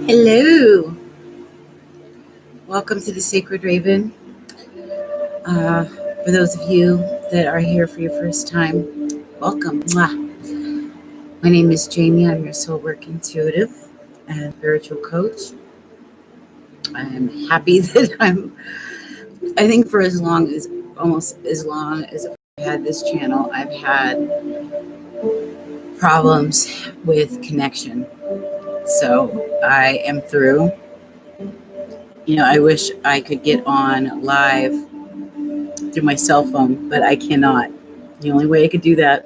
Hello, welcome to the Sacred Raven. For those of you that are here for your first time, welcome. Mwah. My name is Jamie. I'm your soul work intuitive and spiritual coach. I'm happy that I think for almost as long as I've had this channel, I've had problems with connection. So I am through. I wish I could get on live through my cell phone, but I cannot. The only way I could do that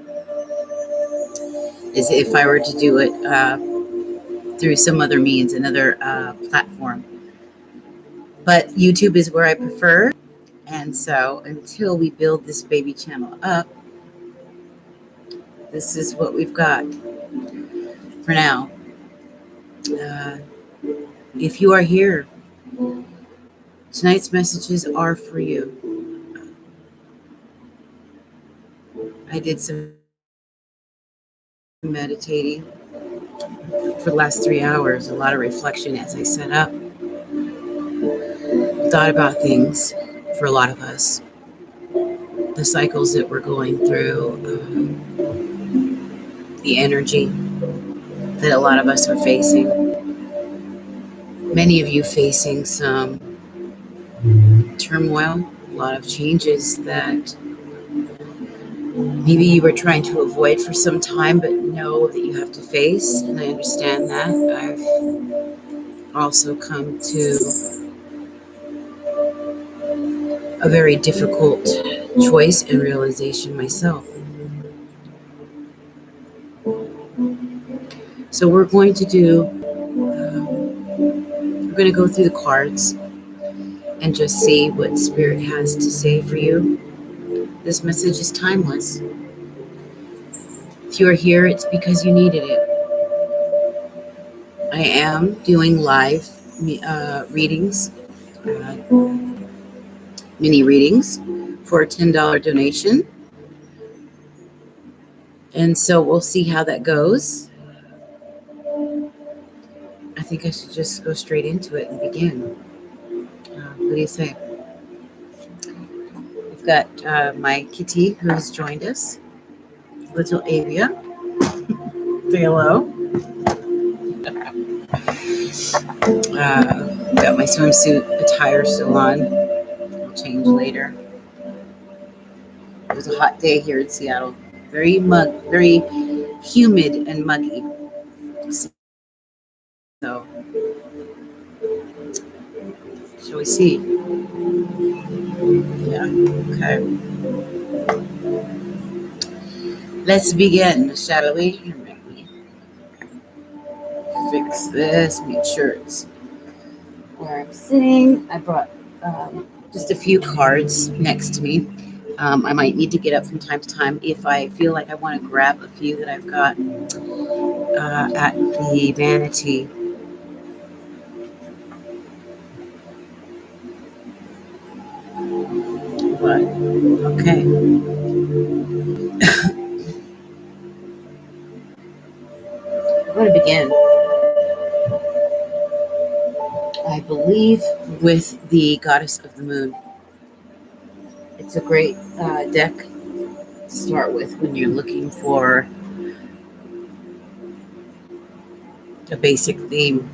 is if I were to do it through some other means, another platform. But YouTube is where I prefer. And so until we build this baby channel up, this is what we've got for now. Uh, if you are here, tonight's messages are for you. I did some meditating for the last 3 hours, a lot of reflection as I set up, thought about things for a lot of us, the cycles that we're going through, the energy that a lot of us are facing. Many of you facing some turmoil, a lot of changes that maybe you were trying to avoid for some time, but know that you have to face. And I understand that. I've also come to a very difficult choice and realization myself. So we're going to go through the cards and just see what Spirit has to say for you. This message is timeless. If you are here, it's because you needed it. I am doing live readings, mini readings for a $10 donation. And so we'll see how that goes. I think I should just go straight into it and begin. What do you say? We've got my kitty who has joined us, little Avia. Say hello. Got my swimsuit attire still on. I'll change later. It was a hot day here in Seattle. Very humid and muggy. So, shall we see? Yeah, okay. Let's begin, shall we? Let me fix this, make sure it's where I'm sitting. I brought just a few cards next to me. I might need to get up from time to time if I feel like I want to grab a few that I've got at the vanity. But, okay. I'm going to begin, I believe, with the Goddess of the Moon. It's a great deck to start with when you're looking for a basic theme.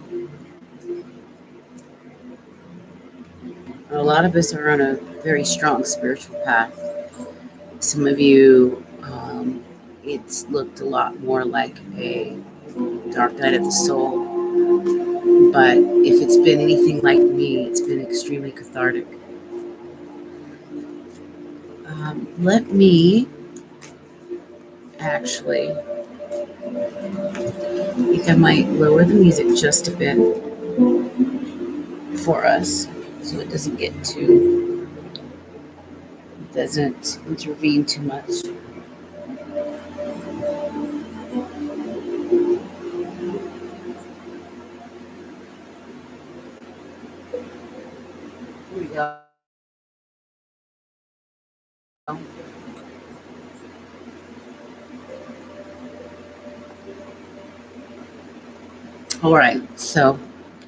A lot of us are on a very strong spiritual path. Some of you, it's looked a lot more like a dark night of the soul. But if it's been anything like me, it's been extremely cathartic. Let me actually, I think I might lower the music just a bit for us so it doesn't intervene too much. Here we go. All right, so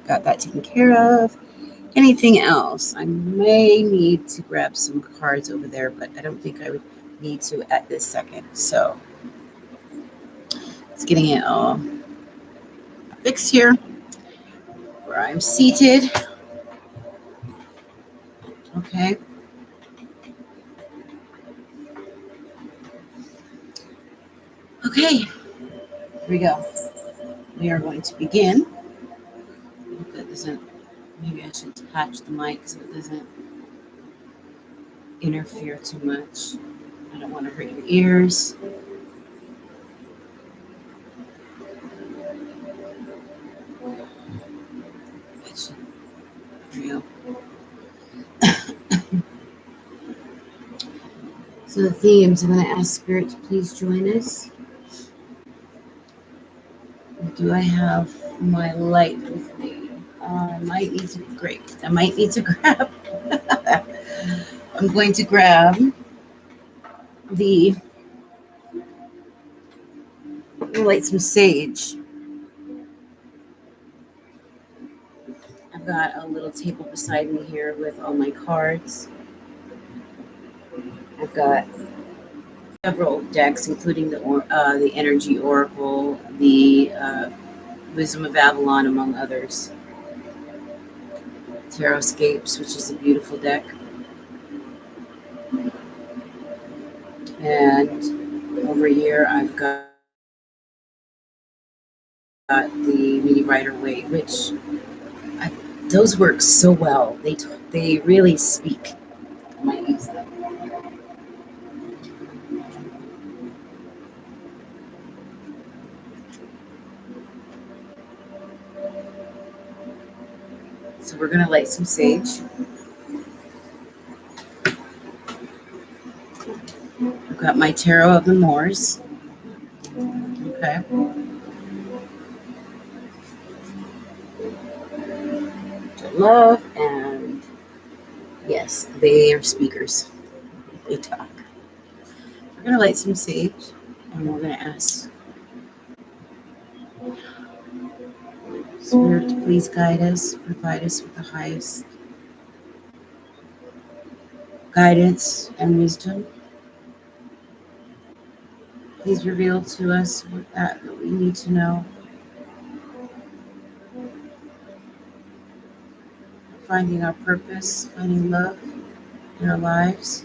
got that taken care of. Anything else? I may need to grab some cards over there, but I don't think I would need to at this second. So it's getting it all fixed here where I'm seated. Okay. Okay, here we go. We are going to begin. I hope that doesn't, maybe I should attach the mic so it doesn't interfere too much. I don't want to hurt your ears. It should, there we go. So the themes, I'm going to ask Spirit to please join us. Do I have my light with me? I might need to, great. I might need to grab, I'm going to grab the, I'm gonna light some sage. I've got a little table beside me here with all my cards. I've got several decks, including the Energy Oracle, the Wisdom of Avalon, among others. Tarotscapes, which is a beautiful deck. And over here, I've got the Mini Rider Waite, which those work so well. They really speak. I might use them. So we're gonna light some sage. I've got my Tarot of the Moors. Okay. Love, and yes, they are speakers. They talk. We're gonna light some sage, and we're gonna ask Spirit to please guide us, provide us with the highest guidance and wisdom. Please reveal to us what that we need to know. Finding our purpose, finding love in our lives.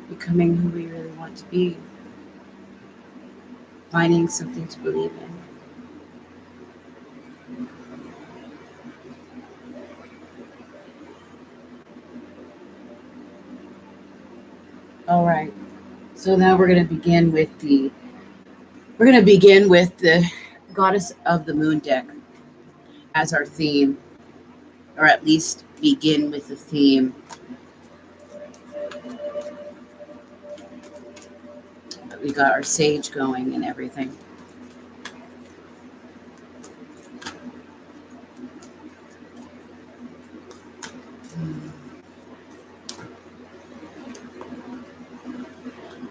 Becoming who we really want to be. Finding something to believe in. All right. So now we're going to begin with the Goddess of the Moon deck as our theme, or at least begin with the theme. But we got our sage going and everything.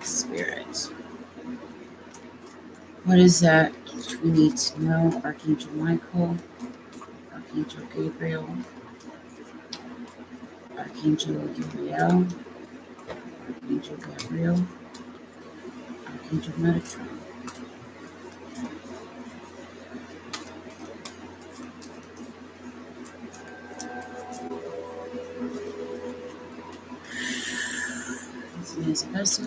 Spirit. What is that which we need to know? Archangel Michael, Archangel Gabriel, Archangel Uriel, Archangel Gabriel, Archangel Metatron. As a vessel,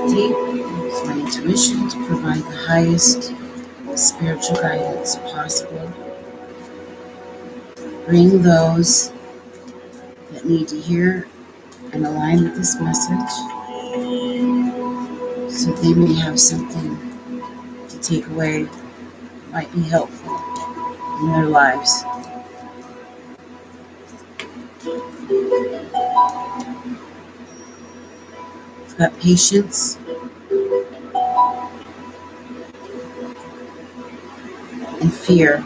deep use my intuition to provide the highest spiritual guidance possible. Bring those that need to hear and align with this message so they may have something to take away that might be helpful in their lives. I've got patience and fear.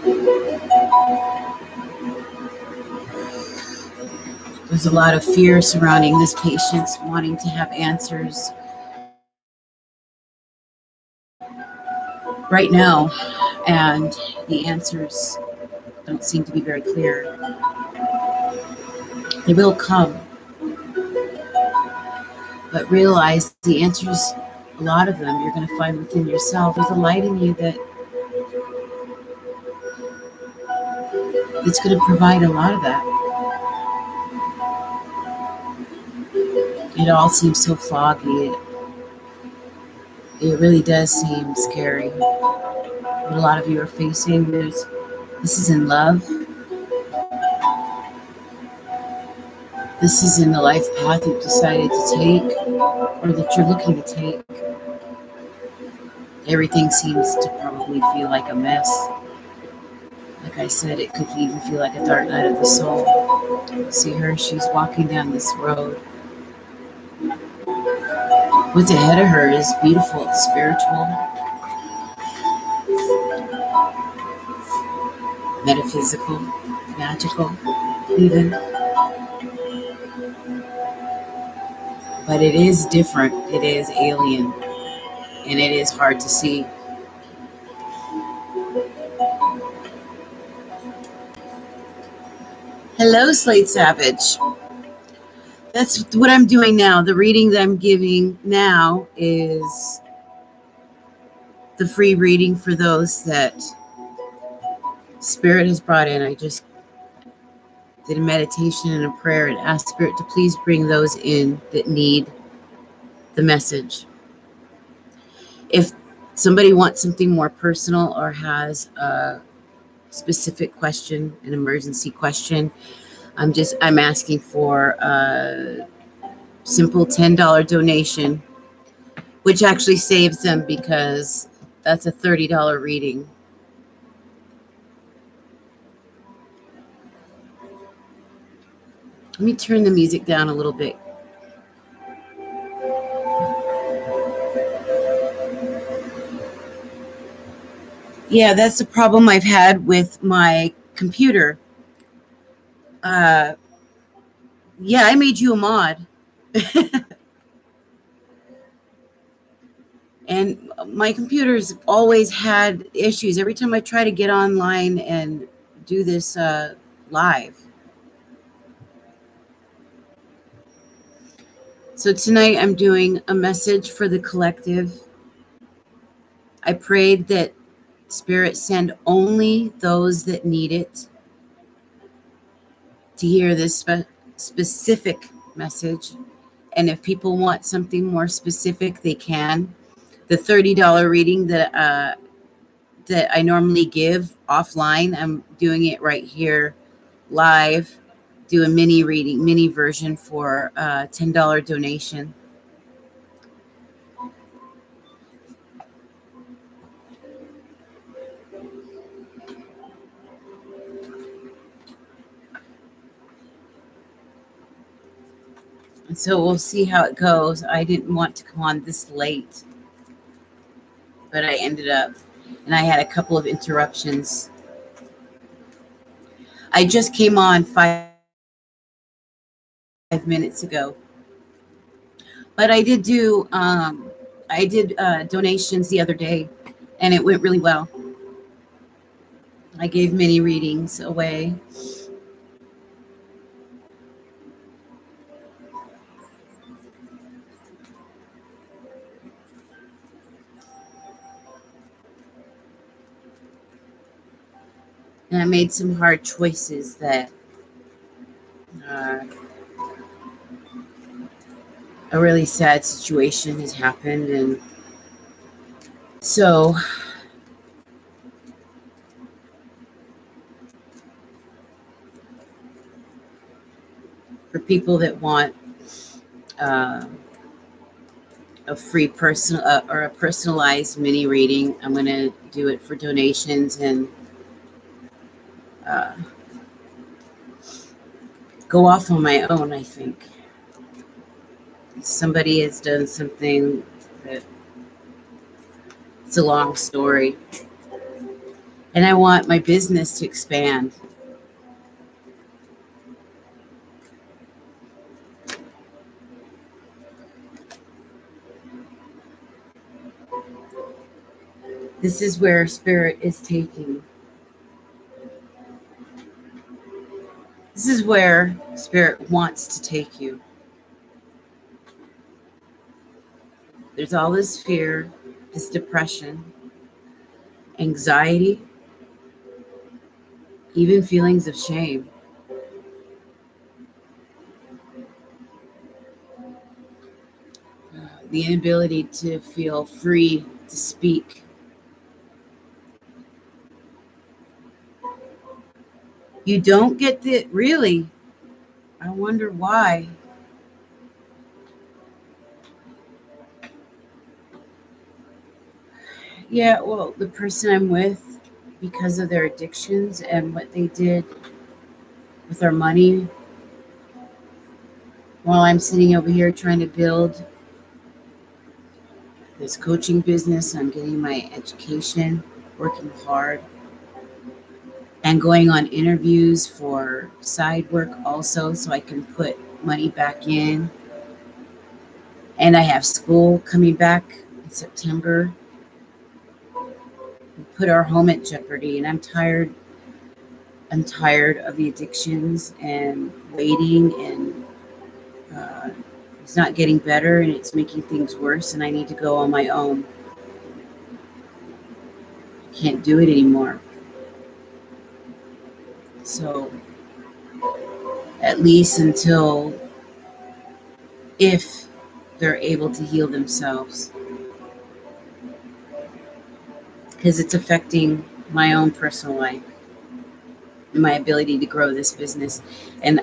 There's a lot of fear surrounding this patient wanting to have answers right now, and the answers don't seem to be very clear. They will come, but realize the answers, a lot of them, you're going to find within yourself. There's a light in you that's going to provide a lot of that. It all seems so foggy. It really does seem scary. What a lot of you are facing, this is in love. This is in the life path you've decided to take, or that you're looking to take. Everything seems to probably feel like a mess. Like I said, it could even feel like a dark night of the soul. See her, she's walking down this road. What's ahead of her is beautiful, it's spiritual, metaphysical, magical, even. But it is different, it is alien, and it is hard to see. Hello, Slate Savage. That's what I'm doing now. The reading that I'm giving now is the free reading for those that Spirit has brought in. I just did a meditation and a prayer and asked Spirit to please bring those in that need the message. If somebody wants something more personal or has a specific question, an emergency question, I'm asking for a simple $10 donation, which actually saves them because that's a $30 reading. Let me turn the music down a little bit. Yeah, that's the problem I've had with my computer. Yeah, I made you a mod. And my computer's always had issues. Every time I try to get online and do this live. So tonight I'm doing a message for the collective. I prayed that Spirit send only those that need it to hear this specific message. And if people want something more specific, they can. The $30 reading that I normally give offline, I'm doing it right here live. Do a mini version for a $10 donation. And so we'll see how it goes. I didn't want to come on this late, but I ended up, and I had a couple of interruptions. I just came on 5 minutes ago, but I did do donations the other day, and it went really well. I gave mini readings away. And I made some hard choices that a really sad situation has happened. And so for people that want a free personal or a personalized mini reading, I'm going to do it for donations and go off on my own. I think somebody has done something that it's a long story, and I want my business to expand. This is where spirit is taking. This is where spirit wants to take you. There's all this fear, this depression, anxiety, even feelings of shame. The inability to feel free to speak. You don't get the, really, I wonder why. Yeah, well, the person I'm with, because of their addictions and what they did with their money, while I'm sitting over here trying to build this coaching business, I'm getting my education, working hard, and going on interviews for side work also so I can put money back in. And I have school coming back in September. We put our home at jeopardy, and I'm tired. I'm tired of the addictions and waiting, and it's not getting better, and it's making things worse, and I need to go on my own. I can't do it anymore. So at least until if they're able to heal themselves, because it's affecting my own personal life and my ability to grow this business. And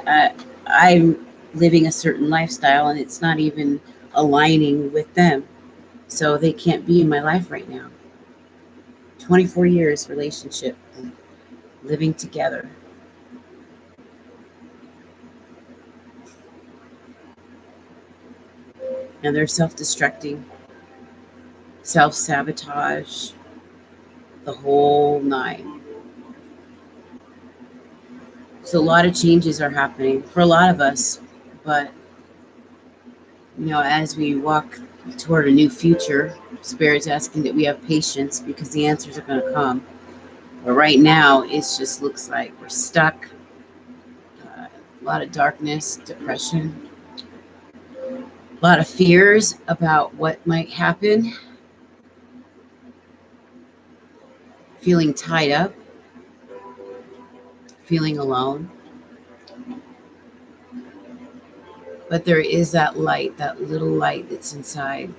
I'm living a certain lifestyle, and it's not even aligning with them. So they can't be in my life right now. 24 years relationship, living together. And they're self-destructing, self-sabotage, the whole nine. So a lot of changes are happening for a lot of us, but as we walk toward a new future, Spirit's asking that we have patience because the answers are going to come. But right now, it just looks like we're stuck. A lot of darkness, depression, a lot of fears about what might happen, feeling tied up, feeling alone. But there is that light, that little light that's inside.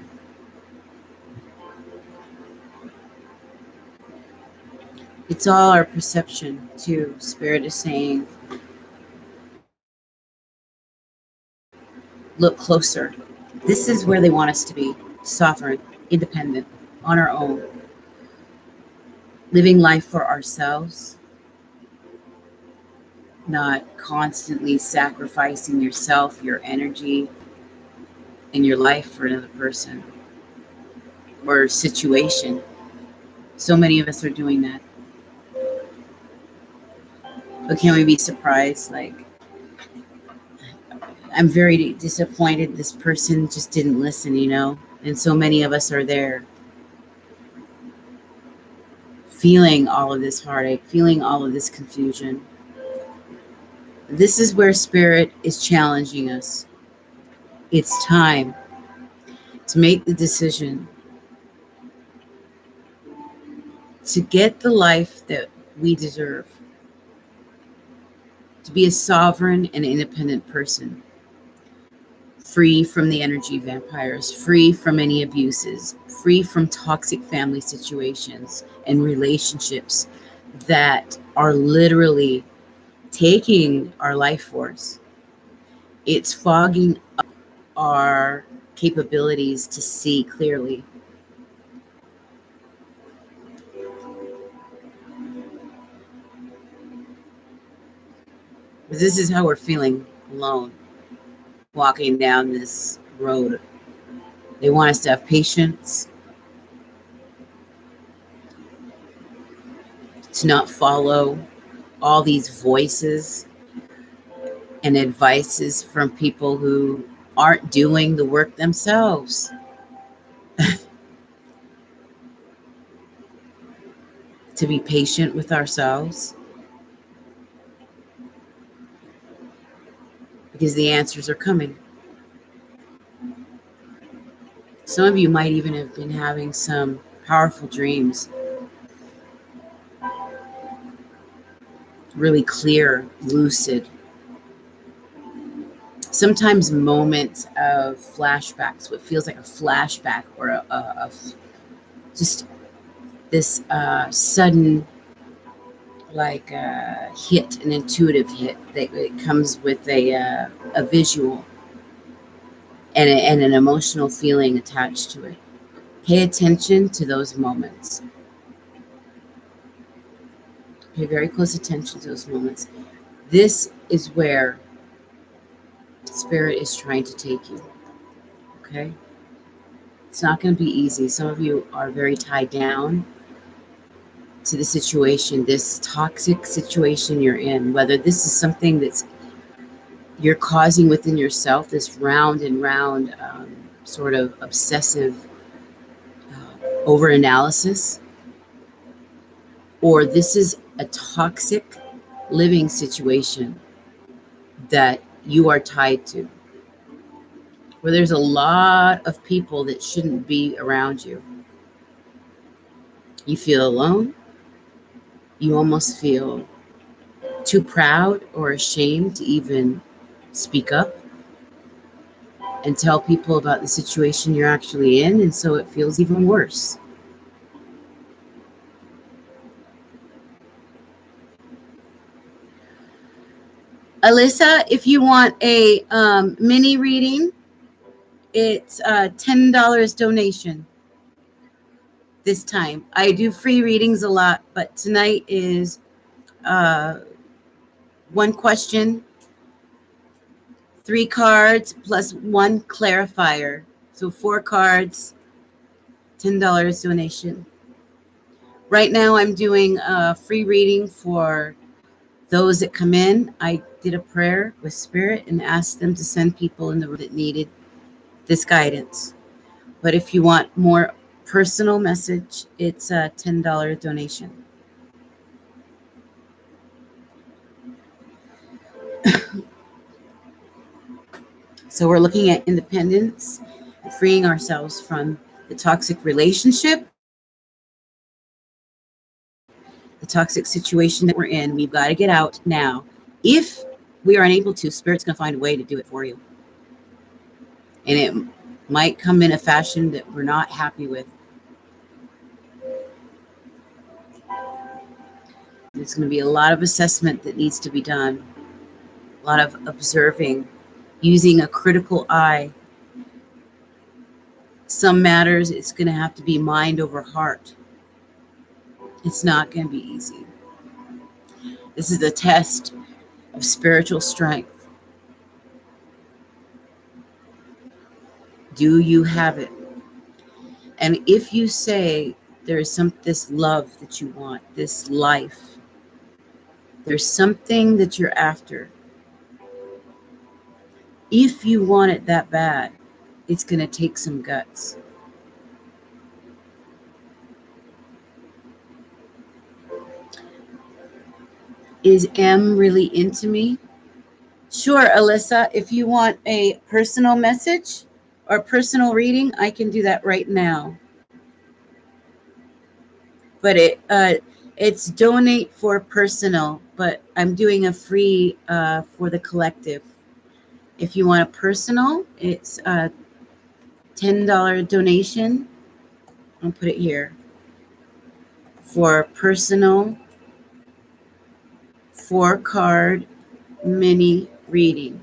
It's all our perception, too. Spirit is saying, look closer. This is where they want us to be, sovereign, independent, on our own, living life for ourselves, not constantly sacrificing yourself, your energy, and your life for another person or situation. So many of us are doing that. But can we be surprised? Like, I'm very disappointed this person just didn't listen, And so many of us are there feeling all of this heartache, feeling all of this confusion. This is where Spirit is challenging us. It's time to make the decision to get the life that we deserve, to be a sovereign and independent person, free from the energy vampires, free from any abuses, free from toxic family situations and relationships that are literally taking our life force. It's fogging up our capabilities to see clearly. This is how we're feeling alone, walking down this road. They want us to have patience, to not follow all these voices and advices from people who aren't doing the work themselves. to be patient with ourselves, because the answers are coming. Some of you might even have been having some powerful dreams, really clear, lucid, sometimes moments of flashbacks, what feels like a flashback, or just this sudden, like hit, an intuitive hit that it comes with a visual and an emotional feeling attached to it. Pay attention to those moments. Pay very close attention to those moments. This is where Spirit is trying to take you. Okay? It's not going to be easy. Some of you are very tied down to the situation, this toxic situation you're in, whether this is something that's you're causing within yourself, this round and round sort of obsessive over-analysis, or this is a toxic living situation that you are tied to, where there's a lot of people that shouldn't be around you. You feel alone. You almost feel too proud or ashamed to even speak up and tell people about the situation you're actually in, and so it feels even worse. Alyssa, if you want a mini reading, it's $10 donation this time. I do free readings a lot, but tonight is one question, 3 cards, plus 1 clarifier. So 4 cards, $10 donation. Right now I'm doing a free reading for those that come in. I did a prayer with Spirit and asked them to send people in the room that needed this guidance. But if you want more personal message, it's a $10 donation. So we're looking at independence, freeing ourselves from the toxic relationship, the toxic situation that we're in. We've got to get out now. If we are unable to, Spirit's going to find a way to do it for you. And it might come in a fashion that we're not happy with. There's going to be a lot of assessment that needs to be done, a lot of observing, using a critical eye. Some matters, it's going to have to be mind over heart. It's not going to be easy. This is a test of spiritual strength. Do you have it? And if you say there is this love that you want, this life, there's something that you're after. If you want it that bad, it's going to take some guts. Is M really into me? Sure, Alyssa, if you want a personal message or personal reading, I can do that right now. But it's donate for personal, but I'm doing a free for the collective. If you want a personal, it's a $10 donation. I'll put it here. For personal 4-card mini reading.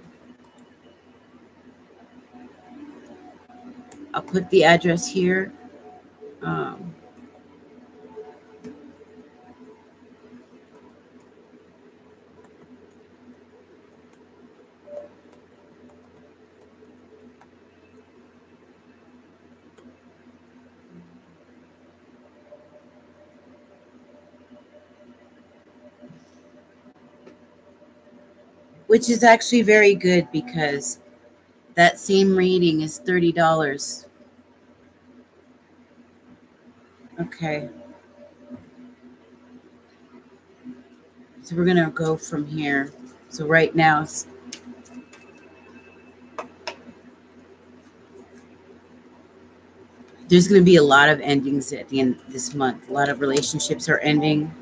I'll put the address here. Which is actually very good, because that same reading is $30. Okay. So we're going to go from here. So right now, there's going to be a lot of endings at the end of this month. A lot of relationships are ending,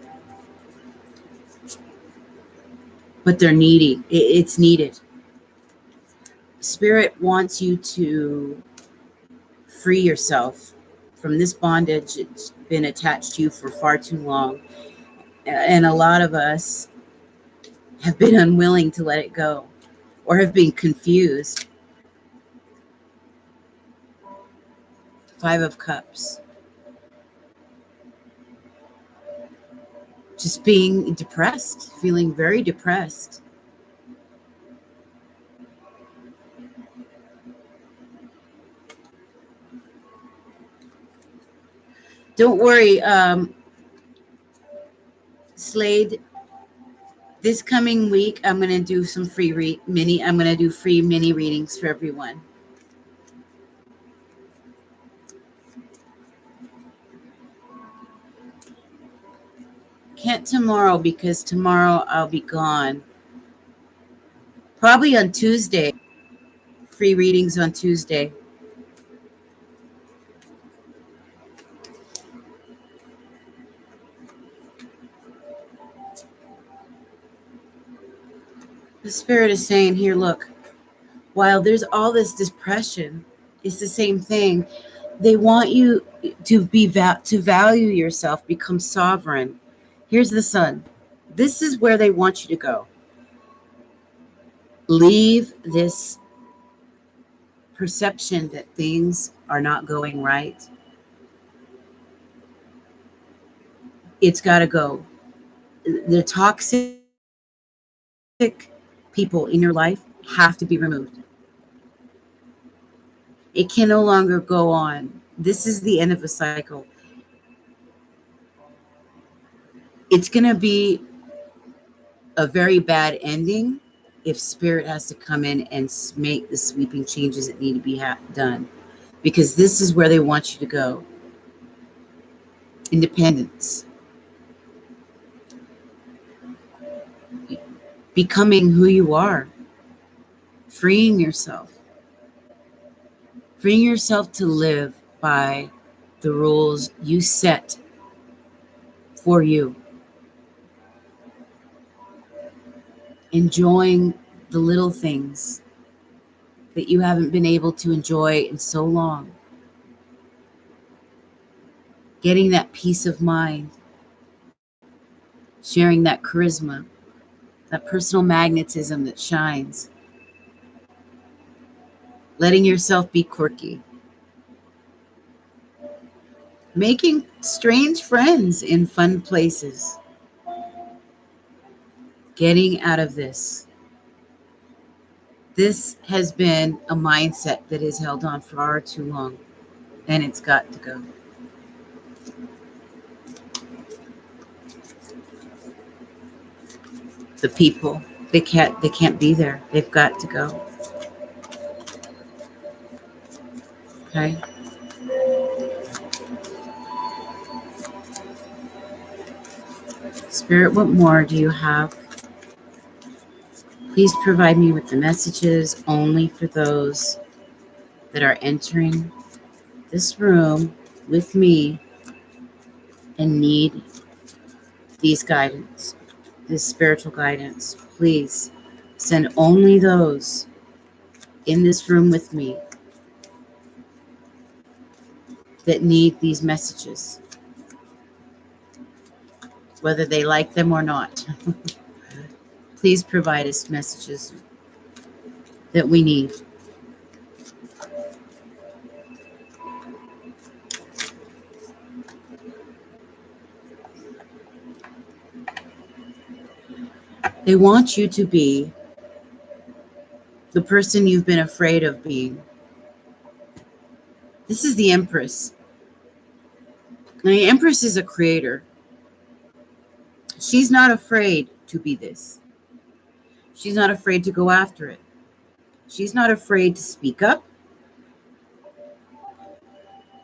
but they're needy. It's needed. Spirit wants you to free yourself from this bondage. It's been attached to you for far too long. And a lot of us have been unwilling to let it go or have been confused. 5 of Cups. Just being depressed, feeling very depressed. Don't worry, Slade. This coming week, I'm going to do some free I'm going to do free mini readings for everyone. Can't tomorrow because tomorrow I'll be gone. Probably on Tuesday. Free readings on Tuesday. The Spirit is saying here, look, while there's all this depression, it's the same thing. They want you to to value yourself, become sovereign. Here's the Sun. This is where they want you to go. Leave this perception that things are not going right. It's got to go. The toxic people in your life have to be removed. It can no longer go on. This is the end of a cycle. It's going to be a very bad ending if Spirit has to come in and make the sweeping changes that need to be done. Because this is where they want you to go. Independence. Becoming who you are. Freeing yourself. Freeing yourself to live by the rules you set for you. Enjoying the little things that you haven't been able to enjoy in so long. Getting that peace of mind. Sharing that charisma, that personal magnetism that shines. Letting yourself be quirky. Making strange friends in fun places. Getting out of this. This has been a mindset that has held on for far too long, and it's got to go. The people, they can't be there. They've got to go. Okay? Spirit, what more do you have? Please provide me with the messages only for those that are entering this room with me and need these guidance, this spiritual guidance. Please send only those in this room with me that need these messages, whether they like them or not. Please provide us messages that we need. They want you to be the person you've been afraid of being. This is the Empress. And the Empress is a creator. She's not afraid to be this. She's not afraid to go after it. She's not afraid to speak up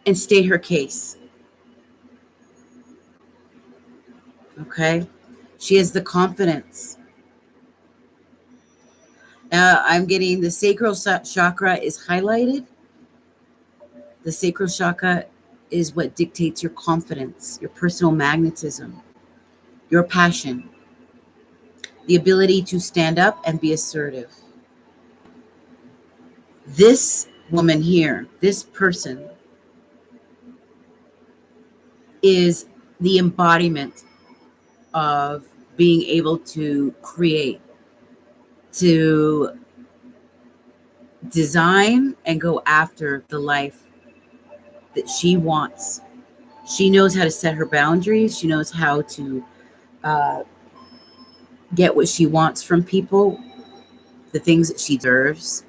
and state her case. Okay? She has the confidence. I'm getting the sacral chakra is highlighted. The sacral chakra is what dictates your confidence, your personal magnetism, your passion, the ability to stand up and be assertive. This woman here, this person, is the embodiment of being able to create, to design and go after the life that she wants. She knows how to set her boundaries. She knows how to uh, get what she wants from people, the things that she deserves.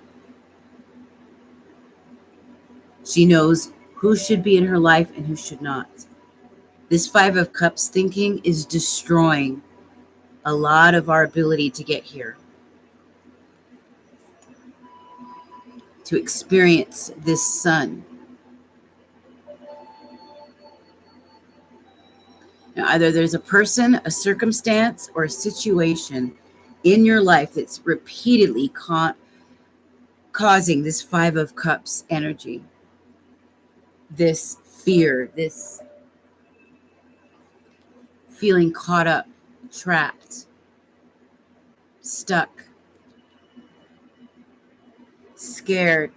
She knows who should be in her life and who should not. This Five of Cups thinking is destroying a lot of our ability to get here, to experience this sun. Now, either there's a person, a circumstance, or a situation in your life that's repeatedly causing this Five of Cups energy, this fear, this feeling caught up, trapped, stuck, scared.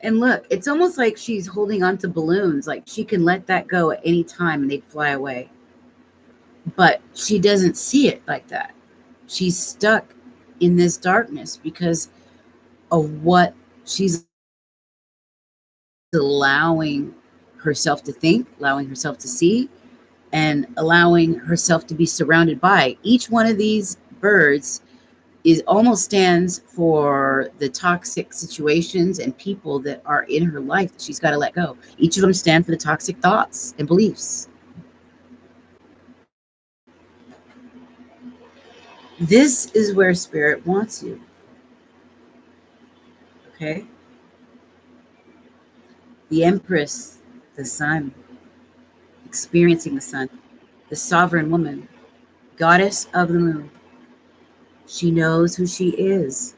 And look, it's almost like she's holding on to balloons, like she can let that go at any time and they'd fly away. But she doesn't see it like that. She's stuck in this darkness because of what she's allowing herself to think, allowing herself to see, and allowing herself to be surrounded by. Each one of these birds is almost stands for the toxic situations and people that are in her life that she's got to let go. Each of them stand for the toxic thoughts and beliefs. This is where Spirit wants you. Okay? The Empress, the sun, experiencing the sun, the sovereign woman, goddess of the moon. She knows who she is.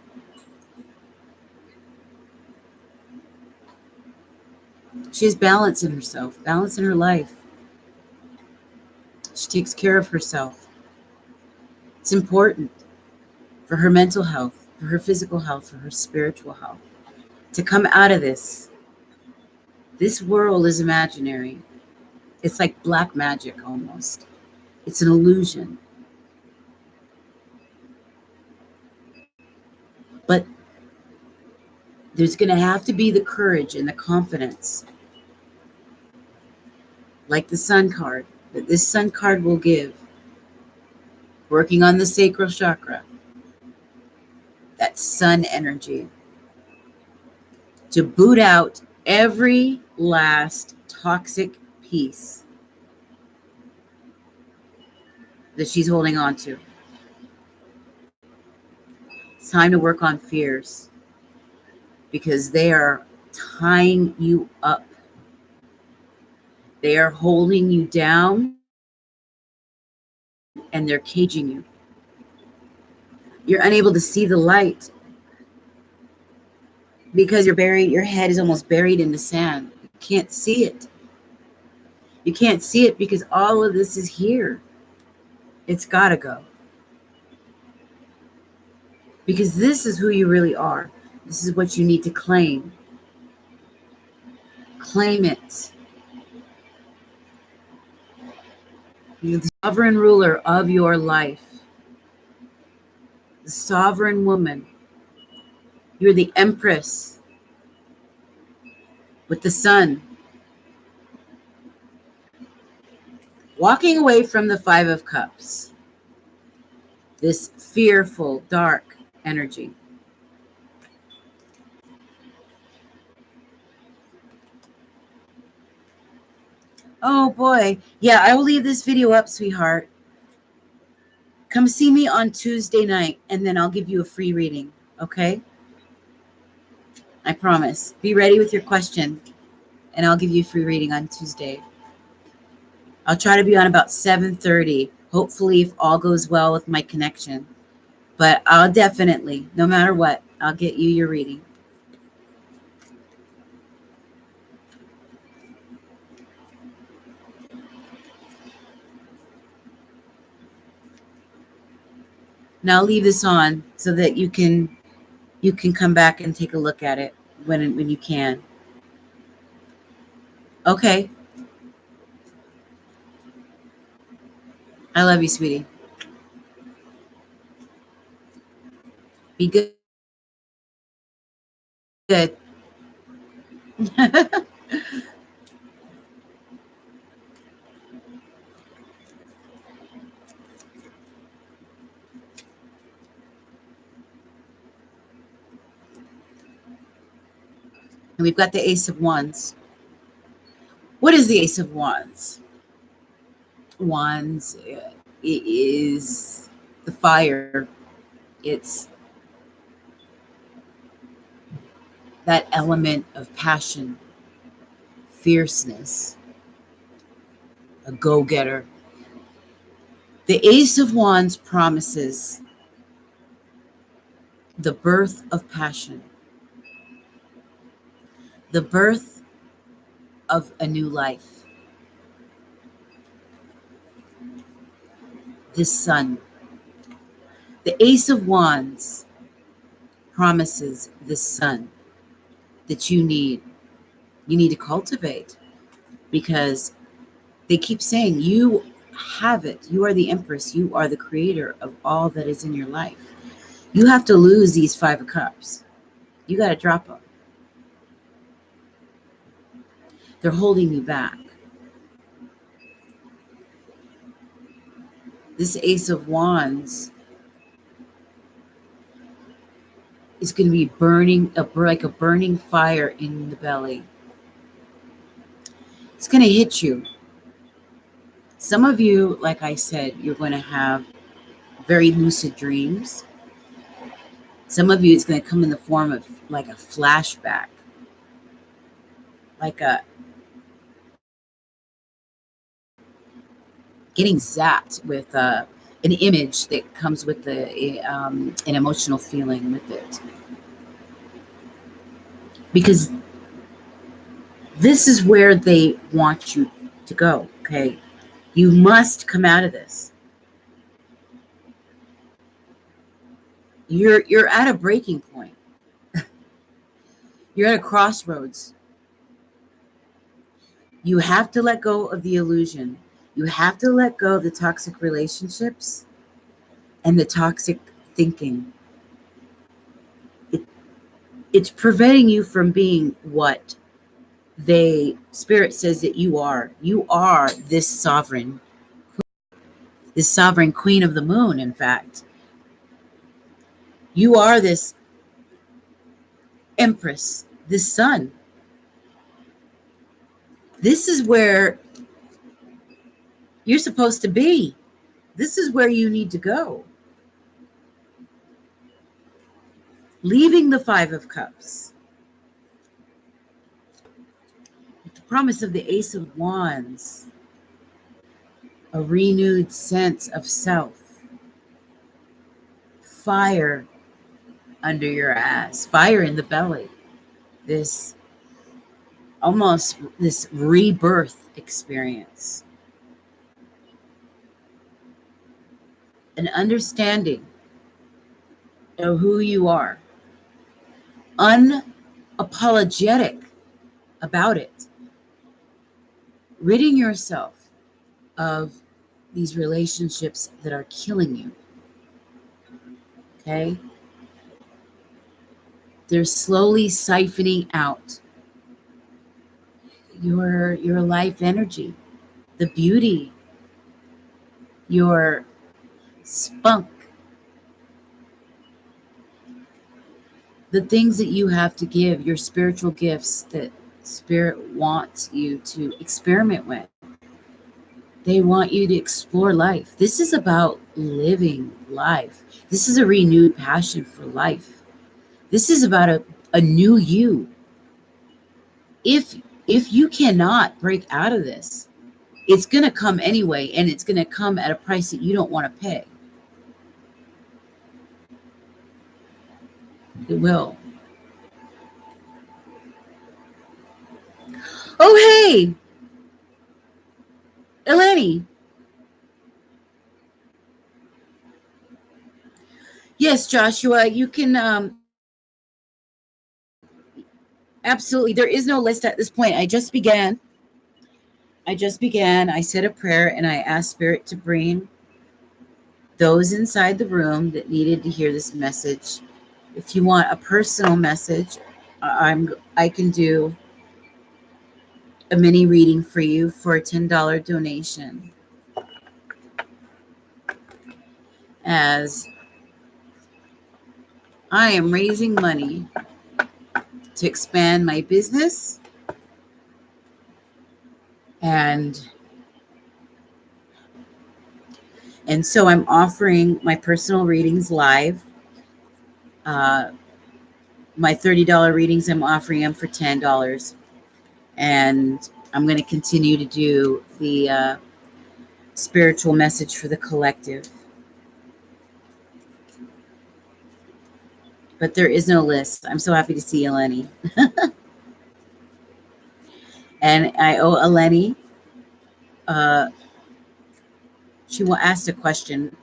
She has balance in herself, balance in her life. She takes care of herself. It's important for her mental health, for her physical health, for her spiritual health. To come out of this world is imaginary. It's like black magic almost. It's an illusion. But there's going to have to be the courage and the confidence, like the sun card, that this sun card will give, working on the sacral chakra, that sun energy, to boot out every last toxic piece that she's holding on to. It's time to work on fears because they are tying you up. They are holding you down and they're caging you. You're unable to see the light because your head is almost buried in the sand. You can't see it. You can't see it because all of this is here. It's got to go. Because this is who you really are. This is what you need to claim. Claim it. You're the sovereign ruler of your life. The sovereign woman. You're the empress with the sun. Walking away from the Five of Cups. This fearful, dark energy. Oh boy. Yeah, I will leave this video up, sweetheart. Come see me on Tuesday night, and then I'll give you a free reading, okay? I promise. Be ready with your question, and I'll give you a free reading on Tuesday. I'll try to be on about 7:30. Hopefully, if all goes well with my connection. But I'll definitely, no matter what, I'll get you your reading. Now I'll leave this on so that you can come back and take a look at it when you can. Okay. I love you, sweetie. Be good. Good. And we've got the Ace of Wands. What is the Ace of Wands? Wands is the fire. It's that element of passion, fierceness, a go-getter. The Ace of Wands promises the birth of passion, the birth of a new life. This sun. The Ace of Wands promises this sun that you need to cultivate, because they keep saying you have it. You are the Empress. You are the creator of all that is in your life. You have to lose these 5 of Cups. You got to drop them. They're holding you back. This Ace of Wands is going to be burning like a burning fire in the belly. It's going to hit you. Some of you, like I said, you're going to have very lucid dreams. Some of you, it's going to come in the form of like a flashback, like a getting zapped with an image that comes with an emotional feeling with it. Because this is where they want you to go, okay? You must come out of this. You're at a breaking point. You're at a crossroads. You have to let go of the illusion. You have to let go of the toxic relationships and the toxic thinking. It's preventing you from being what Spirit says that you are. You are this sovereign queen of the moon, in fact. You are this Empress, this sun. This is where you're supposed to be. This is where you need to go. Leaving the 5 of Cups. The promise of the Ace of Wands. A renewed sense of self. Fire under your ass. Fire in the belly. This rebirth experience. An understanding of who you are. Unapologetic about it. Ridding yourself of these relationships that are killing you. Okay? They're slowly siphoning out your life energy, the beauty, your spunk, the things that you have to give, your spiritual gifts that Spirit wants you to experiment with. They want you to explore life. This is about living life. This is a renewed passion for life. This is about a new you. If If you cannot break out of this, it's going to come anyway, and it's going to come at a price that you don't want to pay. It will. Oh, hey, Eleni. Yes, Joshua, you can absolutely. There is no list at this point. I just began. I said a prayer and I asked Spirit to bring those inside the room that needed to hear this message. If you want a personal message, I can do a mini reading for you for a $10 donation, as I am raising money to expand my business, and so I'm offering my personal readings live. My $30 readings, I'm offering them for $10, and I'm going to continue to do the spiritual message for the collective. But there is no list. I'm so happy to see Eleni. And I owe Eleni, she asked a question.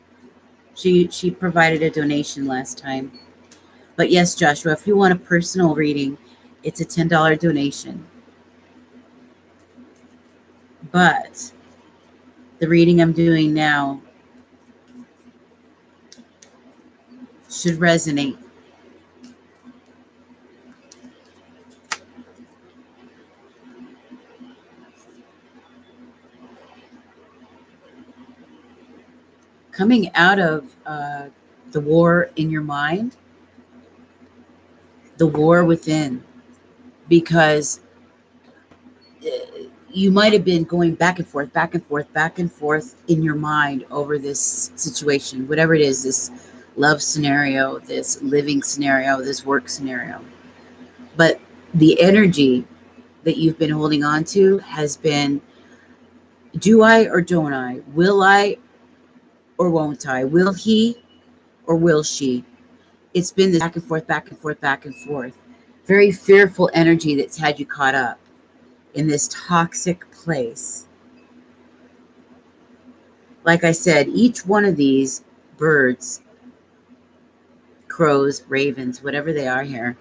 She provided a donation last time. But yes, Joshua, if you want a personal reading, it's a $10 donation. But the reading I'm doing now should resonate. Coming out of the war in your mind, the war within, because you might have been going back and forth, back and forth, back and forth in your mind over this situation, whatever it is, this love scenario, this living scenario, this work scenario. But the energy that you've been holding on to has been, do I or don't I? Will I or won't I? Will he or will she? It's been this back and forth, back and forth, back and forth. Very fearful energy that's had you caught up in this toxic place. Like I said, each one of these birds, crows, ravens, whatever they are here,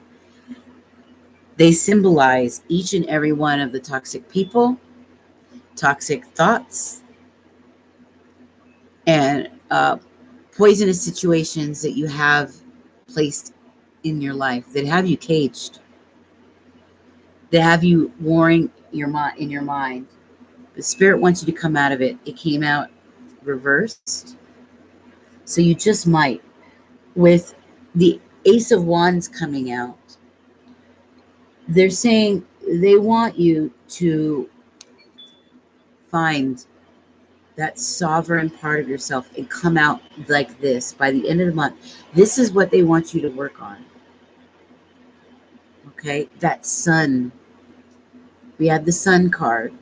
they symbolize each and every one of the toxic people, toxic thoughts, and poisonous situations that you have placed in your life that have you caged, that have you warring in your mind. The spirit wants you to come out of it. It came out reversed. So you just might, with the Ace of Wands coming out, they're saying they want you to find that sovereign part of yourself and come out like this by the end of the month. This is what they want you to work on. Okay, that sun. We had the sun card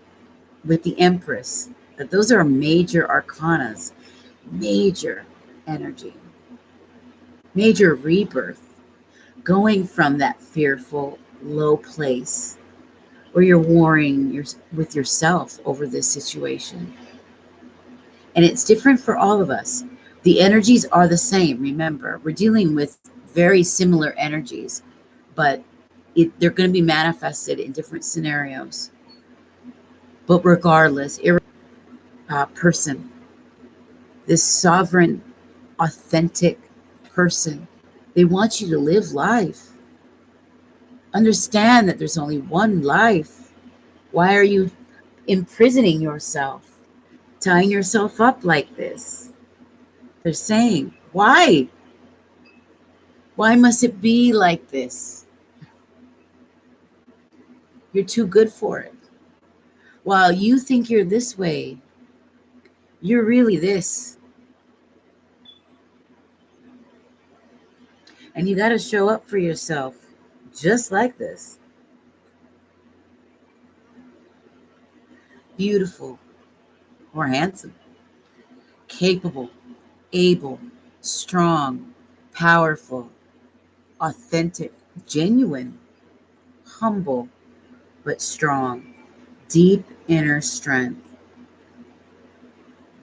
with the Empress. Those are major arcanas, major energy, major rebirth, going from that fearful, low place where you're warring with yourself over this situation. And it's different for all of us. The energies are the same. Remember, we're dealing with very similar energies, but they're going to be manifested in different scenarios. But regardless, person, this sovereign, authentic person, they want you to live life. Understand that there's only one life. Why are you imprisoning yourself, tying yourself up like this? They're saying, why? Why must it be like this? You're too good for it. While you think you're this way, you're really this. And you got to show up for yourself just like this. beautiful or handsome, capable, able, strong, powerful, authentic, genuine, humble, but strong, deep inner strength,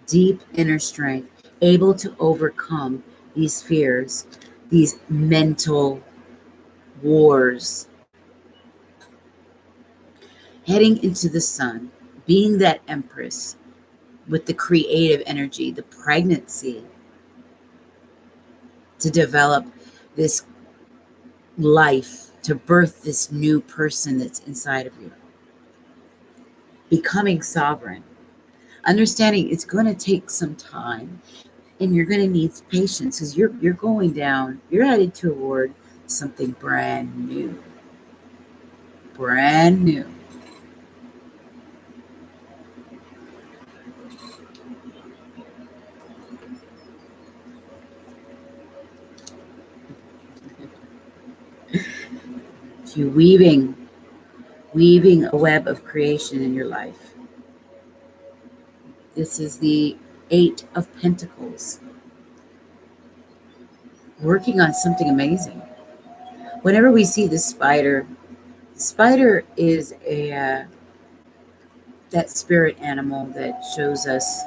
deep inner strength, able to overcome these fears, these mental wars, heading into the sun, being that empress with the creative energy, the pregnancy to develop this life, to birth this new person that's inside of you, becoming sovereign, understanding it's going to take some time and you're going to need patience because you're going down, you're headed toward something brand new, brand new. You weaving a web of creation in your life. This is the Eight of Pentacles, working on something amazing. Whenever we see the spider is a that spirit animal that shows us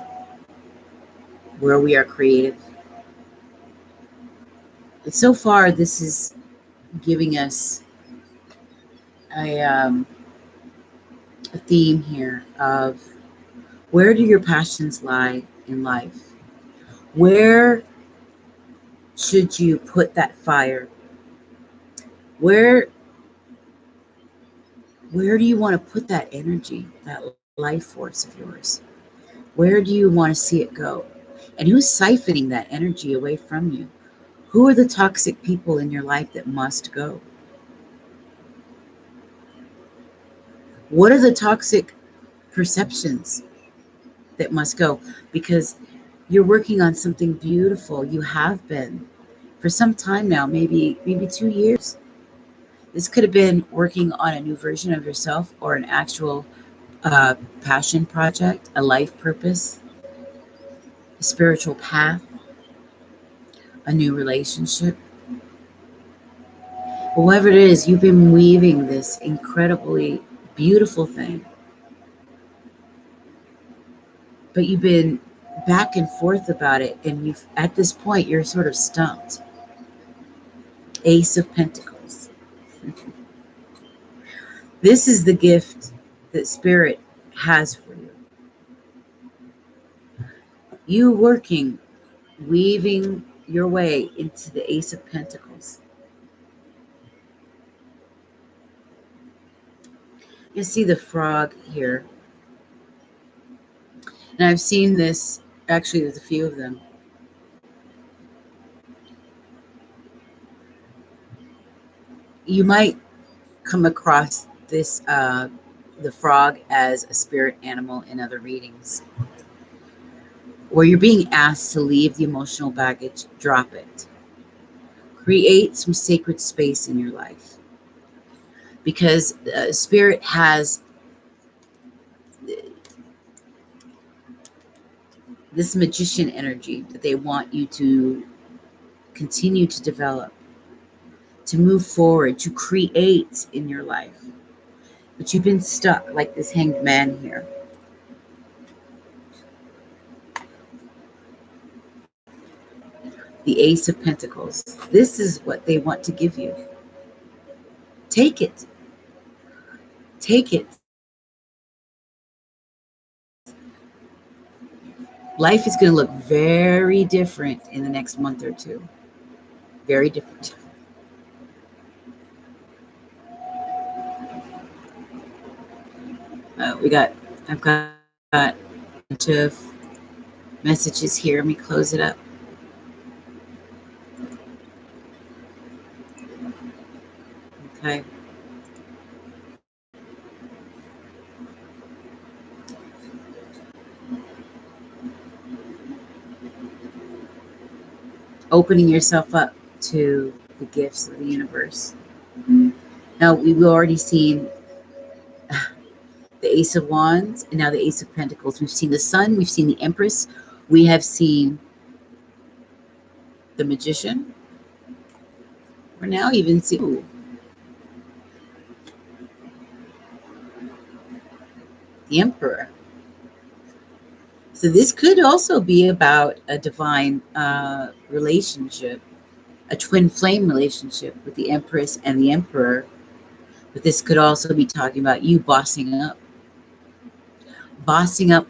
where we are creative. But so far, this is giving us a, um, a theme here of where do your passions lie in life? Where should you put that fire? Where where do you want to put that energy, that life force of yours? Where do you want to see it go? And who's siphoning that energy away from you? Who are the toxic people in your life that must go? What are the toxic perceptions that must go? Because you're working on something beautiful. You have been for some time now, maybe 2 years. This could have been working on a new version of yourself or an actual passion project, a life purpose, a spiritual path, a new relationship. Whatever it is, you've been weaving this incredibly beautiful thing, but you've been back and forth about it, and you've at this point you're sort of stumped. Ace of Pentacles. This is the gift that Spirit has for you. You working, weaving your way into the Ace of Pentacles. You see the frog here. And I've seen this, actually there's a few of them. You might come across this, the frog as a spirit animal in other readings, where you're being asked to leave the emotional baggage, drop it. Create some sacred space in your life. Because Spirit has this magician energy that they want you to continue to develop, to move forward, to create in your life. But you've been stuck like this hanged man here. The Ace of Pentacles. This is what they want to give you. Take it. Take it. Life is going to look very different in the next month or two. Very different. I've got a bunch of messages here. Let me close it up. Okay. Opening yourself up to the gifts of the universe. Now, we've already seen the Ace of Wands, and now the Ace of Pentacles. We've seen the Sun, we've seen the Empress, we have seen the Magician. We're now even seeing the Emperor. So this could also be about a divine relationship, a twin flame relationship with the Empress and the Emperor. But this could also be talking about you bossing up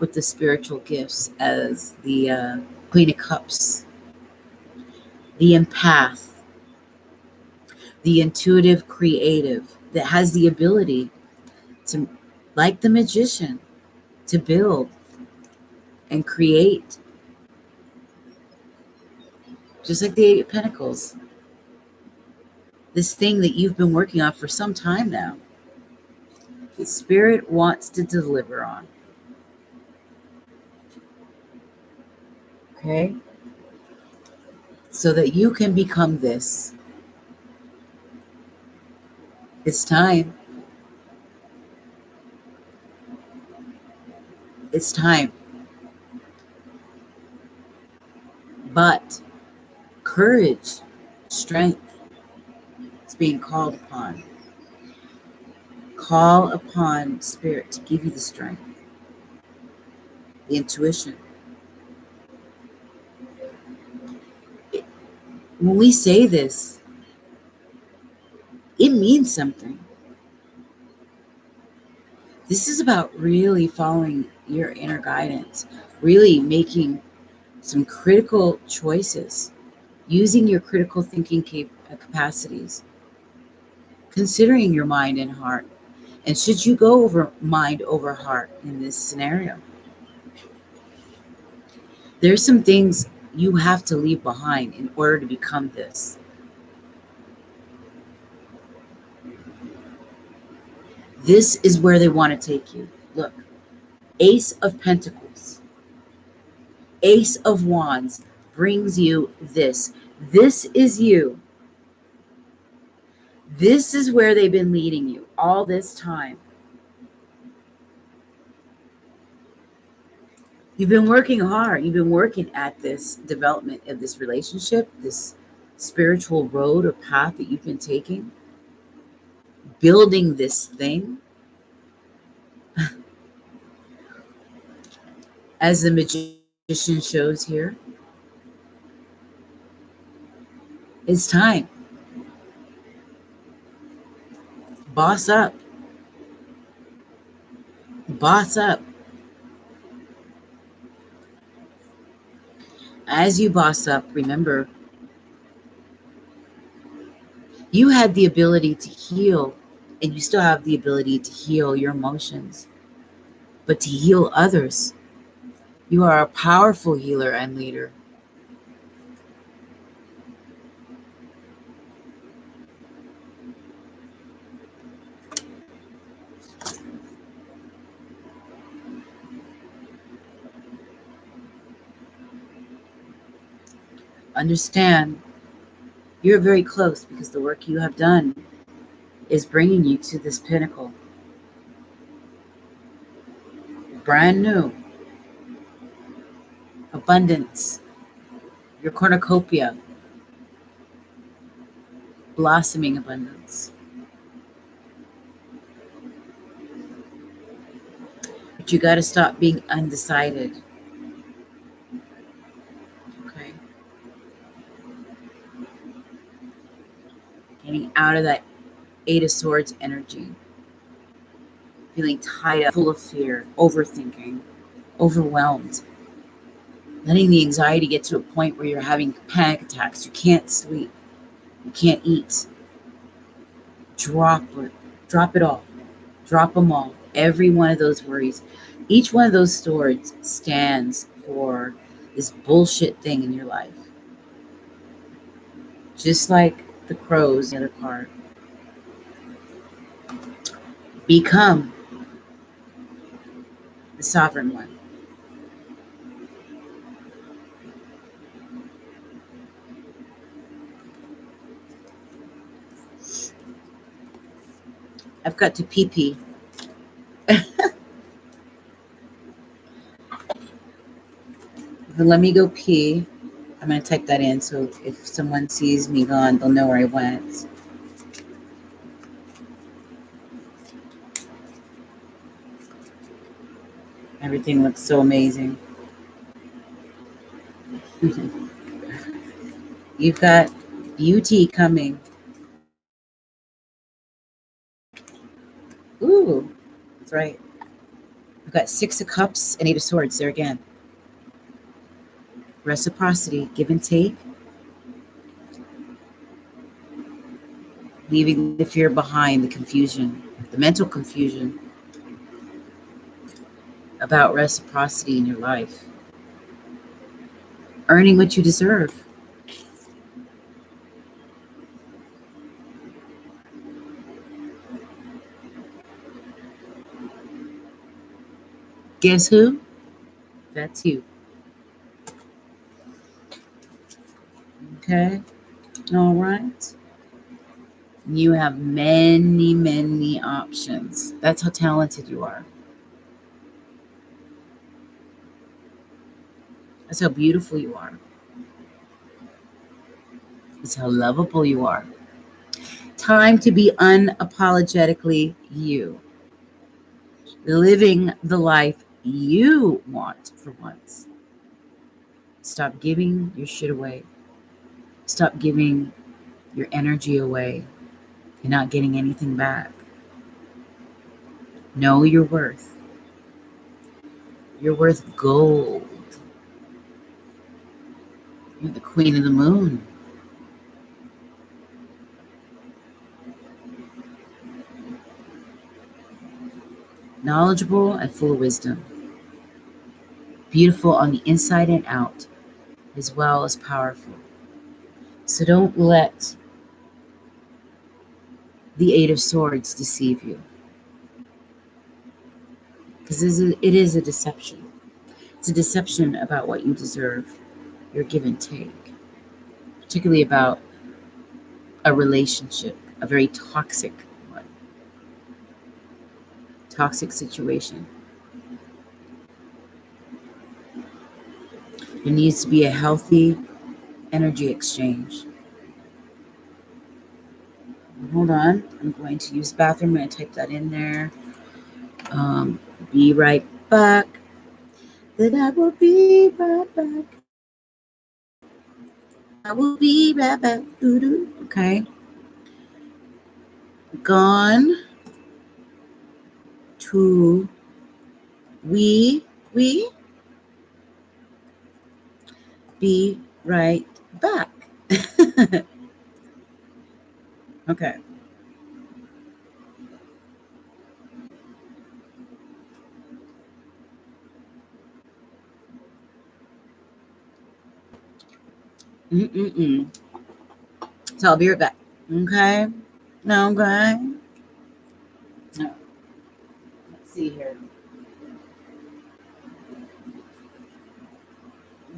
with the spiritual gifts as the Queen of Cups, the empath, the intuitive creative that has the ability to, like the magician, to build and create, just like the Eight of Pentacles. This thing that you've been working on for some time now, the Spirit wants to deliver on. Okay? So that you can become this. It's time. It's time. But courage, strength is being called upon. Call upon Spirit to give you the strength, the intuition. When we say this, it means something. This is about really following your inner guidance, really making some critical choices, using your critical thinking capacities, considering your mind and heart. And should you go over mind over heart in this scenario, there's some things you have to leave behind in order to become this. This is where they want to take you. Look, Ace of Pentacles, Ace of Wands brings you this. This is you. This is where they've been leading you all this time. You've been working hard. You've been working at this development of this relationship, this spiritual road or path that you've been taking, building this thing. As the magician shows here, it's time. Boss up. Boss up. As you boss up, remember, you had the ability to heal, and you still have the ability to heal your emotions, but to heal others. You are a powerful healer and leader. Understand, you're very close because the work you have done is bringing you to this pinnacle. Brand new. Abundance. Your cornucopia. Blossoming abundance. But you got to stop being undecided. Okay? Getting out of that Eight of Swords energy. Feeling tied up, full of fear, overthinking, overwhelmed. Letting the anxiety get to a point where you're having panic attacks. You can't sleep. You can't eat. Drop it. Drop it all. Drop them all. Every one of those worries. Each one of those swords stands for this bullshit thing in your life. Just like the crows, the other card. Become the sovereign one. I've got to pee pee. But let me go pee. I'm going to type that in so if someone sees me gone, they'll know where I went. Everything looks so amazing. You've got UT coming. Ooh, that's right. We've got 6 of Cups and 8 of Swords there again. Reciprocity, give and take. Leaving the fear behind, the confusion, the mental confusion about reciprocity in your life. Earning what you deserve. Guess who? That's you. Okay. All right. You have many, many options. That's how talented you are. That's how beautiful you are. That's how lovable you are. Time to be unapologetically you. Living the life you want for once. Stop giving your shit away. Stop giving your energy away and not getting anything back. Know your worth. You're worth gold. You're the queen of the moon. Knowledgeable and full of wisdom. Beautiful on the inside and out, as well as powerful. So don't let the 8 of Swords deceive you. Because it is a deception. It's a deception about what you deserve, your give and take, particularly about a relationship, a very toxic one, toxic situation. There needs to be a healthy energy exchange. Hold on, I'm going to use bathroom. I'm going to type that in there. Be right back. Then I will be right back. I will be right back. Doo-doo. Okay. Gone to we be right back. Okay. So I'll be right back. Okay. No, okay. No. Let's see here.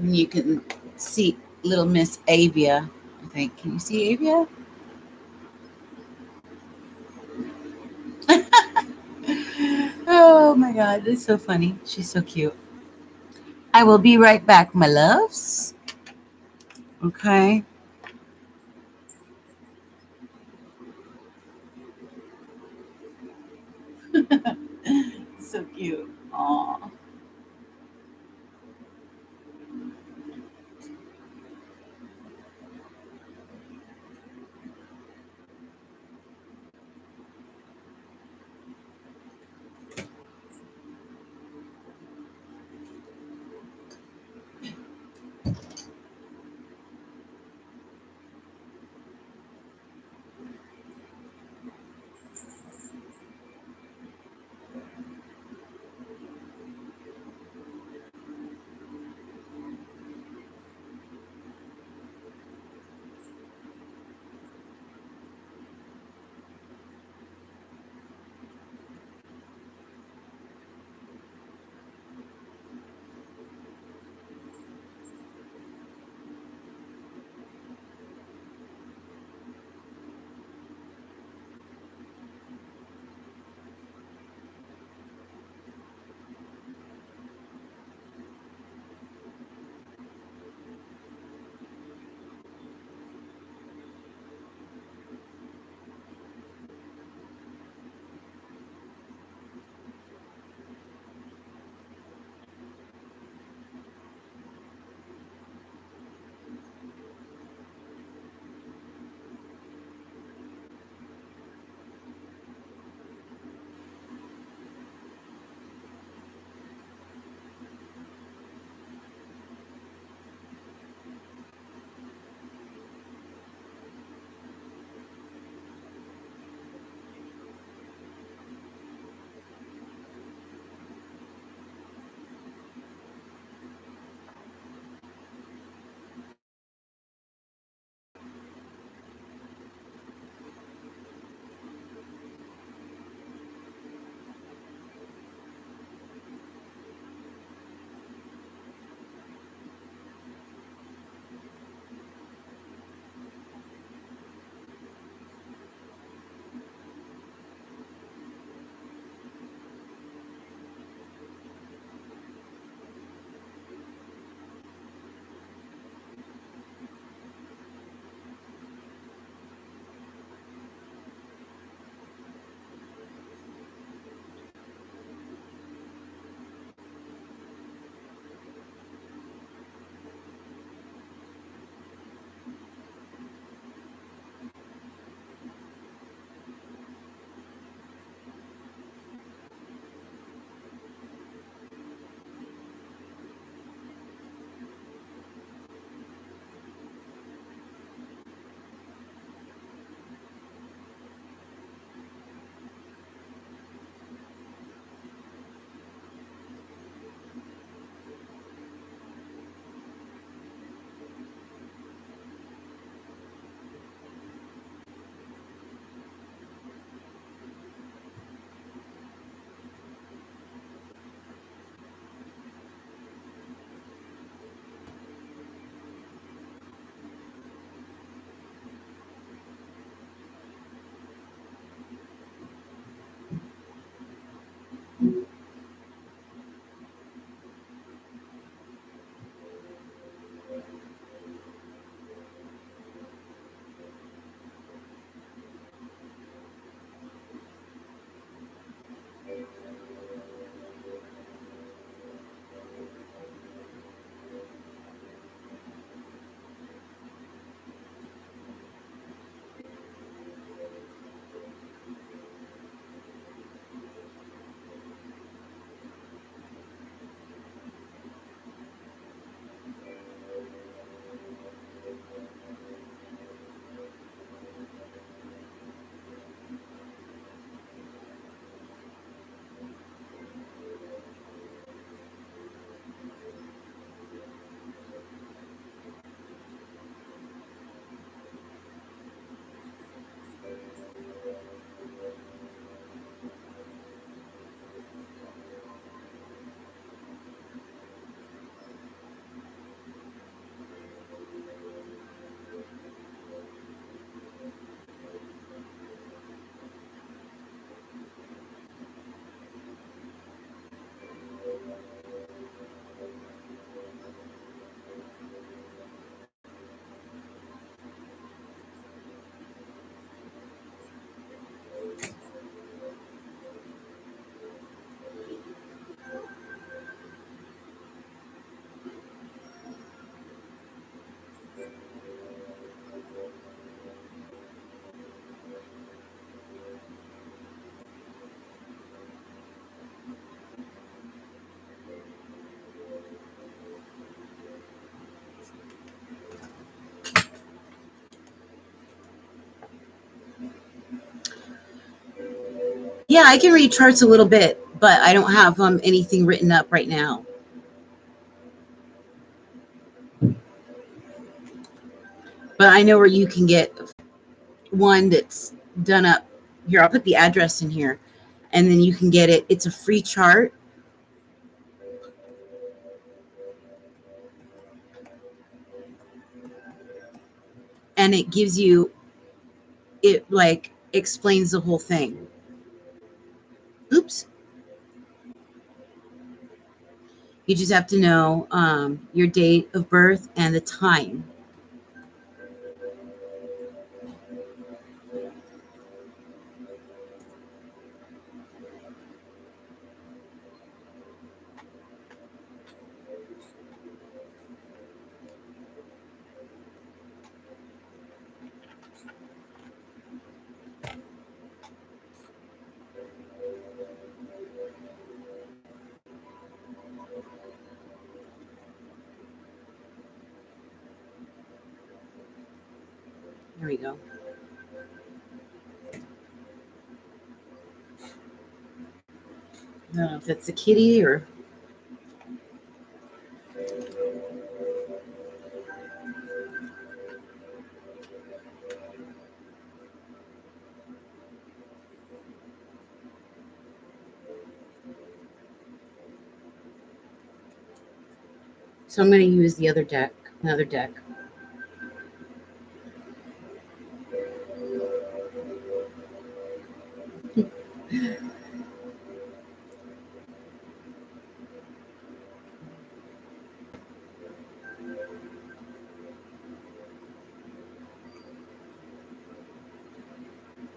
You can see little Miss Avia, I think. Can you see Avia? Oh my God, it's so funny. She's so cute. I will be right back, my loves. Okay. So cute. Aw. Yeah, I can read charts a little bit, but I don't have anything written up right now. But I know where you can get one that's done up. Here, I'll put the address in here, and then you can get it. It's a free chart. And it gives you, it like explains the whole thing. Oops. You just have to know your date of birth and the time. There we go. I don't know if it's a kitty or. So I'm going to use the other deck, another deck.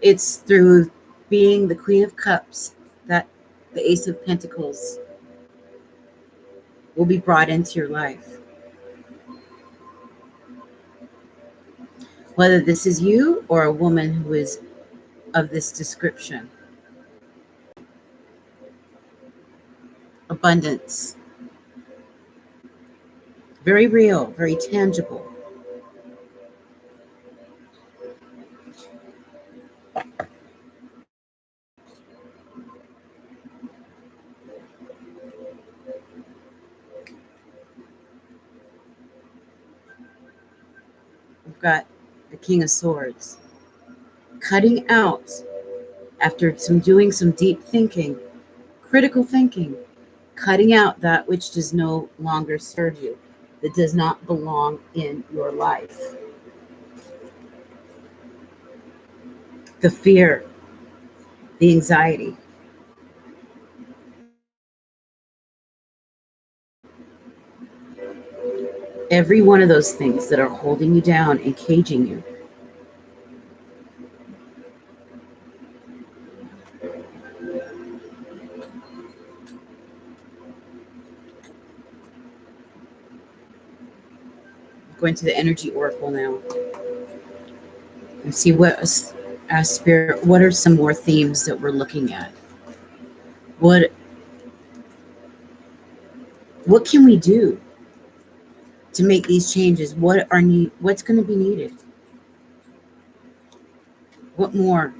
It's through being the Queen of Cups that the Ace of Pentacles will be brought into your life. Whether this is you or a woman who is of this description. Abundance. Very real, very tangible. We've got the King of Swords. Cutting out, after doing some deep thinking, critical thinking, cutting out that which does no longer serve you, that does not belong in your life. The fear, the anxiety. Every one of those things that are holding you down and caging you. Going to the energy oracle now and see what spirit. What are some more themes that we're looking at? What can we do to make these changes? What's going to be needed? What more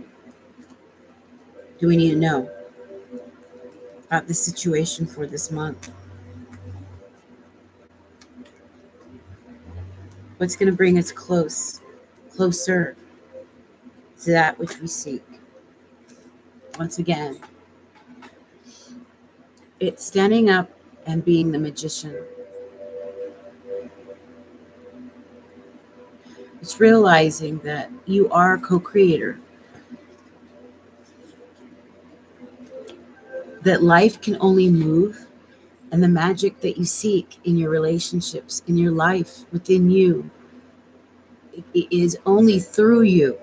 do we need to know about the situation for this month? What's going to bring us closer to that which we seek? Once again, it's standing up and being the magician. It's realizing that you are a co-creator, that life can only move, and the magic that you seek in your relationships, in your life, within you, it is only through you.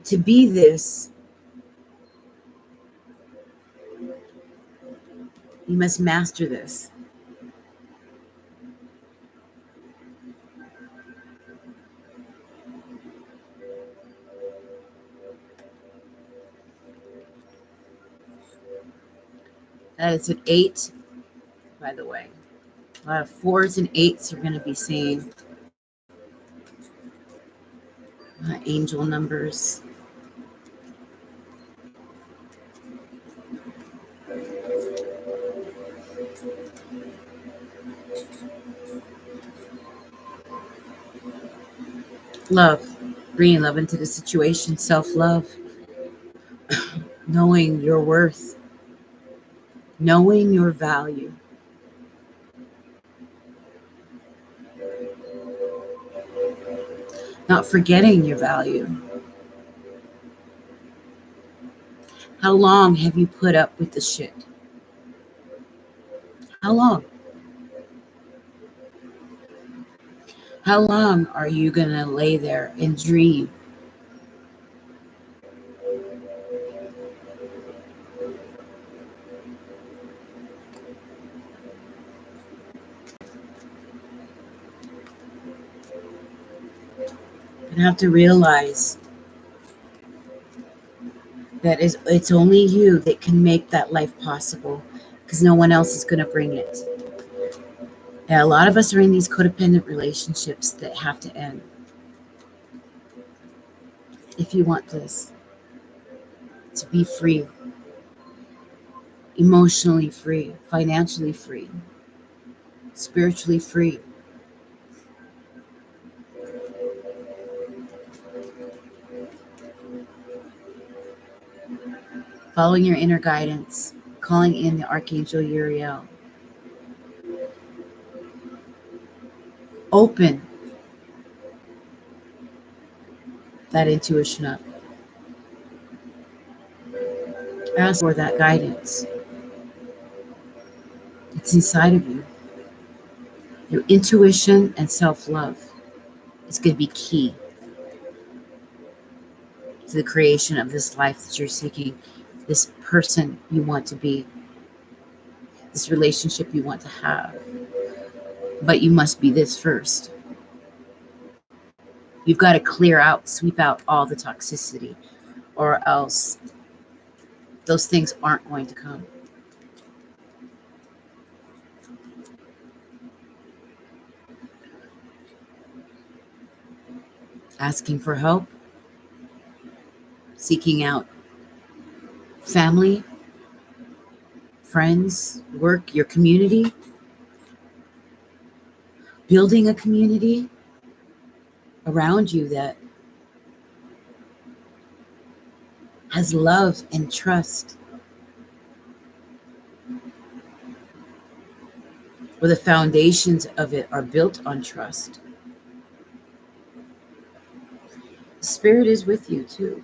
To be this, you must master this. That is an 8, by the way. A lot of 4s and 8s are going to be saying Angel numbers. Love. Bringing love into the situation. Self-love. Knowing your worth. Knowing your value. Not forgetting your value. How long have you put up with the shit? How long? How long are you going to lay there and dream? You have to realize that it's only you that can make that life possible, because no one else is going to bring it. And a lot of us are in these codependent relationships that have to end. If you want this, to be free, emotionally free, financially free, spiritually free. Following your inner guidance, calling in the Archangel Uriel. Open that intuition up. Ask for that guidance. It's inside of you. Your intuition and self-love is going to be key to the creation of this life that you're seeking, this person you want to be, this relationship you want to have. But you must be this first. You've got to clear out, sweep out all the toxicity, or else those things aren't going to come. Asking for help, seeking out family, friends, work, your community, building a community around you that has love and trust, where the foundations of it are built on trust. The Spirit is with you too.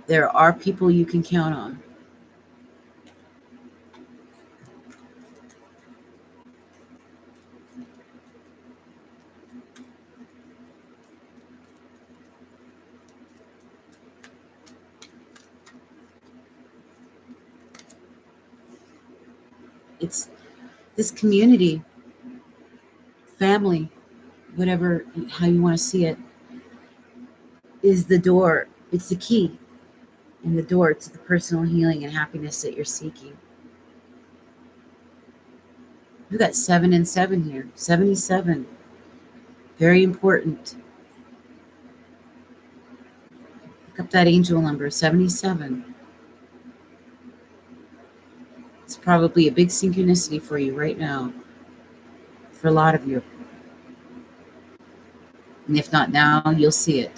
There are people you can count on. It's this community, family, whatever, how you want to see it, is the door. It's the key and the door to the personal healing and happiness that you're seeking. We've got 7 and 7 here. 77. Very important. Pick up that angel number, 77. It's probably a big synchronicity for you right now. For a lot of you. And if not now, you'll see it.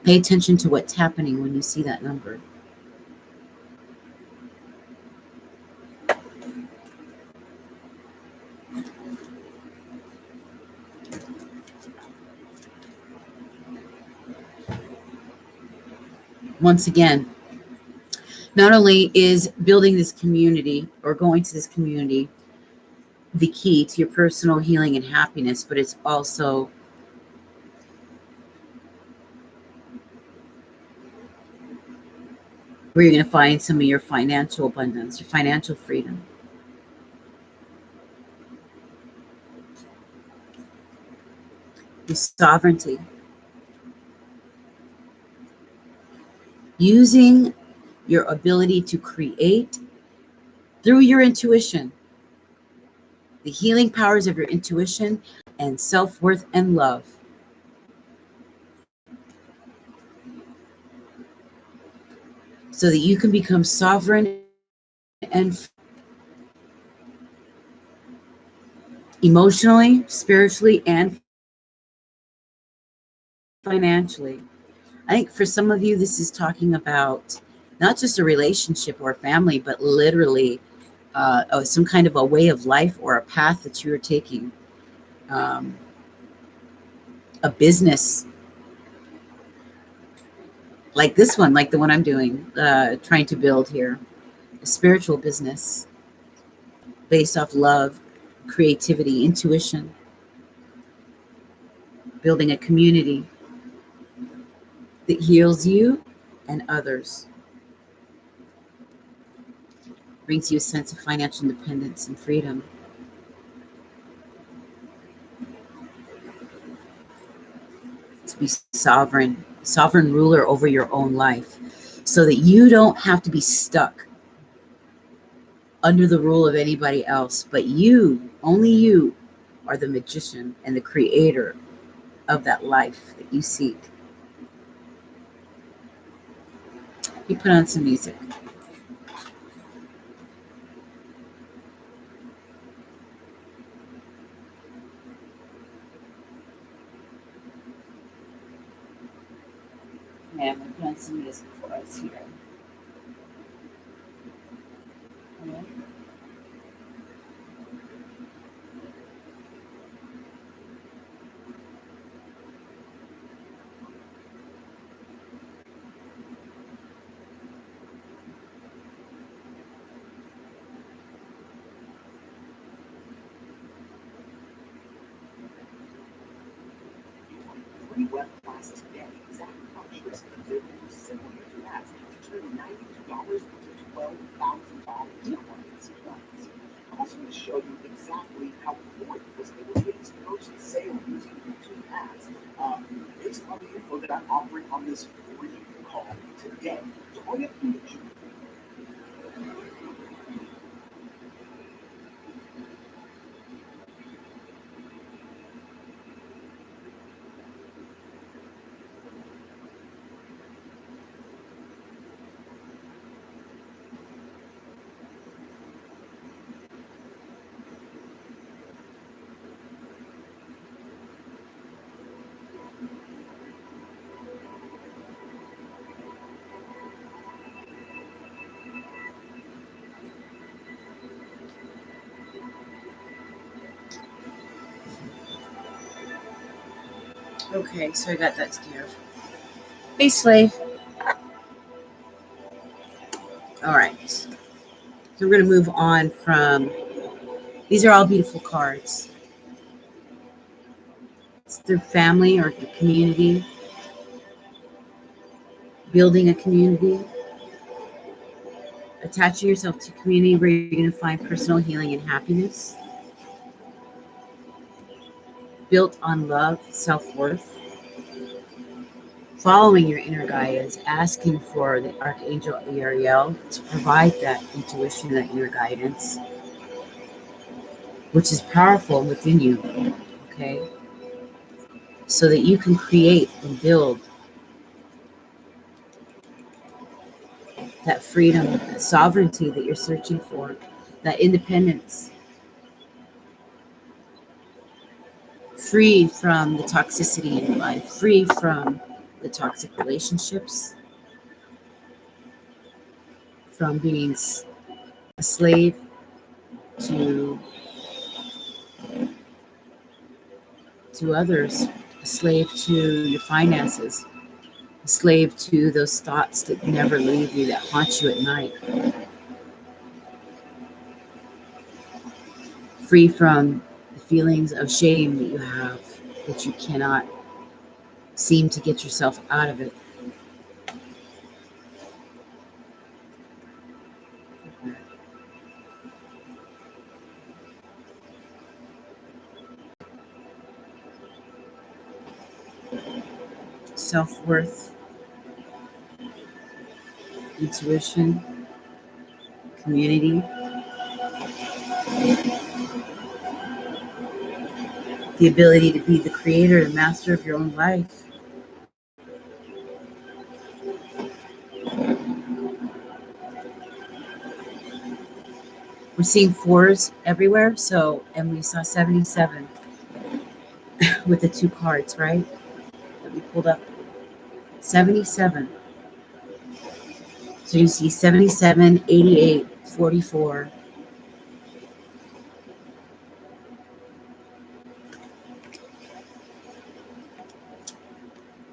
Pay attention to what's happening when you see that number. Once again, not only is building this community or going to this community the key to your personal healing and happiness, but it's also where you're going to find some of your financial abundance, your financial freedom. Your sovereignty. Using your ability to create through your intuition, the healing powers of your intuition and self-worth and love. So that you can become sovereign and emotionally, spiritually, and financially. I think for some of you, this is talking about not just a relationship or a family, but literally some kind of a way of life or a path that you are taking, um, a business like this one, like the one I'm doing, trying to build here, a spiritual business based off love, creativity, intuition, building a community that heals you and others, brings you a sense of financial independence and freedom. To be sovereign ruler over your own life, so that you don't have to be stuck under the rule of anybody else, but you, only you, are the magician and the creator of that life that you seek. You put on some music. Yeah, I'm going to put on some music for us here. Yeah. Free web class today. Exactly how Tris can do simple user ads to turn $92 into $12,000 in marketing clients. I'm also going to show you exactly how Ford was able to get its first sale using YouTube ads based on the info that I'm offering on this free call today. So all you have to do is okay, so I got that scared. Hey, Slave. All right. So we're going to move on from, these are all beautiful cards. It's their family or the community, building a community, attaching yourself to a community where you're going to find personal healing and happiness, built on love, self-worth, following your inner guidance, asking for the Archangel Ariel to provide that intuition, that inner guidance, which is powerful within you, okay? So that you can create and build that freedom, that sovereignty that you're searching for, that independence, free from the toxicity in your life, free from the toxic relationships, from being a slave to others, a slave to your finances, a slave to those thoughts that never leave you, that haunt you at night, free from the feelings of shame that you have, that you cannot seem to get yourself out of it. Self-worth, intuition, community, the ability to be the creator, the master of your own life. We're seeing fours everywhere. So, and we saw 77 with the two cards, right? That we pulled up. 77. So you see 77, 88, 44.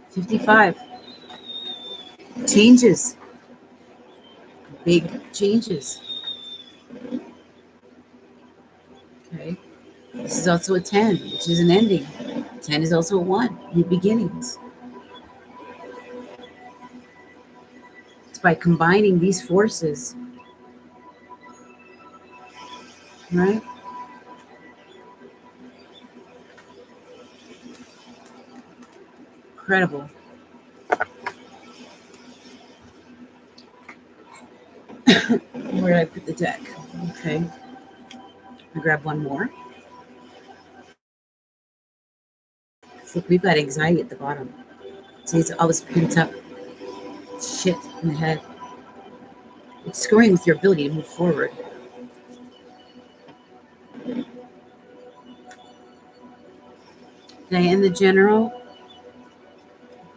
55. Changes. Big changes. Okay. This is also a 10, which is an ending. 10 is also a 1, new beginnings. It's by combining these forces, right? Incredible. Where did I put the deck? Okay. I grab one more. So we've got anxiety at the bottom. See, it's all this pent up shit in the head. It's screwing with your ability to move forward. Okay, in the general,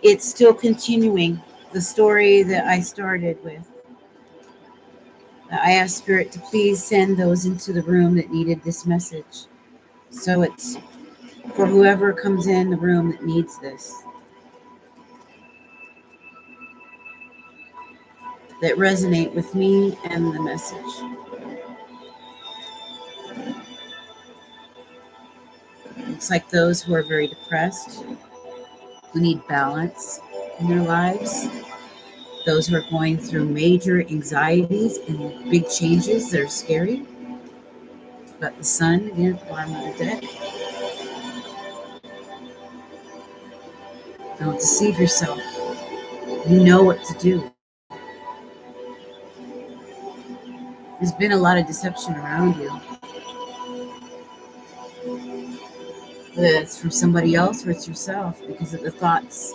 it's still continuing the story that I started with. I asked Spirit to please send those into the room that needed this message. So it's for whoever comes in the room that needs this, that resonate with me and the message. It's like those who are very depressed, who need balance in their lives, those who are going through major anxieties and big changes that are scary. Got the sun again at the bottom of the deck. Don't deceive yourself. You know what to do. There's been a lot of deception around you. Whether it's from somebody else or it's yourself, because of the thoughts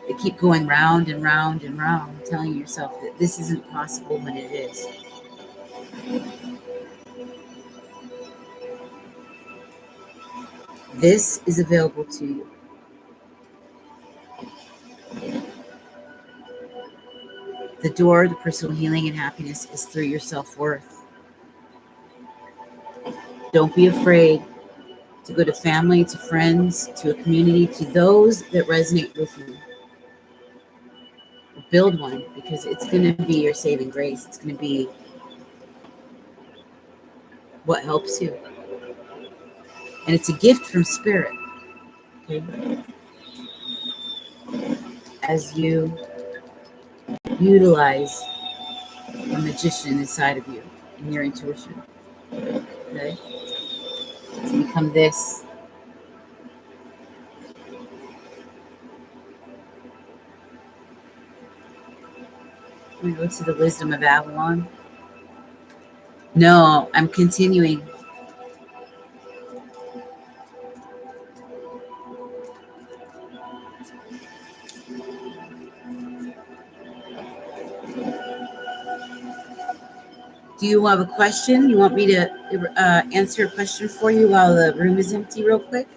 that keep going round and round and round, telling yourself that this isn't possible when it is. This is available to you. The door to personal healing and happiness is through your self-worth. Don't be afraid to go to family, to friends, to a community, to those that resonate with you. Build one, because it's going to be your saving grace. It's going to be what helps you. And it's a gift from Spirit. Okay? As you utilize a magician inside of you and your intuition. Okay? To become this. I'm going to go to the wisdom of Avalon. No, I'm continuing. Do you have a question? You want me to answer a question for you while the room is empty real quick?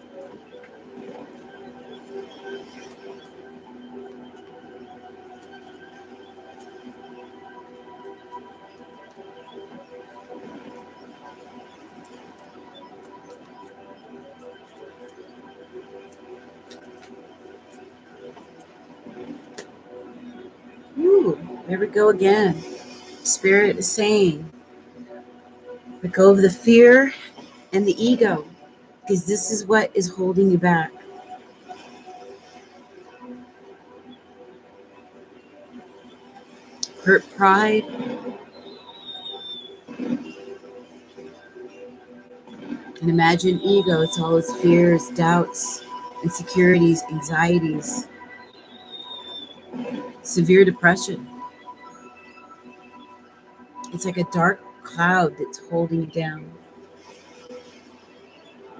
Ooh, there we go again. Spirit is saying, let go of the fear and the ego, because this is what is holding you back. Hurt pride, and imagine ego. It's all its fears, doubts, insecurities, anxieties, severe depression. It's like a dark cloud that's holding you down.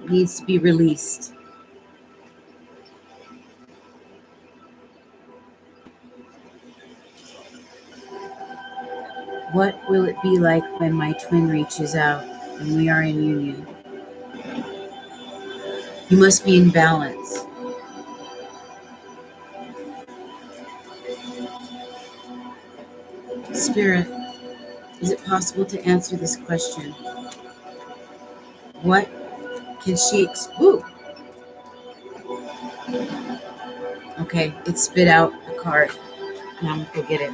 It needs to be released. What will it be like when my twin reaches out and we are in union? You must be in balance. Spirit, is it possible to answer this question? What can she Ooh. Okay, it spit out a card. Now I'm gonna go get it.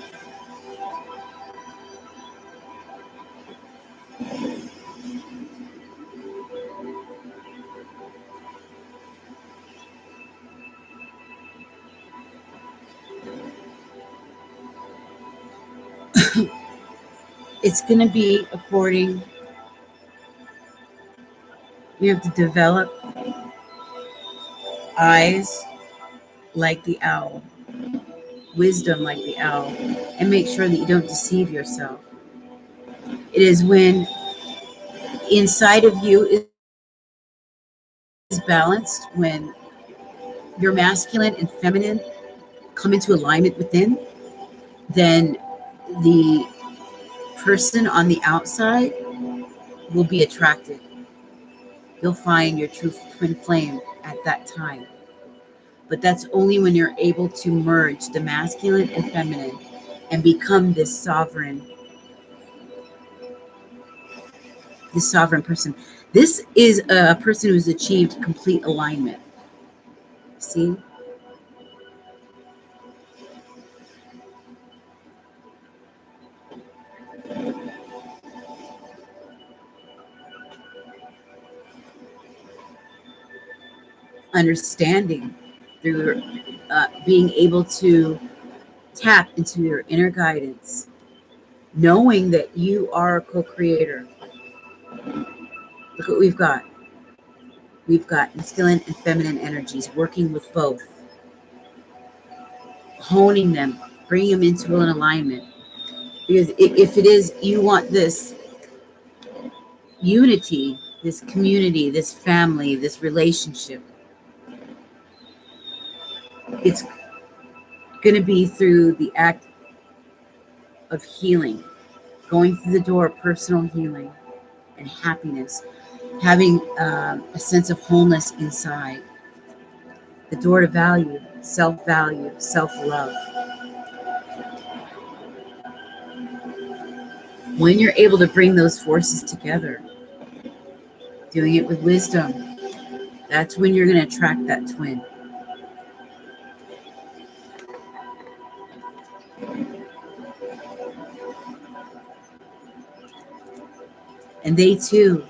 It's gonna be according, you have to develop eyes like the owl, wisdom like the owl, and make sure that you don't deceive yourself. It is when inside of you is balanced, when your masculine and feminine come into alignment within, then the person on the outside will be attracted. You'll find your true twin flame at that time. But that's only when you're able to merge the masculine and feminine and become this sovereign person. This is a person who's achieved complete alignment. See? Understanding through being able to tap into your inner guidance, knowing that you are a co-creator. Look what we've got. We've got masculine and feminine energies working with both, honing them, bringing them into an alignment. Because if it is, you want this unity, this community, this family, this relationship, it's going to be through the act of healing, going through the door of personal healing and happiness, having a sense of wholeness inside, the door to value, self-love. When you're able to bring those forces together, doing it with wisdom, that's when you're going to attract that twin. And they too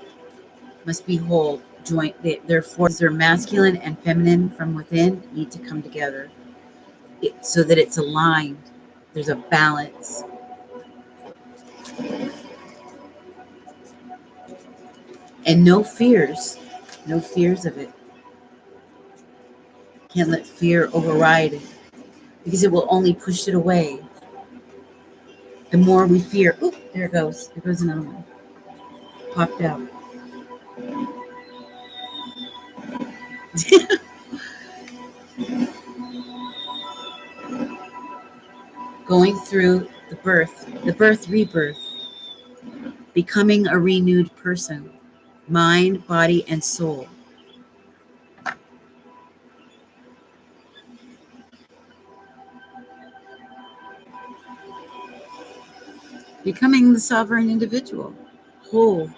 must be whole, joint. Their forces, their masculine and feminine from within, need to come together so that it's aligned. There's a balance. And no fears of it. Can't let fear override it, because it will only push it away. The more we fear, oop, there it goes. There goes another one. Popped out. Going through the birth, rebirth, becoming a renewed person, mind, body, and soul. Becoming the sovereign individual, whole.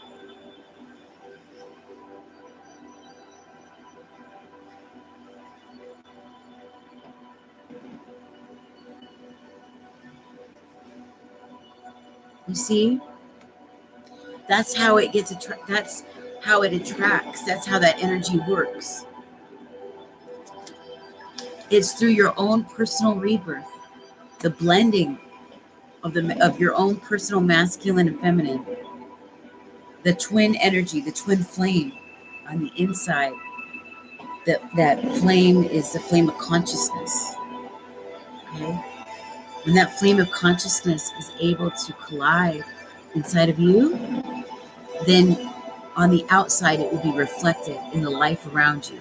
You see? That's how it gets that's how it attracts. That's how that energy works. It's through your own personal rebirth, the blending of your own personal masculine and feminine, the twin energy, the twin flame on the inside. That flame is the flame of consciousness. Okay? When that flame of consciousness is able to collide inside of you, then on the outside it will be reflected in the life around you,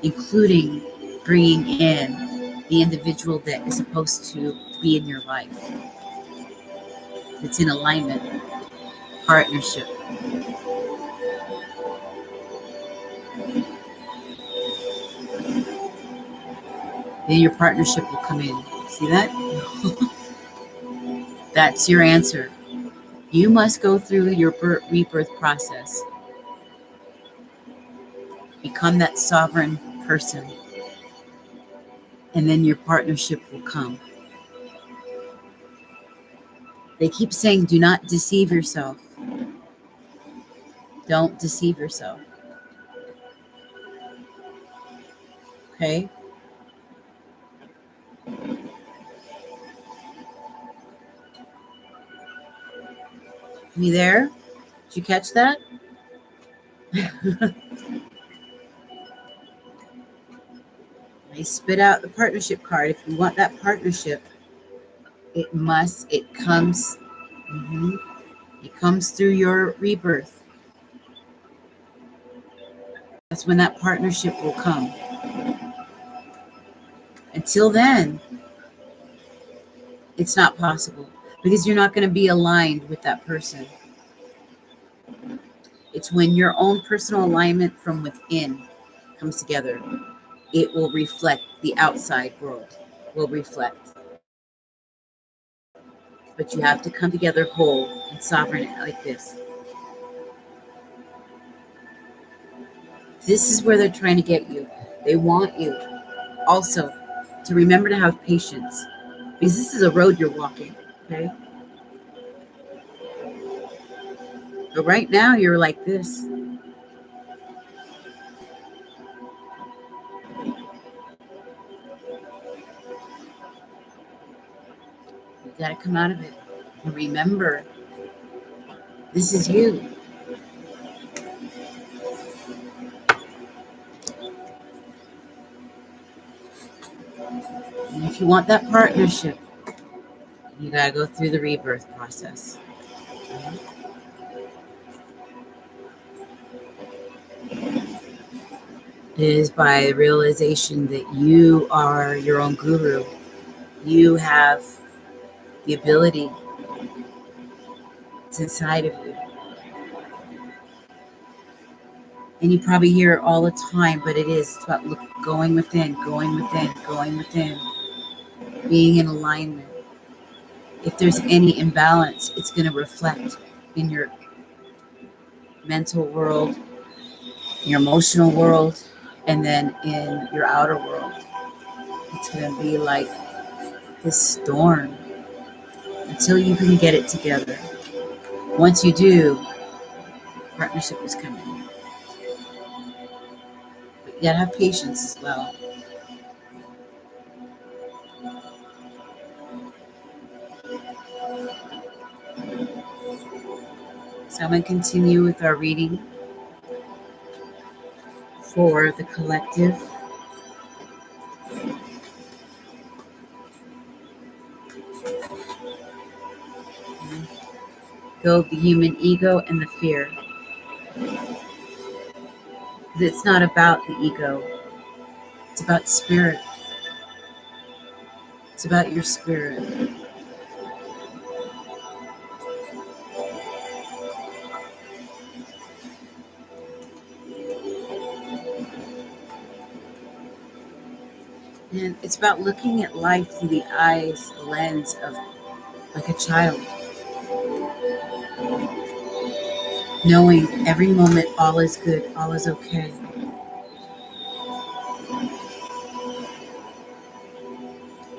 including bringing in the individual that is supposed to be in your life. It's in alignment, partnership. Then your partnership will come in. See that? That's your answer. You must go through your rebirth process. Become that sovereign person. And then your partnership will come. They keep saying, do not deceive yourself. Don't deceive yourself. Okay? You there? Did you catch that? I spit out the partnership card. If you want that partnership, it comes, it comes through your rebirth. That's when that partnership will come. Until then, it's not possible because you're not going to be aligned with that person. It's when your own personal alignment from within comes together. It will reflect, the outside world will reflect. But you have to come together whole and sovereign like this. This is where they're trying to get you. They want you also to remember to have patience because this is a road you're walking, okay? But right now you're like this. You got to come out of it and remember this is you. And if you want that partnership, you got to go through the rebirth process. It is by realization that you are your own guru. You have the ability. It's inside of you. And you probably hear it all the time, but it is. It's about going within, going within, going within, being in alignment. If there's any imbalance, it's going to reflect in your mental world, your emotional world, and then in your outer world. It's going to be like this storm until you can get it together. Once you do, partnership is coming. But you got to have patience as well. So I'm going to continue with our reading for the collective. Go of the human ego and the fear. It's not about the ego. It's about spirit. It's about your spirit. And it's about looking at life through the eyes, the lens of like a child. Knowing every moment all is good, all is okay.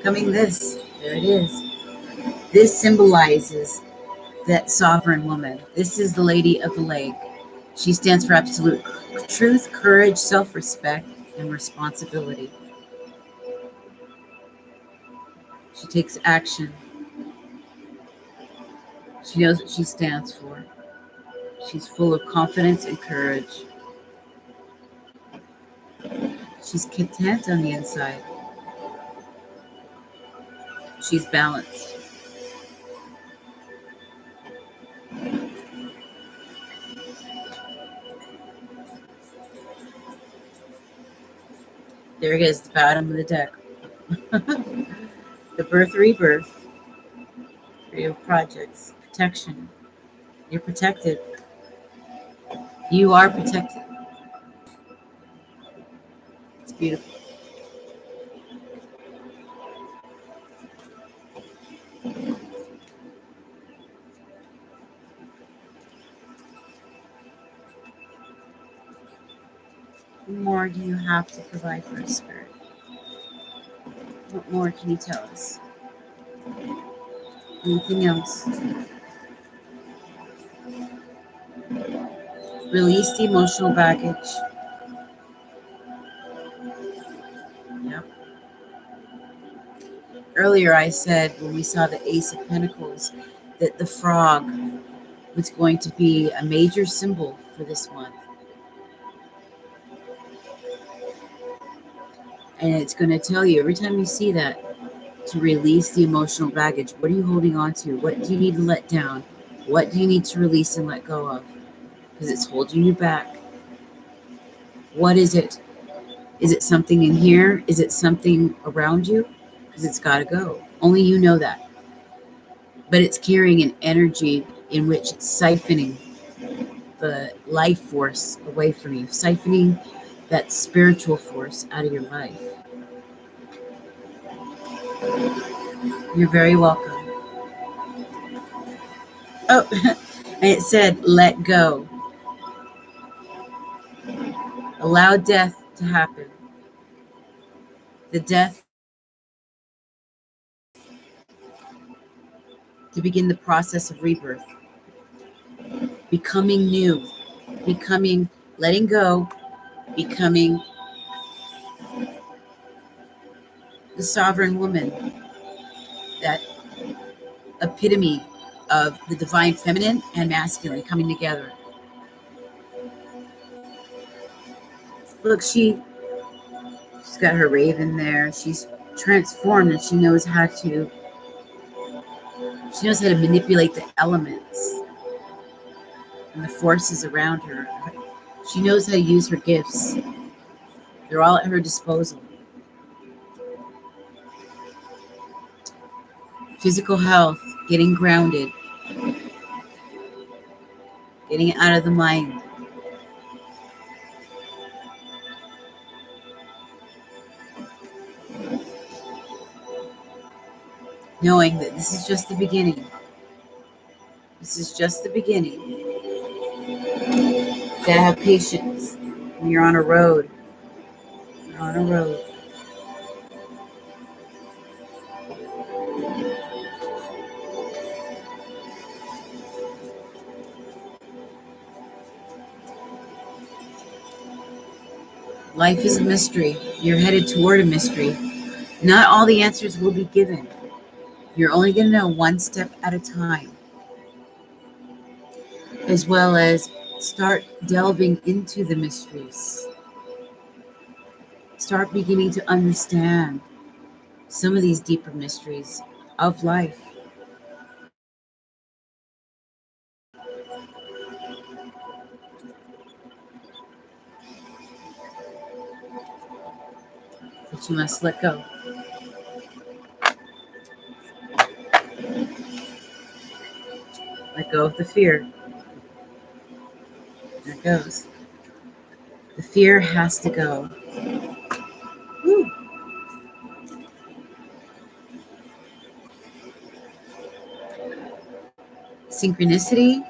Coming this, there it is. This symbolizes that sovereign woman. This is the Lady of the Lake. She stands for absolute truth, courage, self-respect, and responsibility. She takes action. She knows what she stands for. She's full of confidence and courage. She's content on the inside. She's balanced. There it is, the bottom of the deck. The birth, rebirth, 3 of projects, protection. You're protected. You are protected. It's beautiful. What more do you have to provide for a spirit? What more can you tell us? Anything else? Release the emotional baggage. Yep. Earlier I said when we saw the Ace of Pentacles that the frog was going to be a major symbol for this month. And it's going to tell you every time you see that to release the emotional baggage. What are you holding on to? What do you need to let down? What do you need to release and let go of? Because it's holding you back. What is it? Is it something in here? Is it something around you? Because it's got to go. Only you know that. But it's carrying an energy in which it's siphoning the life force away from you, siphoning that spiritual force out of your life. You're very welcome. Oh, and it said, let go. Allow death to happen. The death to begin the process of rebirth, becoming new, becoming, letting go, becoming the sovereign woman, that epitome of the divine feminine and masculine coming together. Look, she's got her raven there. She's transformed and she knows how to manipulate the elements and the forces around her. She knows how to use her gifts. They're all at her disposal. Physical health, getting grounded, getting out of the mind. Knowing that this is just the beginning. This is just the beginning. You gotta have patience when you're on a road. You're on a road. Life is a mystery. You're headed toward a mystery. Not all the answers will be given. You're only going to know one step at a time. As well as start delving into the mysteries. Start beginning to understand some of these deeper mysteries of life. But you must let go. Let go of the fear. There it goes. The fear has to go. Woo. Synchronicity.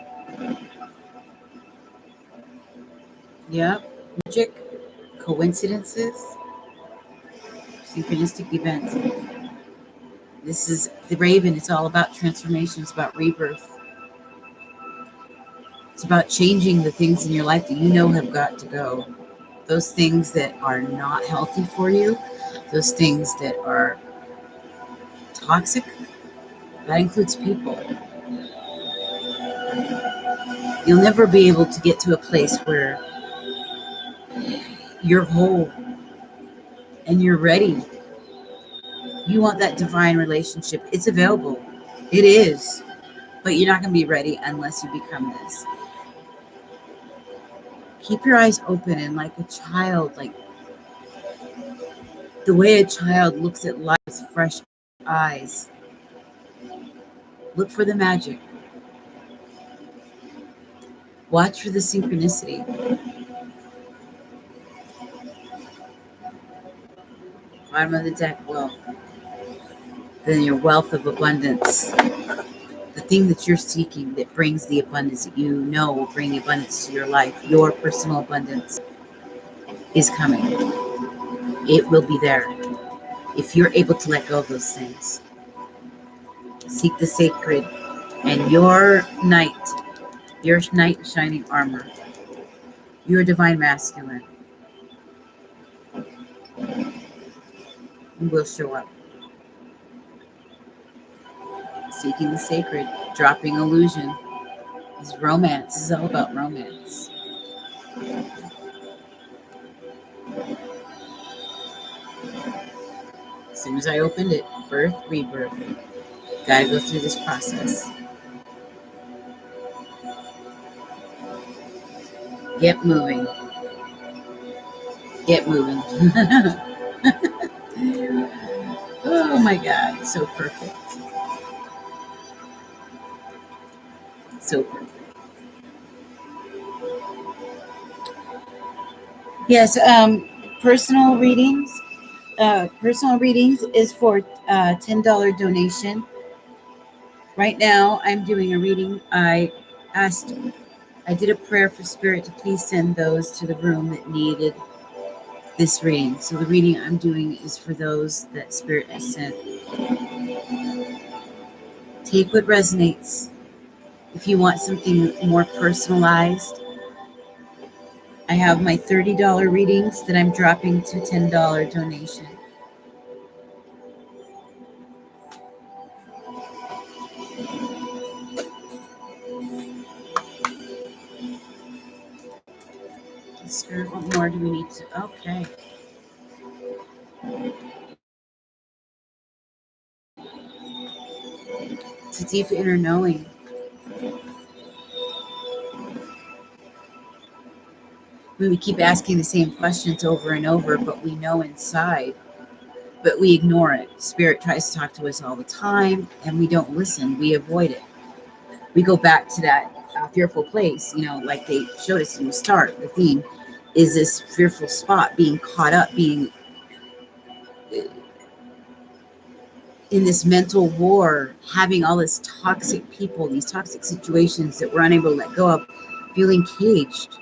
Yep. Magic. Coincidences. Synchronistic events. This is the Raven. It's all about transformation. It's about rebirth. It's about changing the things in your life that you know have got to go. Those things that are not healthy for you. Those things that are toxic. That includes people. You'll never be able to get to a place where you're whole and you're ready. You want that divine relationship. It's available. It is. But you're not going to be ready unless you become this. Keep your eyes open and like a child, like the way a child looks at life with fresh eyes. Look for the magic. Watch for the synchronicity. Bottom of the deck, wealth. Then your wealth of abundance. The thing that you're seeking that brings the abundance that you know will bring the abundance to your life, your personal abundance, is coming. It will be there if you're able to let go of those things. Seek the sacred and your knight shining armor, your divine masculine will show up. Seeking the sacred, dropping illusion. Is romance. This is all about romance. As soon as I opened it, birth, rebirth. Gotta go through this process. Get moving. Get moving. Oh my God, so perfect. So perfect. Yes, personal readings. Personal readings is for $10 donation. Right now, I'm doing a reading. I did a prayer for Spirit to please send those to the room that needed this reading. So the reading I'm doing is for those that Spirit has sent. Take what resonates. If you want something more personalized, I have my $30 readings that I'm dropping to $10 donation. Spirit, what more do we need to? Okay. It's a deep inner knowing. We keep asking the same questions over and over, but we know inside, but we ignore it. Spirit tries to talk to us all the time, and we don't listen. We avoid it. We go back to that fearful place, like they showed us in the start. The theme is this fearful spot, being caught up, being in this mental war, having all this toxic people, these toxic situations that we're unable to let go of, feeling caged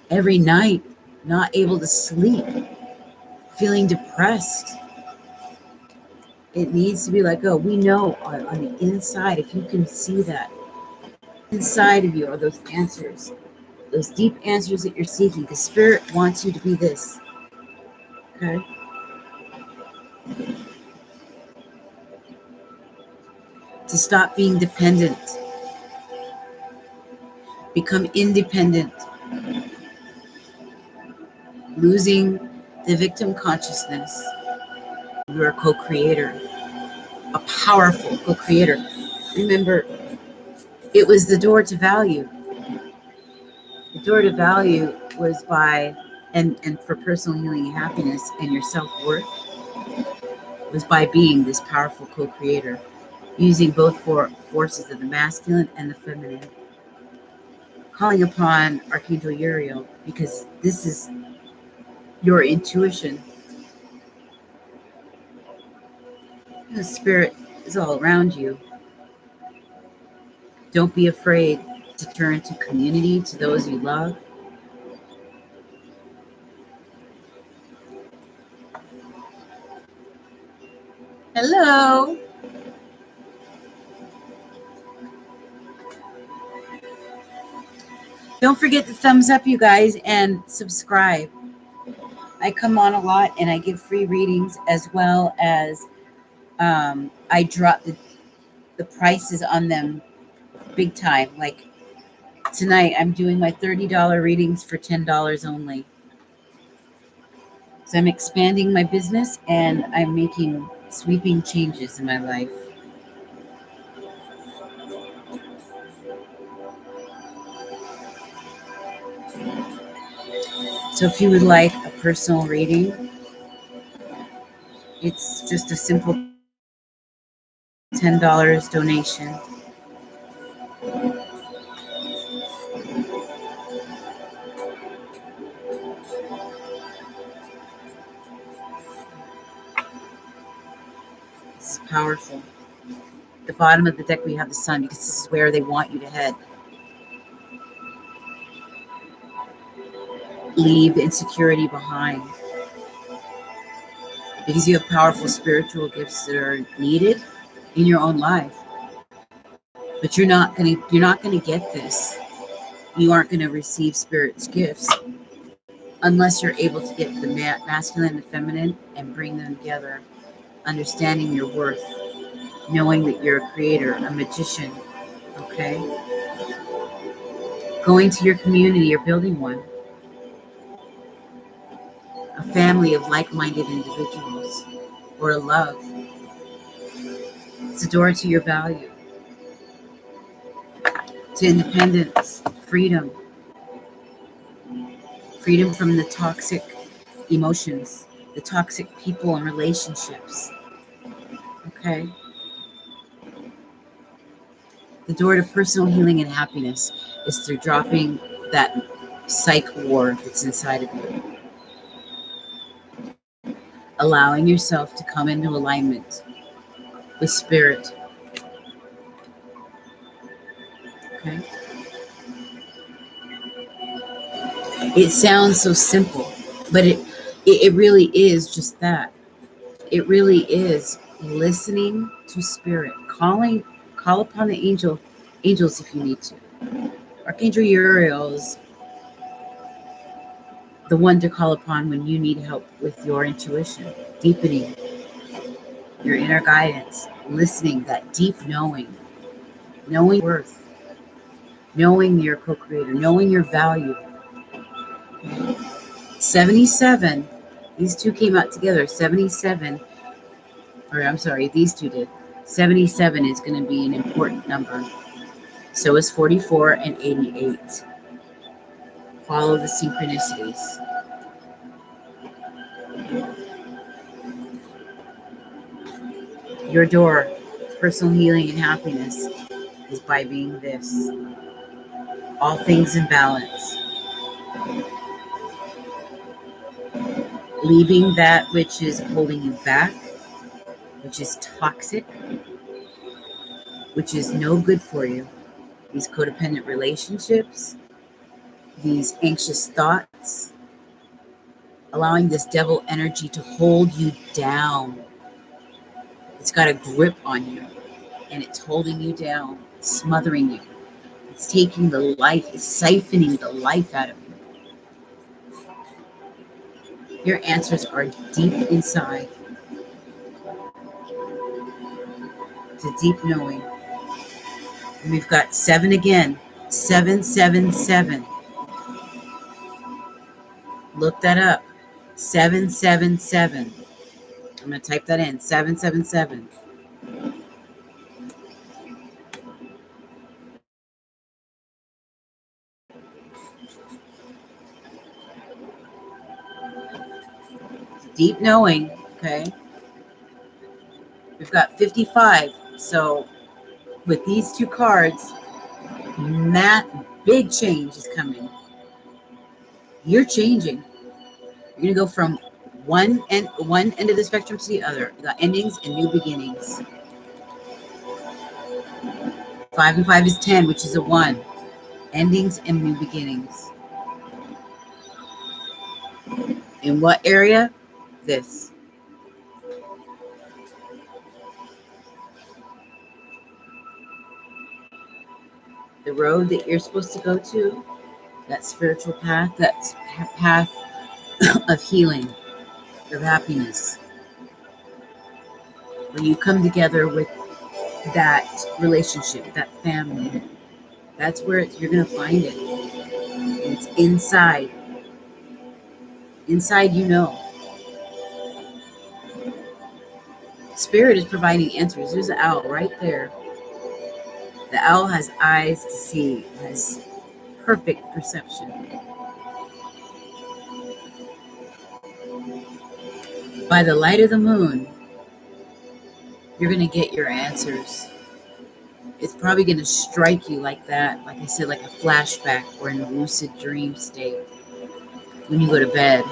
every night, not able to sleep, feeling depressed. It needs to be let go. We know on the inside, if you can see that, inside of you are those answers, those deep answers that you're seeking. The Spirit wants you to be this. Okay? To stop being dependent, become independent, losing the victim consciousness. You're a co-creator, a powerful co-creator. Remember, it was the door to value. The door to value was by, and for personal healing and happiness and your self-worth, was by being this powerful co-creator, using both forces of the masculine and the feminine. Calling upon Archangel Uriel, because this is your intuition. The Spirit is all around you. Don't be afraid to turn to community, to those you love. Hello. Don't forget the thumbs up, you guys, and subscribe. I come on a lot and I give free readings, as well as I drop the prices on them big time. Like tonight, I'm doing my $30 readings for $10 only. So I'm expanding my business and I'm making sweeping changes in my life. So if you would like a personal reading, it's just a simple $10 donation. It's powerful. At the bottom of the deck, we have the sun because this is where they want you to head. Leave insecurity behind because you have powerful spiritual gifts that are needed in your own life. But you're not gonna get this. You aren't gonna receive spirit's gifts unless you're able to get the masculine and feminine and bring them together, understanding your worth, knowing that you're a creator, a magician. Okay, going to your community or building one, a family of like-minded individuals, or a love. It's a door to your value, to independence, freedom from the toxic emotions, the toxic people and relationships. Okay, the door to personal healing and happiness is through dropping that psych war that's inside of you, allowing yourself to come into alignment with spirit. Okay, it sounds so simple, but it really is just that. It really is listening to spirit, call upon the angels if you need to. Archangel Uriel is the one to call upon when you need help with your intuition, deepening your inner guidance, listening, that deep knowing worth, knowing your co-creator, knowing your value. 77, these two came out together. 77, or I'm sorry, these two did. 77 is going to be an important number. So is 44 and 88. Follow the synchronicities. Your door to personal healing and happiness is by being this. All things in balance. Leaving that which is holding you back, which is toxic, which is no good for you. These codependent relationships, these anxious thoughts, allowing this devil energy to hold you down. It's got a grip on you and it's holding you down, smothering you. It's taking the life, it's siphoning the life out of you. Your answers are deep inside. It's a deep knowing. And we've got 7 again. 777. Look that up. 777. I'm going to type that in. 777. Deep knowing. Okay. We've got 55. So with these two cards, big change is coming. You're changing. You're going to go from one end of the spectrum to the other. You got endings and new beginnings. 5 and 5 is 10, which is a 1. Endings and new beginnings. In what area? This. The road that you're supposed to go to, that spiritual path, that path of healing, of happiness. When you come together with that relationship, that family, that's where you're going to find it. And it's inside. Inside, you know. Spirit is providing answers. There's an owl right there. The owl has eyes to see, has perfect perception. By the light of the moon, you're going to get your answers. It's probably going to strike you like that, like I said, like a flashback or in a lucid dream state when you go to bed.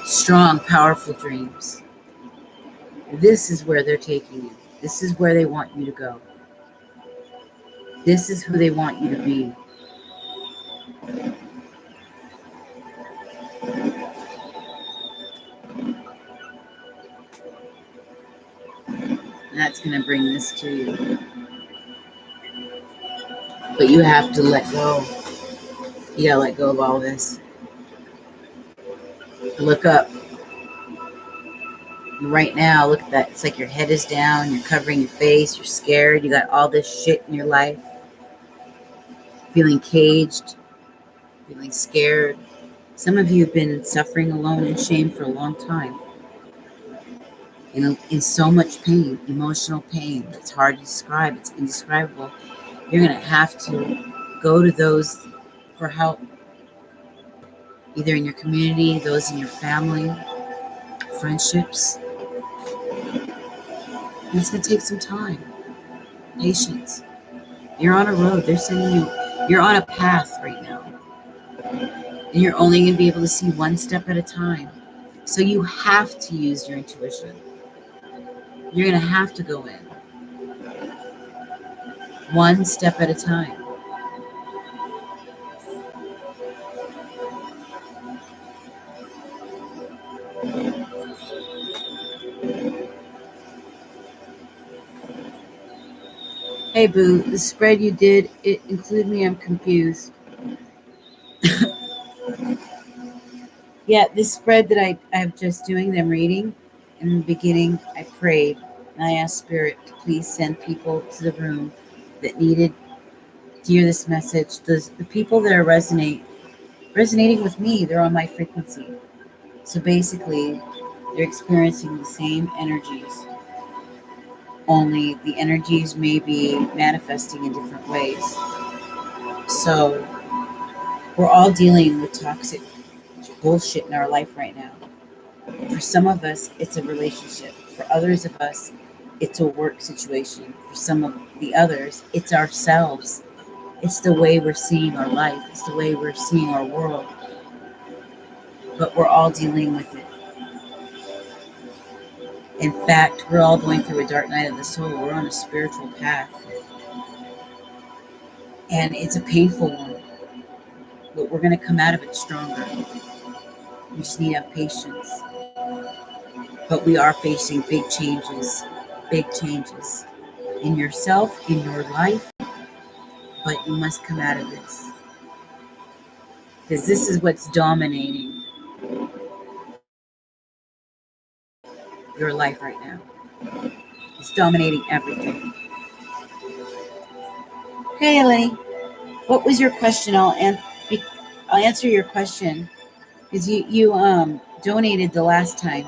Strong, powerful dreams. This is where they're taking you. This is where they want you to go. This is who they want you to be. And that's going to bring this to you. But you have to let go. You got to let go of all this. Look up. Right now, look at that. It's like your head is down. You're covering your face. You're scared. You got all this shit in your life. Feeling caged. Feeling scared. Some of you have been suffering alone in shame for a long time. In so much pain, emotional pain. It's hard to describe. It's indescribable. You're going to have to go to those for help. Either in your community, those in your family, friendships. And it's going to take some time. Patience. You're on a road. They're sending you. You're on a path right now. And you're only going to be able to see one step at a time. So you have to use your intuition. You're going to have to go in. One step at a time. Hey, Boo, the spread you did, it include me? I'm confused. Yeah, this spread that I'm just doing, them reading, in the beginning, I prayed, and I asked Spirit to please send people to the room that needed to hear this message. The people that are resonating with me, they're on my frequency. So basically, they're experiencing the same energies, only the energies may be manifesting in different ways. So we're all dealing with toxic bullshit in our life right now. For some of us, it's a relationship. For others of us, it's a work situation. For some of the others, it's ourselves. It's the way we're seeing our life. It's the way we're seeing our world. But we're all dealing with it. In fact, we're all going through a dark night of the soul. We're on a spiritual path. And it's a painful one. But we're going to come out of it stronger. We just need to have patience. But we are facing big changes. Big changes. In yourself, in your life. But you must come out of this. Because this is what's dominating your life right now. It's dominating everything. Hey, Eleni, what was your question? I'll answer your question because you donated the last time.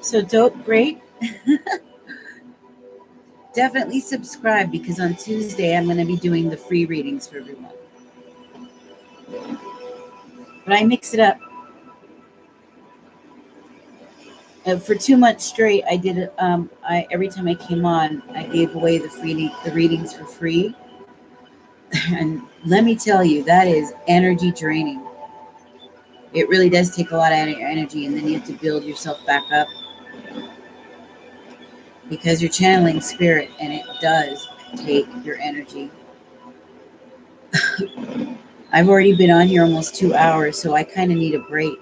So dope, great. Definitely subscribe because on Tuesday I'm going to be doing the free readings for everyone. But I mix it up. For 2 months straight, I did it. Every time I came on, I gave away the readings for free. And let me tell you, that is energy draining. It really does take a lot of energy, and then you have to build yourself back up because you're channeling spirit, and it does take your energy. I've already been on here almost 2 hours, so I kind of need a break.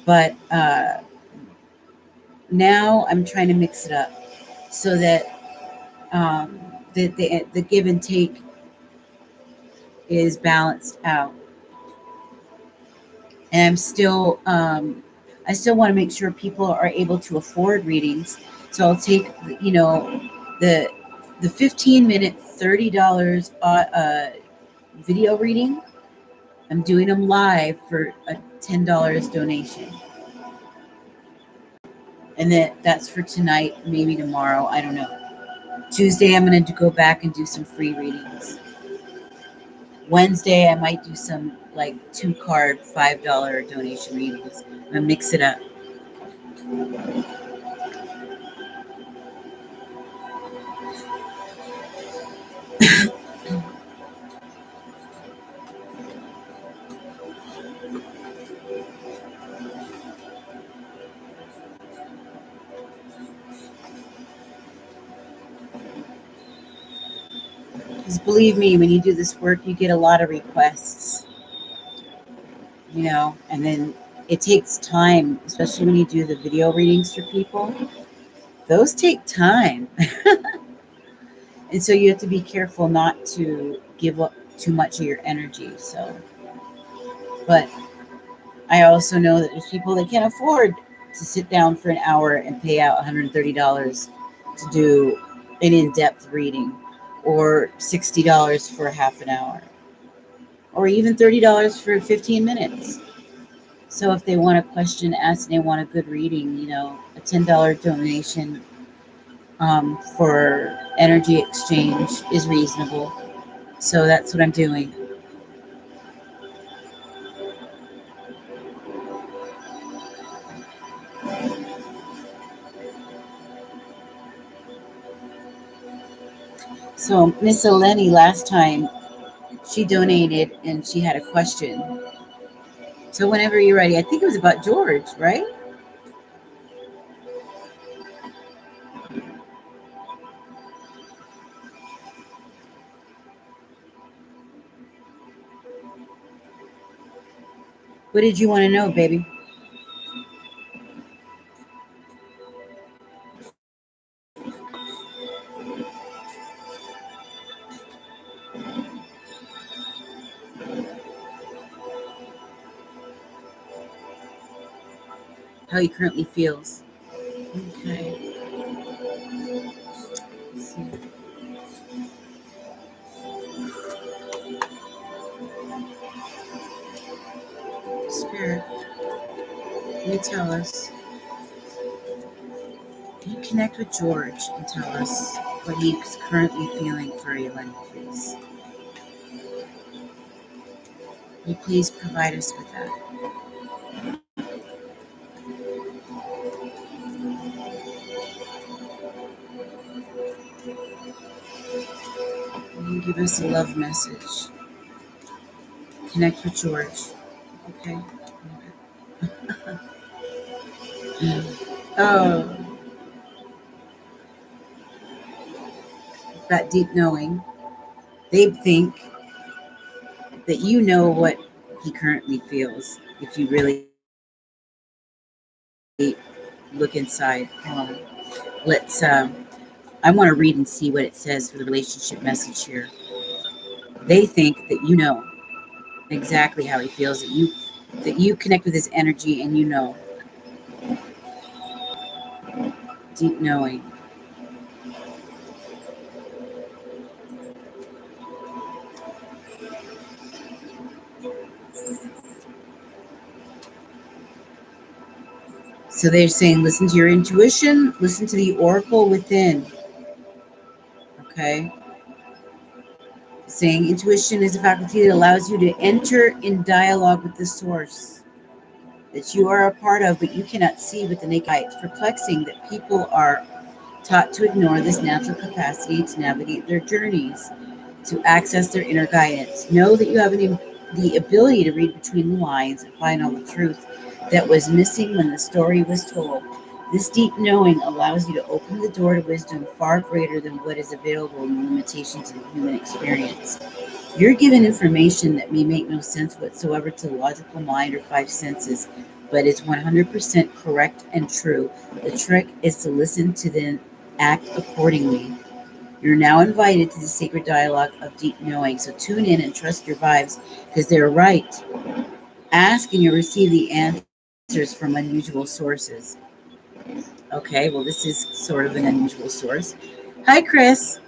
But now I'm trying to mix it up so that the give and take is balanced out. And I still want to make sure people are able to afford readings. So I'll take, the 15-minute, $30 video reading. I'm doing them live for a $10 donation. And that's for tonight, maybe tomorrow. I don't know. Tuesday, I'm going to go back and do some free readings. Wednesday, I might do some like 2-card $5 donation readings. I'm going to mix it up. Because believe me, when you do this work, you get a lot of requests, and then it takes time, especially when you do the video readings for people. Those take time. And so you have to be careful not to give up too much of your energy. But I also know that there's people that can't afford to sit down for an hour and pay out $130 to do an in-depth reading, or $60 for half an hour, or even $30 for 15 minutes. So if they want a question asked and they want a good reading, a $10 donation for energy exchange is reasonable. So that's what I'm doing. So Miss Eleni last time, she donated and she had a question. So whenever you're ready, I think it was about George, right? What did you want to know, baby? How he currently feels. Okay. Let's see. Spirit, can you tell us? Can you connect with George and tell us what he's currently feeling for Eleni, please? Will you please provide us with that? Will you give us a love message? Connect with George. Okay. Oh, that deep knowing. They think that you know what he currently feels if you really look inside. Let's. I want to read and see what it says for the relationship message here. They think that you know exactly how he feels. That you connect with his energy and you know. Deep knowing. So they're saying, listen to your intuition, listen to the oracle within. Okay. Saying intuition is a faculty that allows you to enter in dialogue with the source that you are a part of, but you cannot see with the naked eye. It's perplexing that people are taught to ignore this natural capacity to navigate their journeys, to access their inner guidance. Know that you have the ability to read between the lines and find all the truth that was missing when the story was told. This deep knowing allows you to open the door to wisdom far greater than what is available in the limitations of the human experience. You're given information that may make no sense whatsoever to the logical mind or five senses, but is 100% correct and true. The trick is to listen to then act accordingly. You're now invited to the sacred dialogue of deep knowing. So tune in and trust your vibes because they're right. Ask and you'll receive the answers from unusual sources. Okay, well, this is sort of an unusual source. Hi, Chris.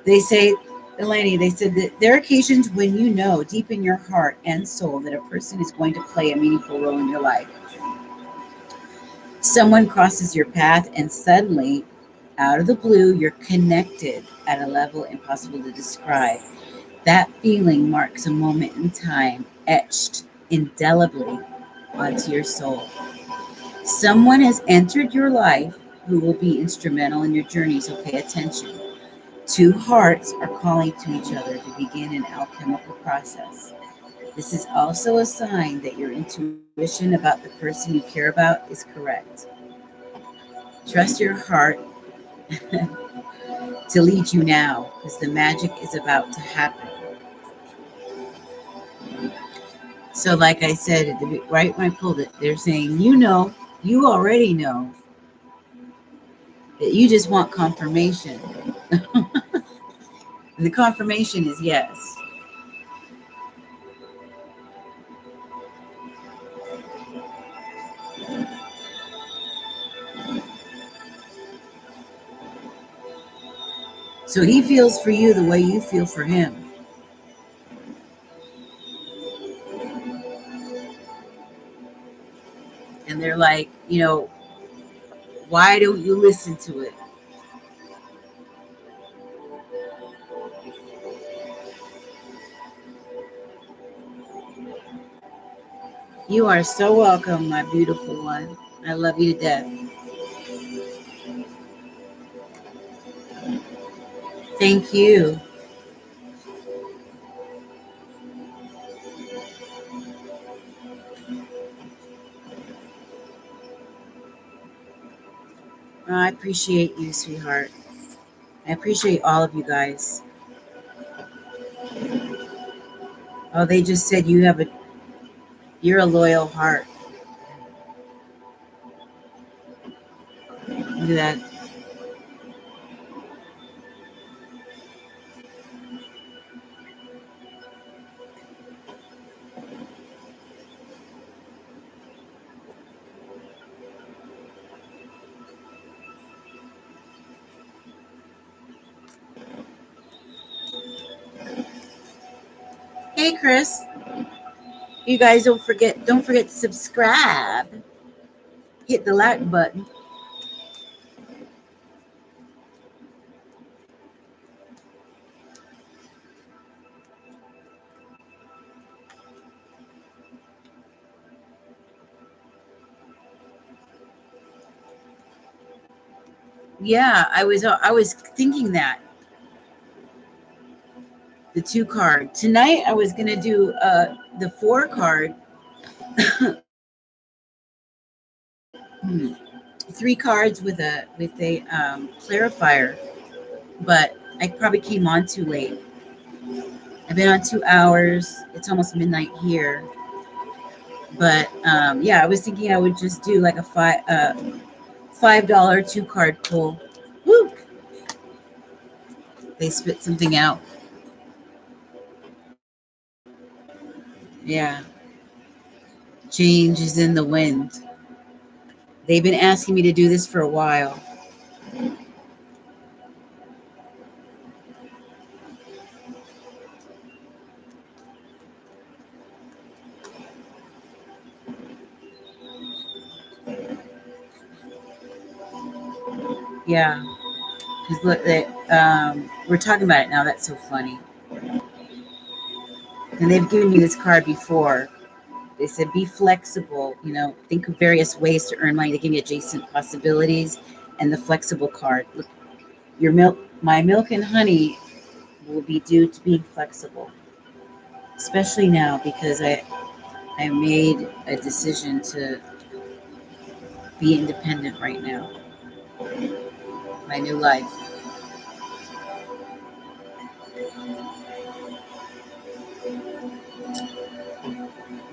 They say Eleni, they said that there are occasions when you know deep in your heart and soul that a person is going to play a meaningful role in your life. Someone crosses your path, and suddenly, out of the blue, you're connected at a level impossible to describe. That feeling marks a moment in time etched indelibly onto your soul. Someone has entered your life who will be instrumental in your journey, so pay attention. Two hearts are calling to each other to begin an alchemical process. This is also a sign that your intuition about the person you care about is correct. Trust your heart to lead you now because the magic is about to happen. So, like I said, right when I pulled it, they're saying, you already know that you just want confirmation. And the confirmation is yes. So he feels for you the way you feel for him. And they're like, why don't you listen to it? You are so welcome, my beautiful one. I love you to death. Thank you. I appreciate you, sweetheart. I appreciate all of you guys. Oh, they just said you're a loyal heart. Look at that. Hey, Chris. You guys don't forget to subscribe. Hit the like button. Yeah, I was thinking that the 2 card tonight. I was gonna do the 4 card, 3 cards with a clarifier, but I probably came on too late. I've been on 2 hours. It's almost midnight here, but yeah, I was thinking I would just do like a $5 2 card pull. Woo! They spit something out. Yeah, change is in the wind. They've been asking me to do this for a while. Yeah, because look, we're talking about it now. That's so funny. And they've given me this card before. They said, be flexible, think of various ways to earn money. They give me adjacent possibilities and the flexible card. Look, my milk and honey will be due to being flexible, especially now because I made a decision to be independent right now. My new life,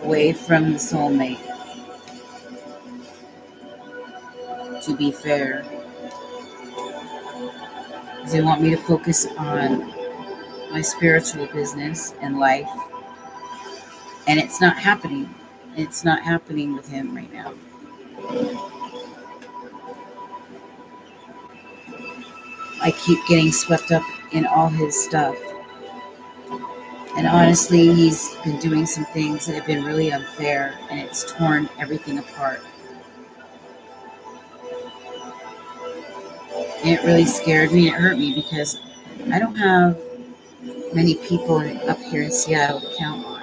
away from the soulmate, to be fair. They want me to focus on my spiritual business and life, and it's not happening. It's not happening with him right now. I keep getting swept up in all his stuff. And honestly, he's been doing some things that have been really unfair, and it's torn everything apart. And it really scared me. It hurt me because I don't have many people up here in Seattle to count on.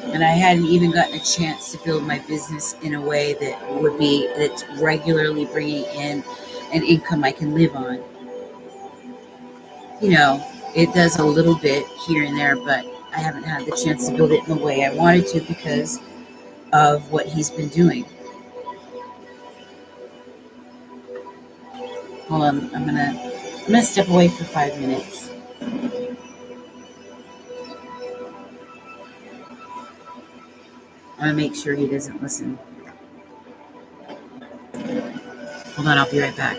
And I hadn't even gotten a chance to build my business in a way that's regularly bringing in an income I can live on. You know, it does a little bit here and there, but I haven't had the chance to build it in the way I wanted to because of what he's been doing. Hold on, I'm gonna step away for 5 minutes. I'm gonna make sure he doesn't listen. Hold on, I'll be right back.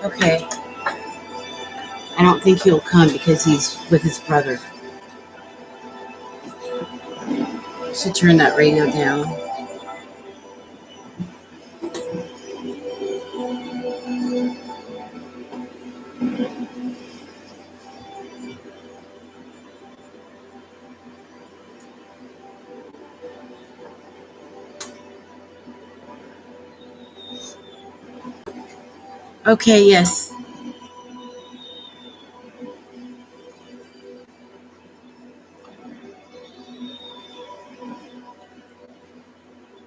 Okay. I don't think he'll come because he's with his brother. Should turn that radio down. Okay, yes.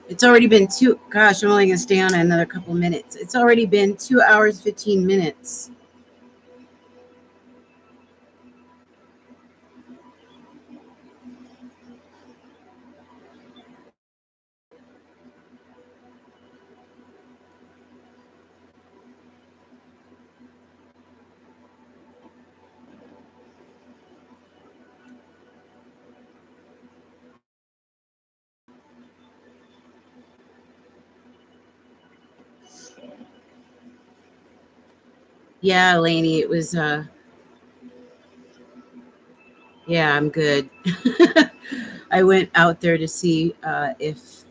It's already been gosh, I'm only going to stay on another couple minutes. It's already been 2 hours, 15 minutes. Yeah, Lainey, it was, yeah, I'm good. I went out there to see if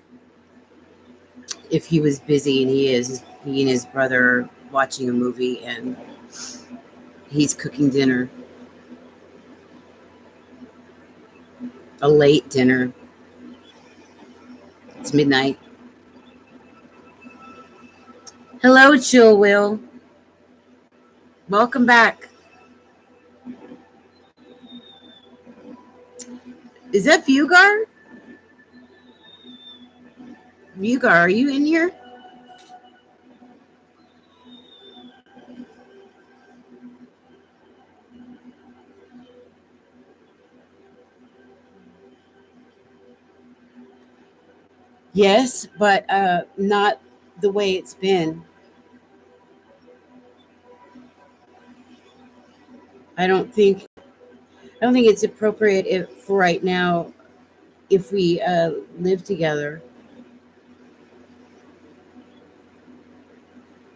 he was busy, and he is. He and his brother are watching a movie, and he's cooking dinner, a late dinner. It's midnight. Hello, Chill Will. Welcome back. Is that Vugar? Vugar, are you in here? Yes, but not the way it's been. I don't think it's appropriate for right now if we live together,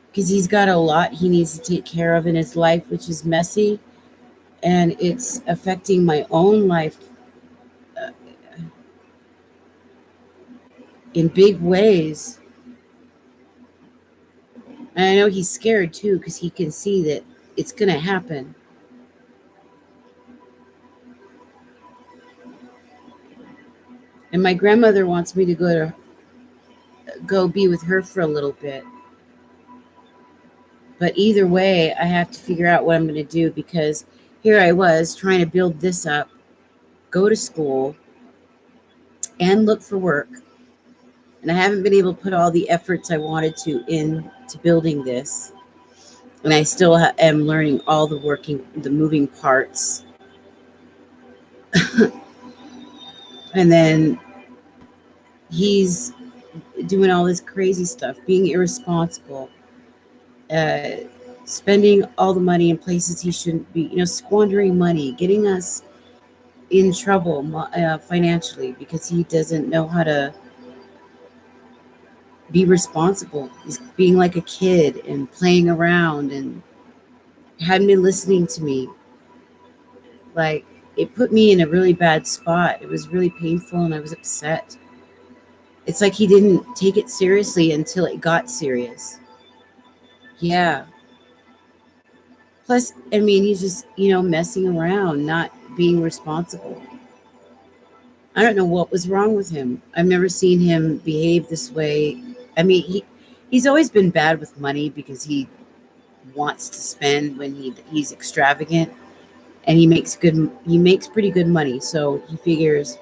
because he's got a lot he needs to take care of in his life, which is messy, and it's affecting my own life uh, in big ways. And I know he's scared too, because he can see that it's going to happen. And my grandmother wants me to go be with her for a little bit. But either way, I have to figure out what I'm going to do, because here I was trying to build this up, go to school, and look for work. And I haven't been able to put all the efforts I wanted to into building this. And I still am learning all the moving parts. And then he's doing all this crazy stuff, being irresponsible, uh, spending all the money in places he shouldn't be, squandering money, getting us in trouble financially, because he doesn't know how to be responsible. He's being like a kid and playing around, and hadn't been listening to me. Like, it put me in a really bad spot. It was really painful, and I was upset. It's like he didn't take it seriously until it got serious. Yeah. Plus, I mean, he's just, messing around, not being responsible. I don't know what was wrong with him. I've never seen him behave this way. I mean, he's always been bad with money, because he wants to spend when he's extravagant, and he makes pretty good money, so he figures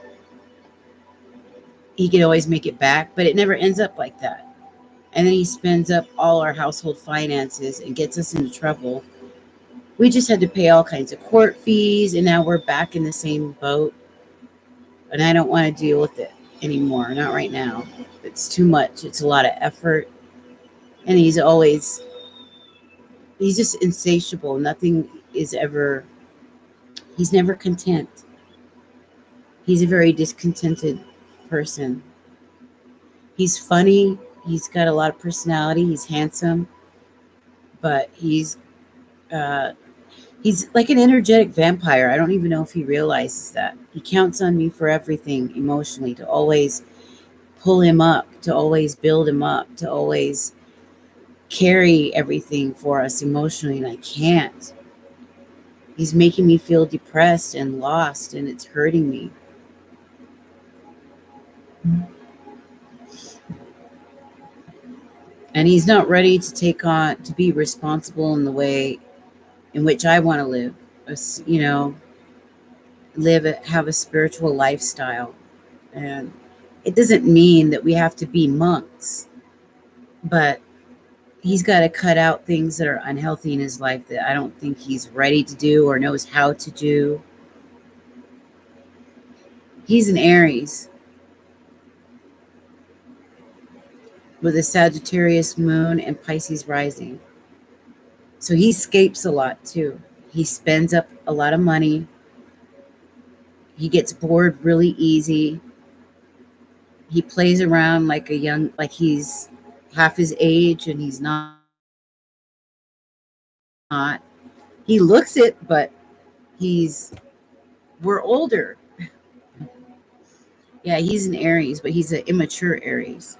he can always make it back, but it never ends up like that. And then he spends up all our household finances and gets us into trouble. We just had to pay all kinds of court fees, and now we're back in the same boat. And I don't want to deal with it anymore. Not right now. It's too much. It's a lot of effort. And he's just insatiable. He's never content. He's a very discontented person. He's funny. He's got a lot of personality. He's handsome, but uh, he's like an energetic vampire. I don't even know if he realizes that. He counts on me for everything emotionally, to always pull him up, to always build him up, to always carry everything for us emotionally, and I can't. He's making me feel depressed and lost, and it's hurting me. And he's not ready to to be responsible in the way in which I want to live. You know, have a spiritual lifestyle. And it doesn't mean that we have to be monks, but he's got to cut out things that are unhealthy in his life that I don't think he's ready to do or knows how to do. He's an Aries with a Sagittarius moon and Pisces rising. So he escapes a lot too. He spends up a lot of money. He gets bored really easy. He plays around like he's half his age, and he's not. He looks it, but he's we're older. Yeah, he's an Aries, but he's an immature Aries.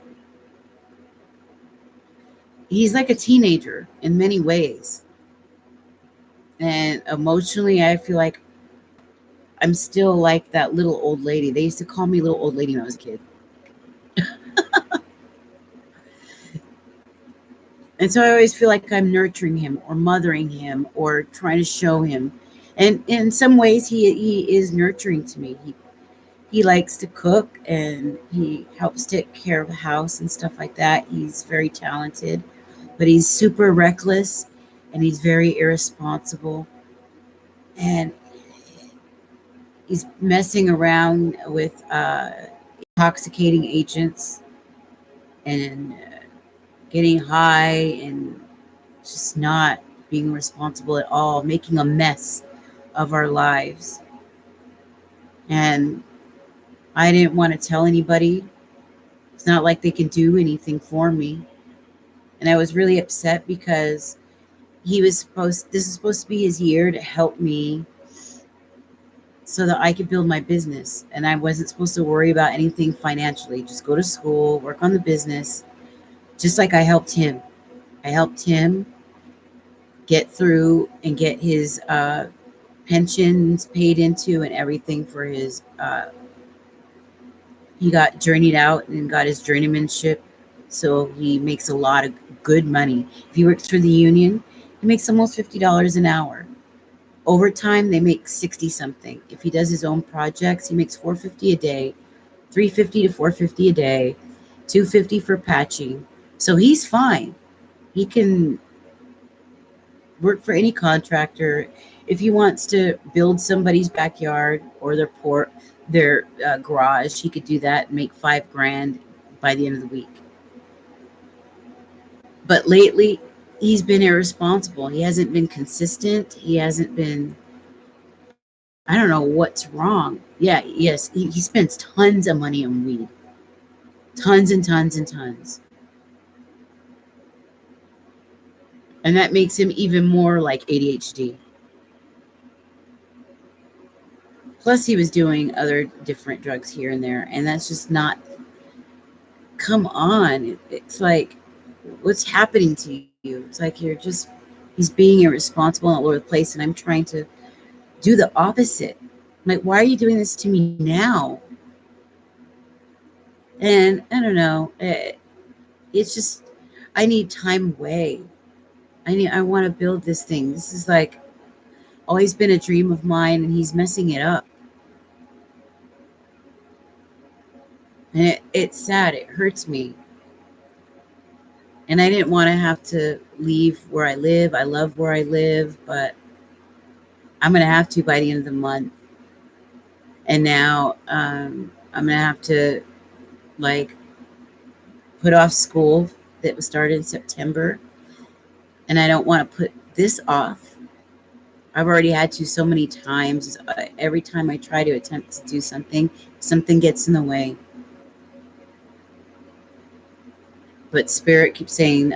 He's like a teenager in many ways. And emotionally, I feel like I'm still like that little old lady. They used to call me little old lady when I was a kid. And so I always feel like I'm nurturing him or mothering him or trying to show him. And in some ways, he is nurturing to me. He likes to cook, and he helps take care of the house and stuff like that. He's very talented, but he's super reckless, and he's very irresponsible. And he's messing around with intoxicating agents and getting high and just not being responsible at all, making a mess of our lives. And I didn't want to tell anybody. It's not like they can do anything for me. And I was really upset because this is supposed to be his year to help me so that I could build my business. And I wasn't supposed to worry about anything financially. Just go to school, work on the business, just like I helped him. I helped him get through and get his pensions paid into and everything for his. He got journeyed out and got his journeymanship, so he makes a lot of good money. If he works for the union, he makes almost $50 an hour. Overtime, they make 60 something. If he does his own projects, he makes 450 a day, 350 to 450 a day, 250 for patching. So he's fine. He can work for any contractor. If he wants to build somebody's backyard or their garage, he could do that and make $5,000 by the end of the week. But lately, he's been irresponsible. He hasn't been consistent. He hasn't been. I don't know what's wrong. Yeah, yes, he spends tons of money on weed, tons and tons and tons, and that makes him even more like ADHD. Plus, he was doing other different drugs here and there, and that's just not. Come on, it's like, what's happening to you? It's like he's being irresponsible all over the place, and I'm trying to do the opposite. I'm like, why are you doing this to me now? And I don't know. It's just, I need time away. I want to build this thing. This is like always been a dream of mine, and he's messing it up. And it's sad. It hurts me. And I didn't want to have to leave where I live. I love where I live, but I'm going to have to by the end of the month. And now I'm going to have to like put off school that was started in September. And I don't want to put this off. I've already had to so many times. Every time I try to attempt to do something, something gets in the way. But Spirit keeps saying,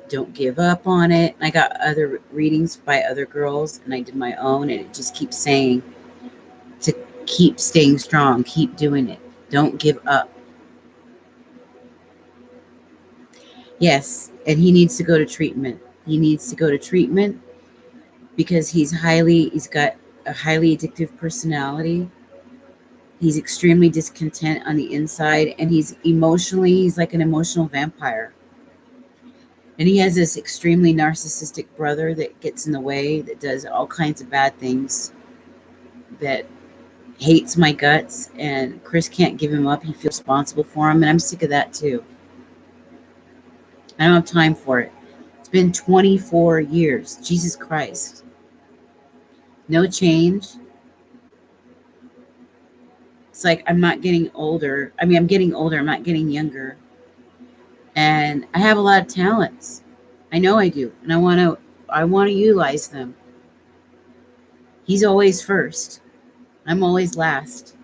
don't give up on it. I got other readings by other girls, and I did my own, and it just keeps saying to keep staying strong, keep doing it. Don't give up. Yes, and he needs to go to treatment. He needs to go to treatment because he's got a highly addictive personality. He's extremely discontent on the inside, and he's like an emotional vampire. And he has this extremely narcissistic brother that gets in the way, that does all kinds of bad things, that hates my guts, and Chris can't give him up. He feels responsible for him, and I'm sick of that too. I don't have time for it. It's been 24 years. Jesus Christ. No change. It's like I'm not getting older. I mean, I'm getting older. I'm not getting younger. And I have a lot of talents. I know I do. And I want to utilize them. He's always first. I'm always last.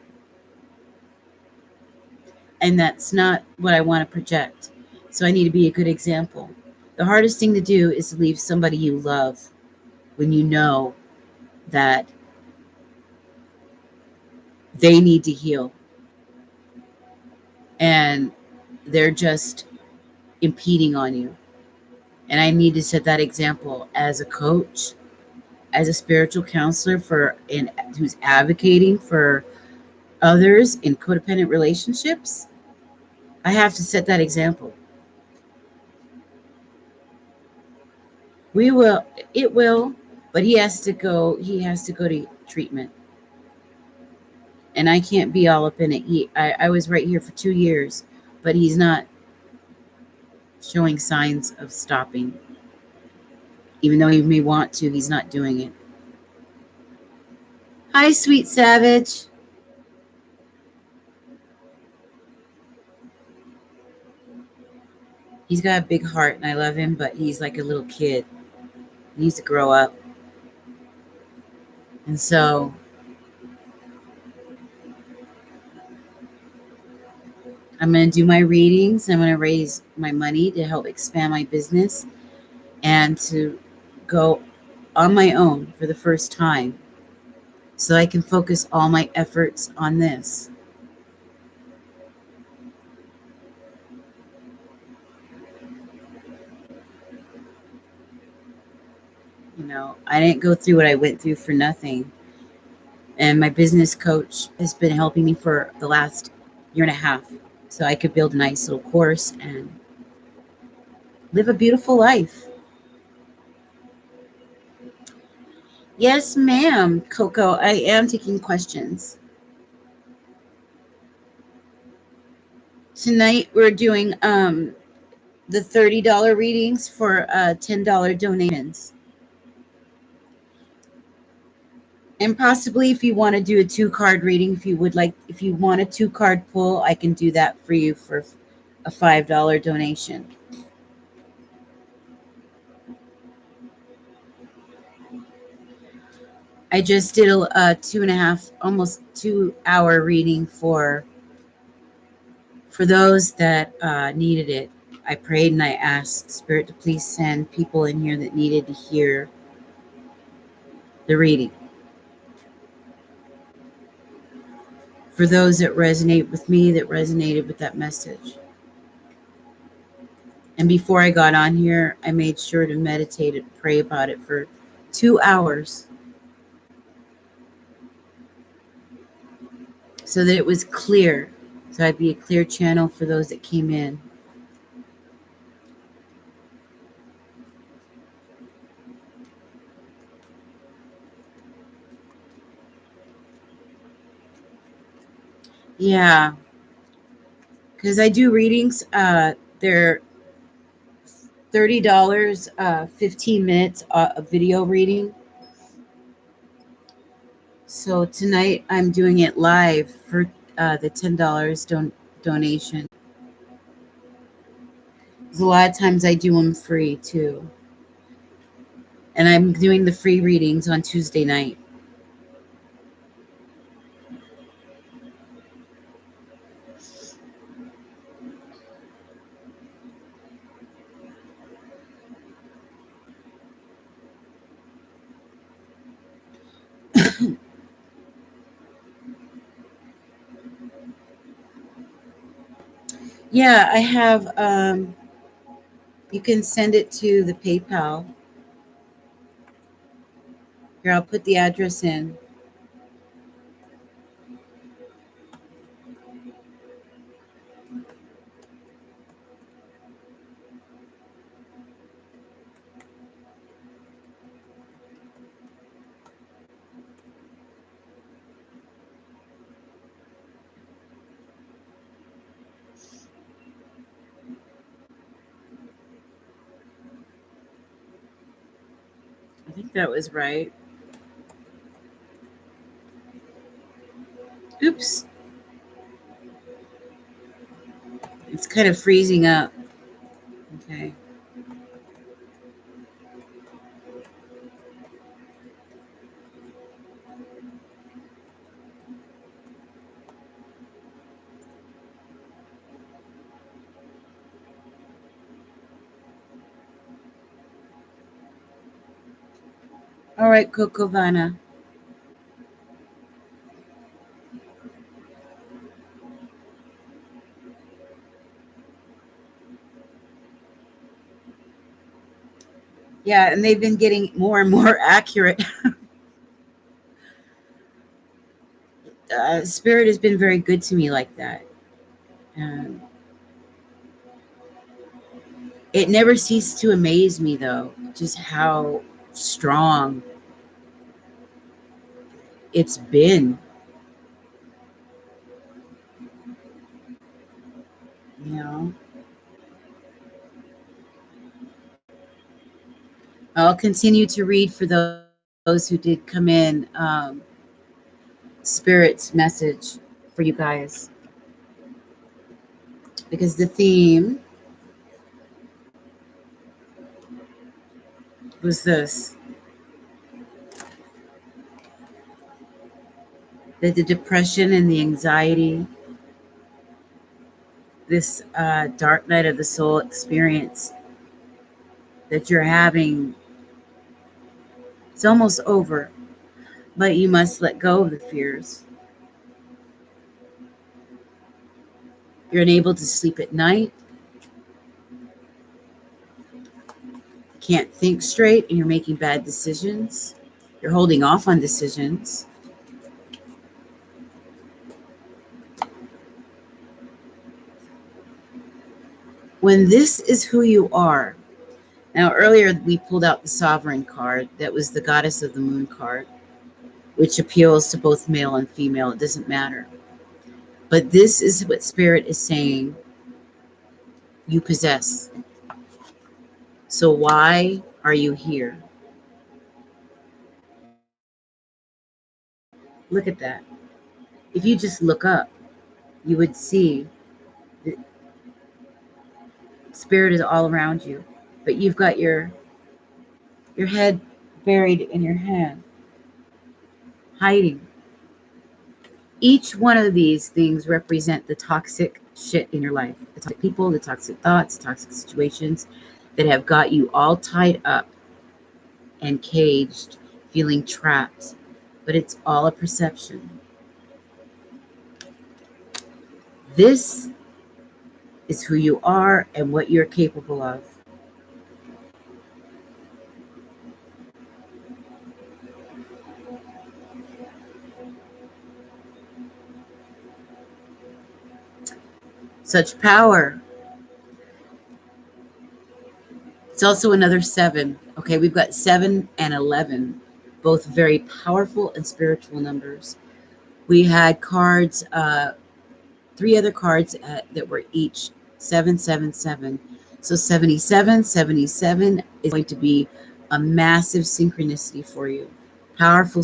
And that's not what I want to project. So I need to be a good example. The hardest thing to do is to leave somebody you love when you know that they need to heal. And they're just impeding on you. And I need to set that example as a coach, as a spiritual counselor who's advocating for others in codependent relationships. I have to set that example. It will, but he has to go to treatment. And I can't be all up in it. I was right here for 2 years, but he's not showing signs of stopping. Even though he may want to, he's not doing it. Hi, sweet savage. He's got a big heart and I love him, but he's like a little kid. He needs to grow up. And so I'm going to do my readings. I'm going to raise my money to help expand my business and to go on my own for the first time so I can focus all my efforts on this. You know, I didn't go through what I went through for nothing. And my business coach has been helping me for the last year and a half so I could build a nice little course and live a beautiful life. Yes, ma'am, Coco. I am taking questions. Tonight we're doing the $30 readings for $10 donations. And possibly if you want to do a 2-card reading, if you want a 2-card pull, I can do that for you for a $5 donation. I just did a 2.5, almost 2-hour reading for those that needed it. I prayed and I asked Spirit to please send people in here that needed to hear the reading. For those that resonate with me, that resonated with that message. And before I got on here, I made sure to meditate and pray about it for 2 hours so that it was clear. So I'd be a clear channel for those that came in. Yeah, because I do readings. They're $30, 15 minutes of video reading. So tonight I'm doing it live for the $10 donation. Because a lot of times I do them free too. And I'm doing the free readings on Tuesday night. Yeah, I have. You can send it to the PayPal. Here, I'll put the address in. I think that was right. Oops. It's kind of freezing up. Okay. All right, Cocovana. Yeah, and they've been getting more and more accurate. Spirit has been very good to me like that. Um, it never ceased to amaze me, though, just how strong it's been. You know, I'll continue to read for those who did come in. Spirit's message for you guys, because the theme was this: that the depression and the anxiety, this dark night of the soul experience that you're having, it's almost over, but you must let go of the fears. You're unable to sleep at night, can't think straight, and you're making bad decisions. You're holding off on decisions. When this is who you are. Now, earlier we pulled out the Sovereign card. That was the Goddess of the Moon card, which appeals to both male and female. It doesn't matter. But this is what Spirit is saying you possess. So why are you here? Look at that. If you just look up, you would see that Spirit is all around you. But you've got your head buried in your hand, hiding. Each one of these things represent the toxic shit in your life, the toxic people, the toxic thoughts, the toxic situations that have got you all tied up and caged, feeling trapped. But it's all a perception. This is who you are and what you're capable of. Such power. It's also another 7. Okay, we've got 7 and 11, both very powerful and spiritual numbers. We had cards, 3 other cards that were each 777. So 77 is going to be a massive synchronicity for you. Powerful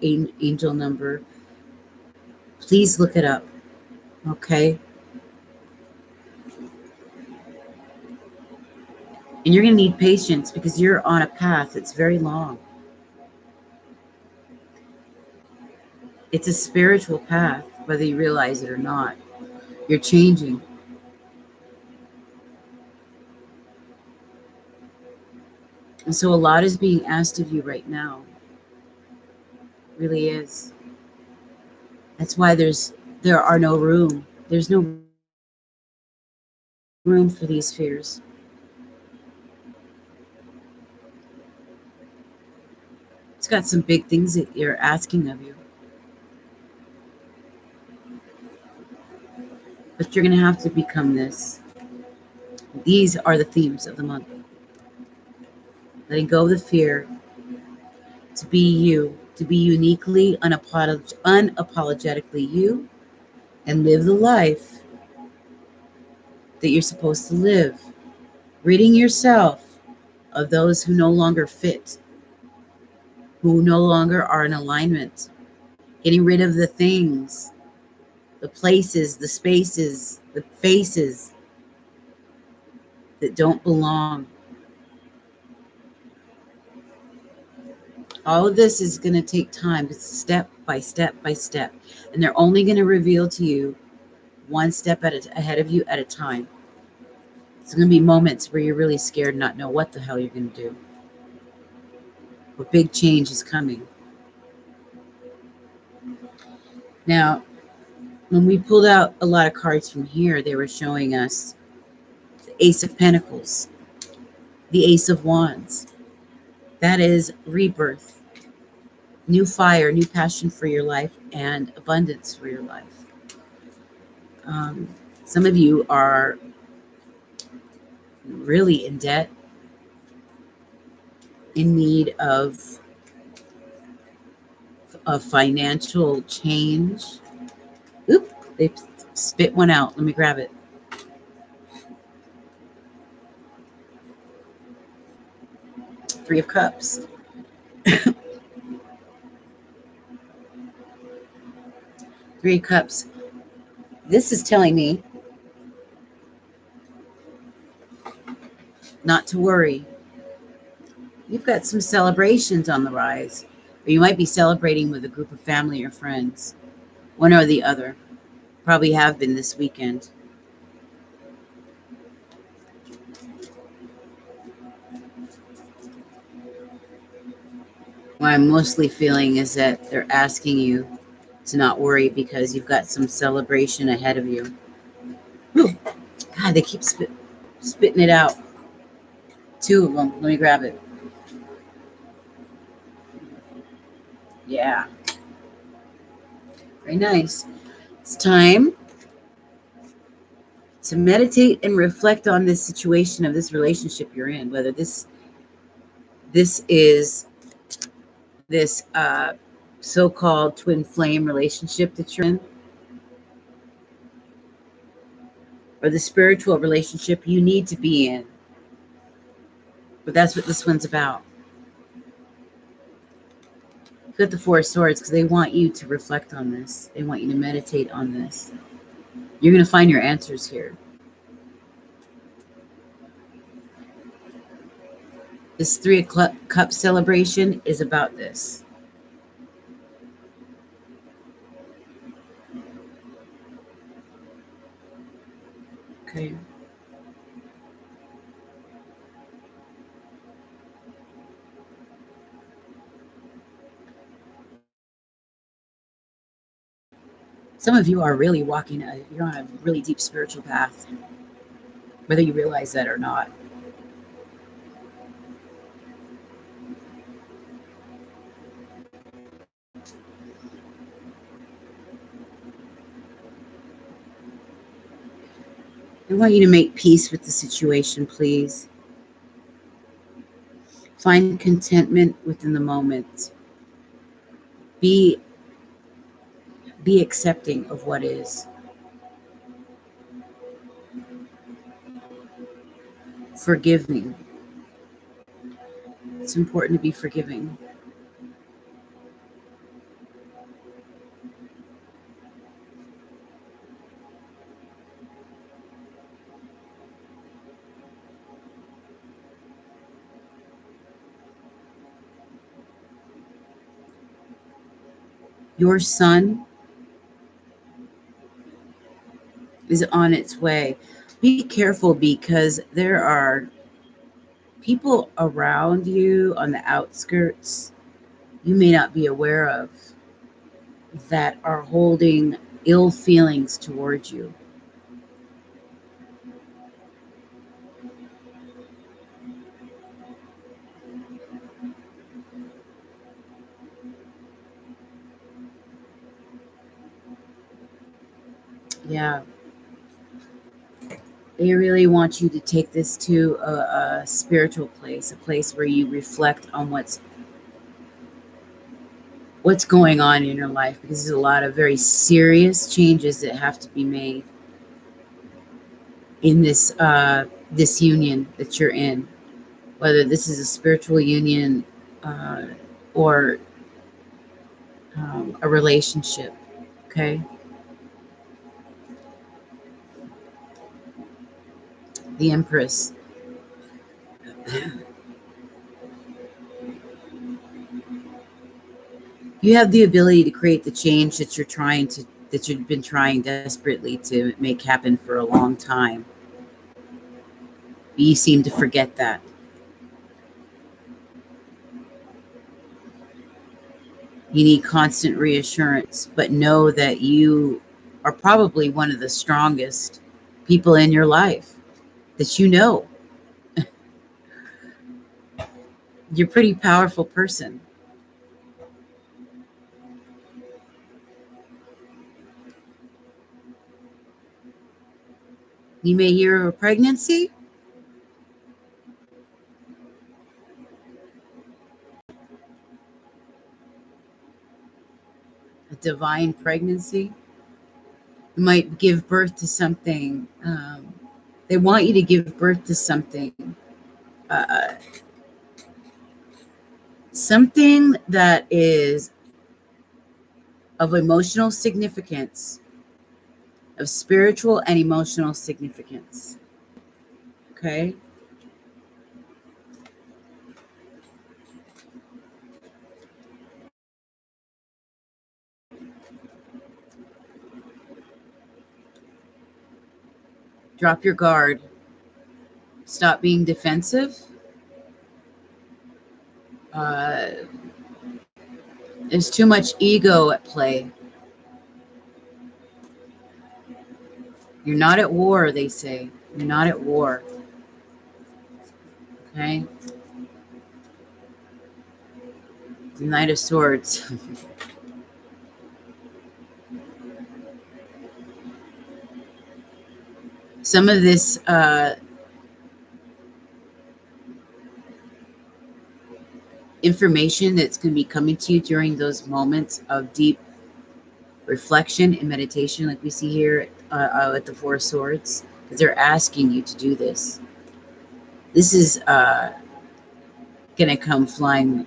angel number. Please look it up. Okay. And you're going to need patience because you're on a path that's very long. It's a spiritual path, whether you realize it or not. You're changing. And so a lot is being asked of you right now. really is. That's why there's no room for these fears. It's got some big things that you're asking of you. But you're going to have to become this. These are the themes of the month. Letting go of the fear to be you, to be uniquely, unapologetically you, and live the life that you're supposed to live. Ridding yourself of those who no longer fit, who no longer are in alignment. Getting rid of the things, the places, the spaces, the faces that don't belong. All of this is going to take time. It's step by step by step. And they're only going to reveal to you one step ahead of you at a time. It's going to be moments where you're really scared and not know what the hell you're going to do. But big change is coming. Now, when we pulled out a lot of cards from here, they were showing us the Ace of Pentacles, the Ace of Wands. That is rebirth, new fire, new passion for your life, and abundance for your life. Some of you are really in debt, in need of a financial change. Oop, they spit one out. Let me grab it. Three of Cups. Three of Cups. This is telling me not to worry. You've got some celebrations on the rise, or you might be celebrating with a group of family or friends, one or the other. Probably have been this weekend. What I'm mostly feeling is that they're asking you to not worry because you've got some celebration ahead of you. Ooh, God, they keep spitting it out. Two of them. Let me grab it. Yeah. Very nice. It's time to meditate and reflect on this situation of this relationship you're in, whether this is this so-called twin flame relationship that you're in, or the spiritual relationship you need to be in. But that's what this one's about. Got the Four of Swords because they want you to reflect on this. They want you to meditate on this. You're going to find your answers here. This Three of Cups celebration is about this. Okay. Some of you are really you're on a really deep spiritual path, whether you realize that or not. I want you to make peace with the situation, please. Find contentment within the moment. Be accepting of what is. Forgive me. It's important to be forgiving. Your sun is on its way. Be careful because there are people around you on the outskirts. you may not be aware of that are holding ill feelings towards you. Yeah, they really want you to take this to a spiritual place, a place where you reflect on what's going on in your life, because there's a lot of very serious changes that have to be made in this union that you're in, whether this is a spiritual union uh, or a relationship. Okay, the Empress. You have the ability to create the change that you've been trying desperately to make happen for a long time. But you seem to forget that. You need constant reassurance, but know that you are probably one of the strongest people in your life that you know. You're a pretty powerful person. You may hear of a pregnancy, a divine pregnancy. You might give birth to something. They want you to give birth to something, uh, something that is of emotional significance, of spiritual and emotional significance. Okay? Drop your guard. Stop being defensive. Uh, there's too much ego at play. You're not at war, they say. You're not at war. Okay? The Knight of Swords. Some of this information that's going to be coming to you during those moments of deep reflection and meditation, like we see here at the Four Swords, because they're asking you to do this. This is going to come flying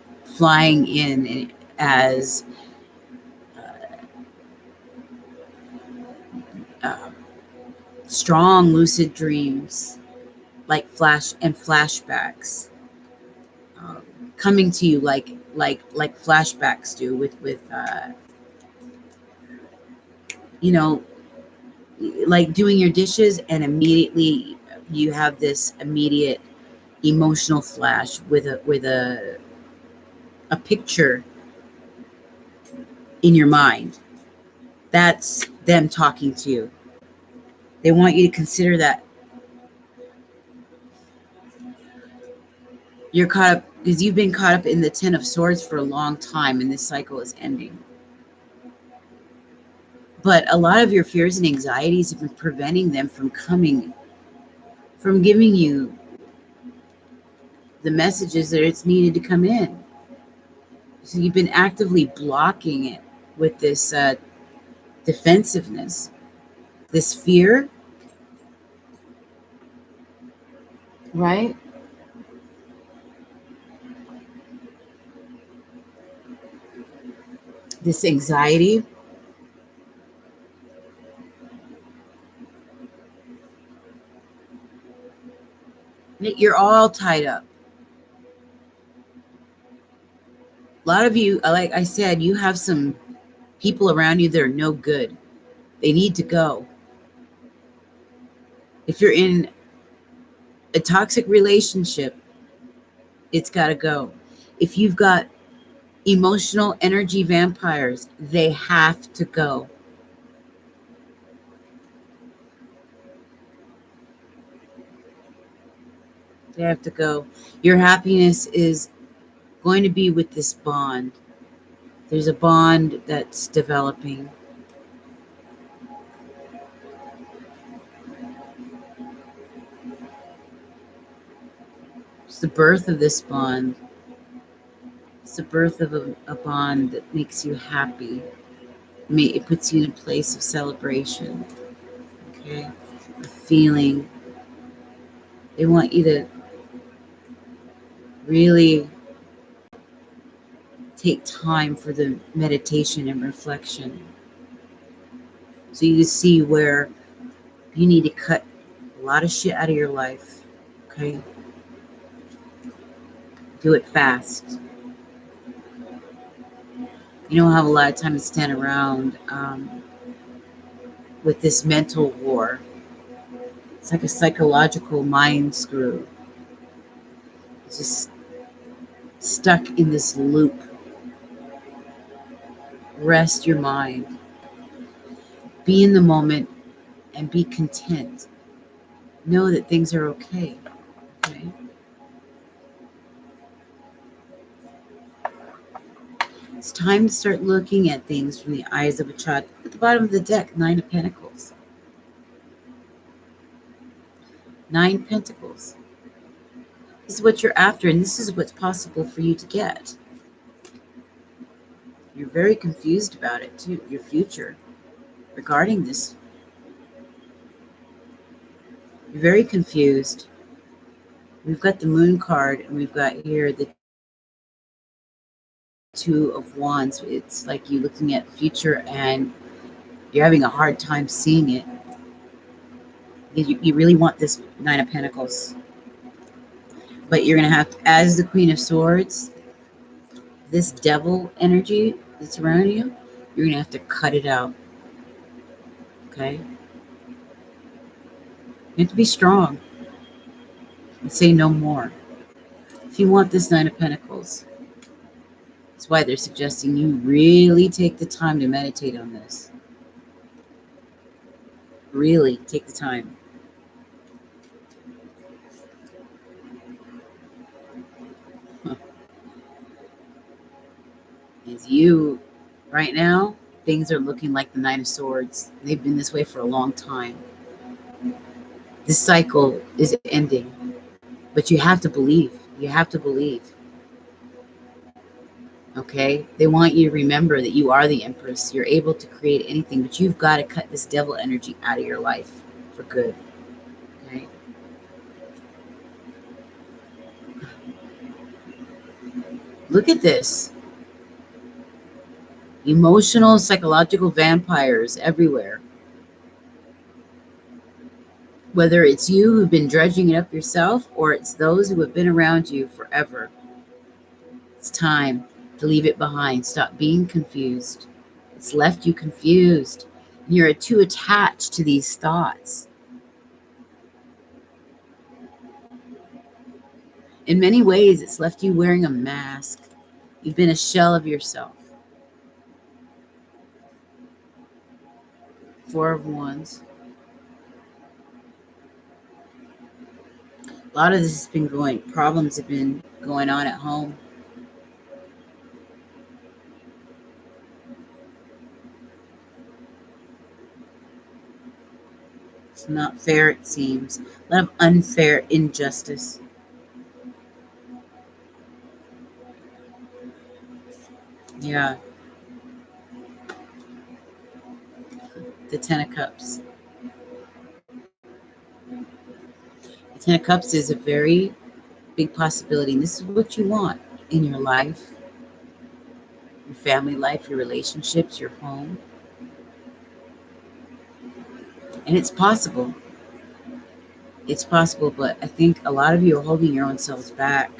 in as uh, strong lucid dreams, like flashbacks, um, coming to you like flashbacks do with you know, like doing your dishes, and immediately you have this immediate emotional flash with a picture in your mind. That's them talking to you. They want you to consider that you're caught up, because you've been caught up in the Ten of Swords for a long time, and this cycle is ending. But a lot of your fears and anxieties have been preventing them from giving you the messages that it's needed to come in. So you've been actively blocking it with this defensiveness, this fear, right? This anxiety. You're all tied up. A lot of you, like I said, you have some people around you that are no good. They need to go. If you're in a toxic relationship, it's got to go. If you've got Emotional energy vampires, they have to go. They have to go. Your happiness is going to be with this bond. There's a bond that's developing. It's the birth of this bond. It's the birth of a bond that makes you happy. It puts you in a place of celebration. Okay? A feeling. They want you to really take time for the meditation and reflection. So you see where you need to cut a lot of shit out of your life. Okay? Do it fast. You don't have a lot of time to stand around with this mental war. It's like a psychological mind screw. It's just stuck in this loop. Rest your mind. Be in the moment and be content. Know that things are okay. Okay? It's time to start looking at things from the eyes of a child. At the bottom of the deck, 9 of Pentacles. 9 Pentacles. This is what you're after, and this is what's possible for you to get. You're very confused about it, too, your future regarding this. You're very confused. We've got the Moon card, and we've got here the 2 of Wands. It's like you looking at the future, and you're having a hard time seeing it. You really want this 9 of Pentacles. But you're going to have to, as the Queen of Swords, this devil energy that's around you, you're going to have to cut it out. Okay? You have to be strong and say no more. If you want this 9 of Pentacles, that's why they're suggesting you really take the time to meditate on this. Really take the time. As you, right now, things are looking like the 9 of Swords. They've been this way for a long time. This cycle is ending. But you have to believe. You have to believe. Okay? They want you to remember that you are the Empress. You're able to create anything, but you've got to cut this devil energy out of your life for good. Okay? Look at this. Emotional, psychological vampires everywhere. Whether it's you who've been dredging it up yourself, or it's those who have been around you forever. It's time to leave it behind. Stop being confused. It's left you confused. You're too attached to these thoughts. In many ways, it's left you wearing a mask. You've been a shell of yourself. 4 of Wands. A lot of this has been problems have been going on at home. It's not fair, it seems. A lot of unfair injustice. Yeah. The 10 of Cups. The 10 of Cups is a very big possibility. And this is what you want in your life, your family life, your relationships, your home. And it's possible. It's possible, but I think a lot of you are holding your own selves back.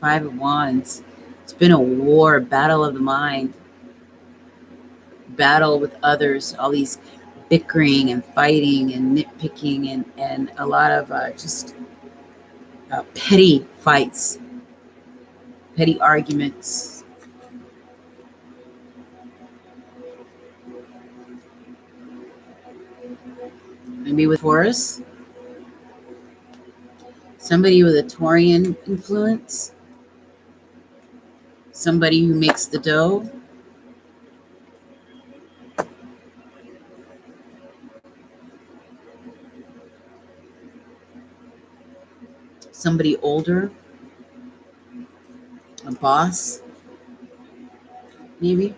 5 of Wands. It's been a war, a battle of the mind. Battle with others, all these bickering and fighting and nitpicking and a lot of just petty fights. petty arguments. Maybe with Taurus, somebody with a Taurian influence, somebody who makes the dough. Somebody older, a boss, maybe.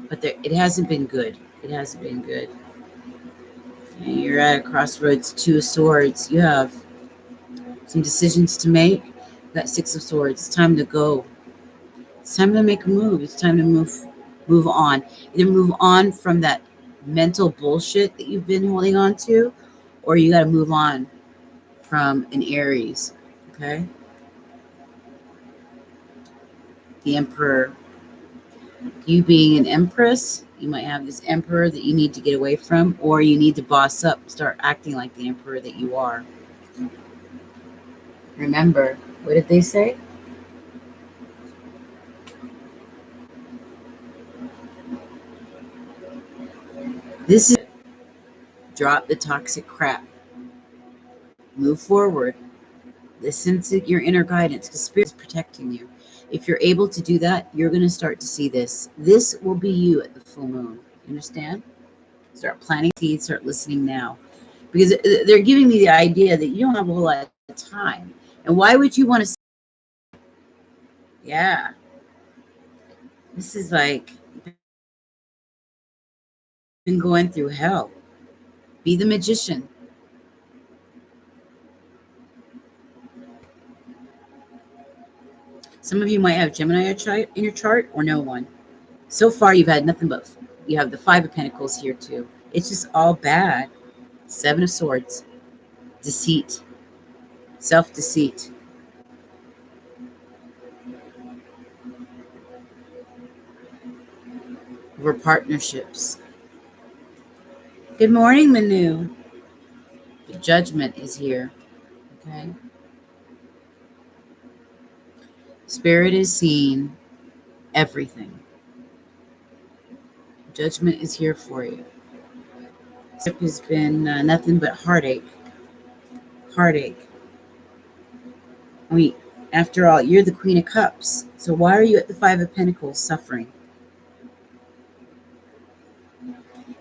But it hasn't been good. It hasn't been good. And you're at a crossroads, 2 of Swords. You have some decisions to make. That 6 of Swords. It's time to go. It's time to make a move. It's time to move on. Either move on from that mental bullshit that you've been holding on to, or you got to move on from an Aries. Okay? The Emperor. You being an Empress, you might have this Emperor that you need to get away from, or you need to boss up, start acting like the Emperor that you are. Remember, what did they say? This is drop the toxic crap. Move forward. Listen to your inner guidance because Spirit is protecting you. If you're able to do that, you're going to start to see this. This will be you at the full moon. You understand? Start planting seeds, start listening now. Because they're giving me the idea that you don't have a whole lot of time. And why would you want to? Yeah. This is like been going through hell. Be the magician. Some of you might have Gemini in your chart or no one. So far, you've had nothing but, you have the 5 of Pentacles here too. It's just all bad. 7 of Swords. Deceit. Self-deceit. Over partnerships. Good morning, Manu. The Judgment is here. Okay. Spirit is seeing everything. Judgment is here for you. It has been nothing but heartache. Heartache. I mean, after all, you're the Queen of Cups. So why are you at the 5 of Pentacles suffering?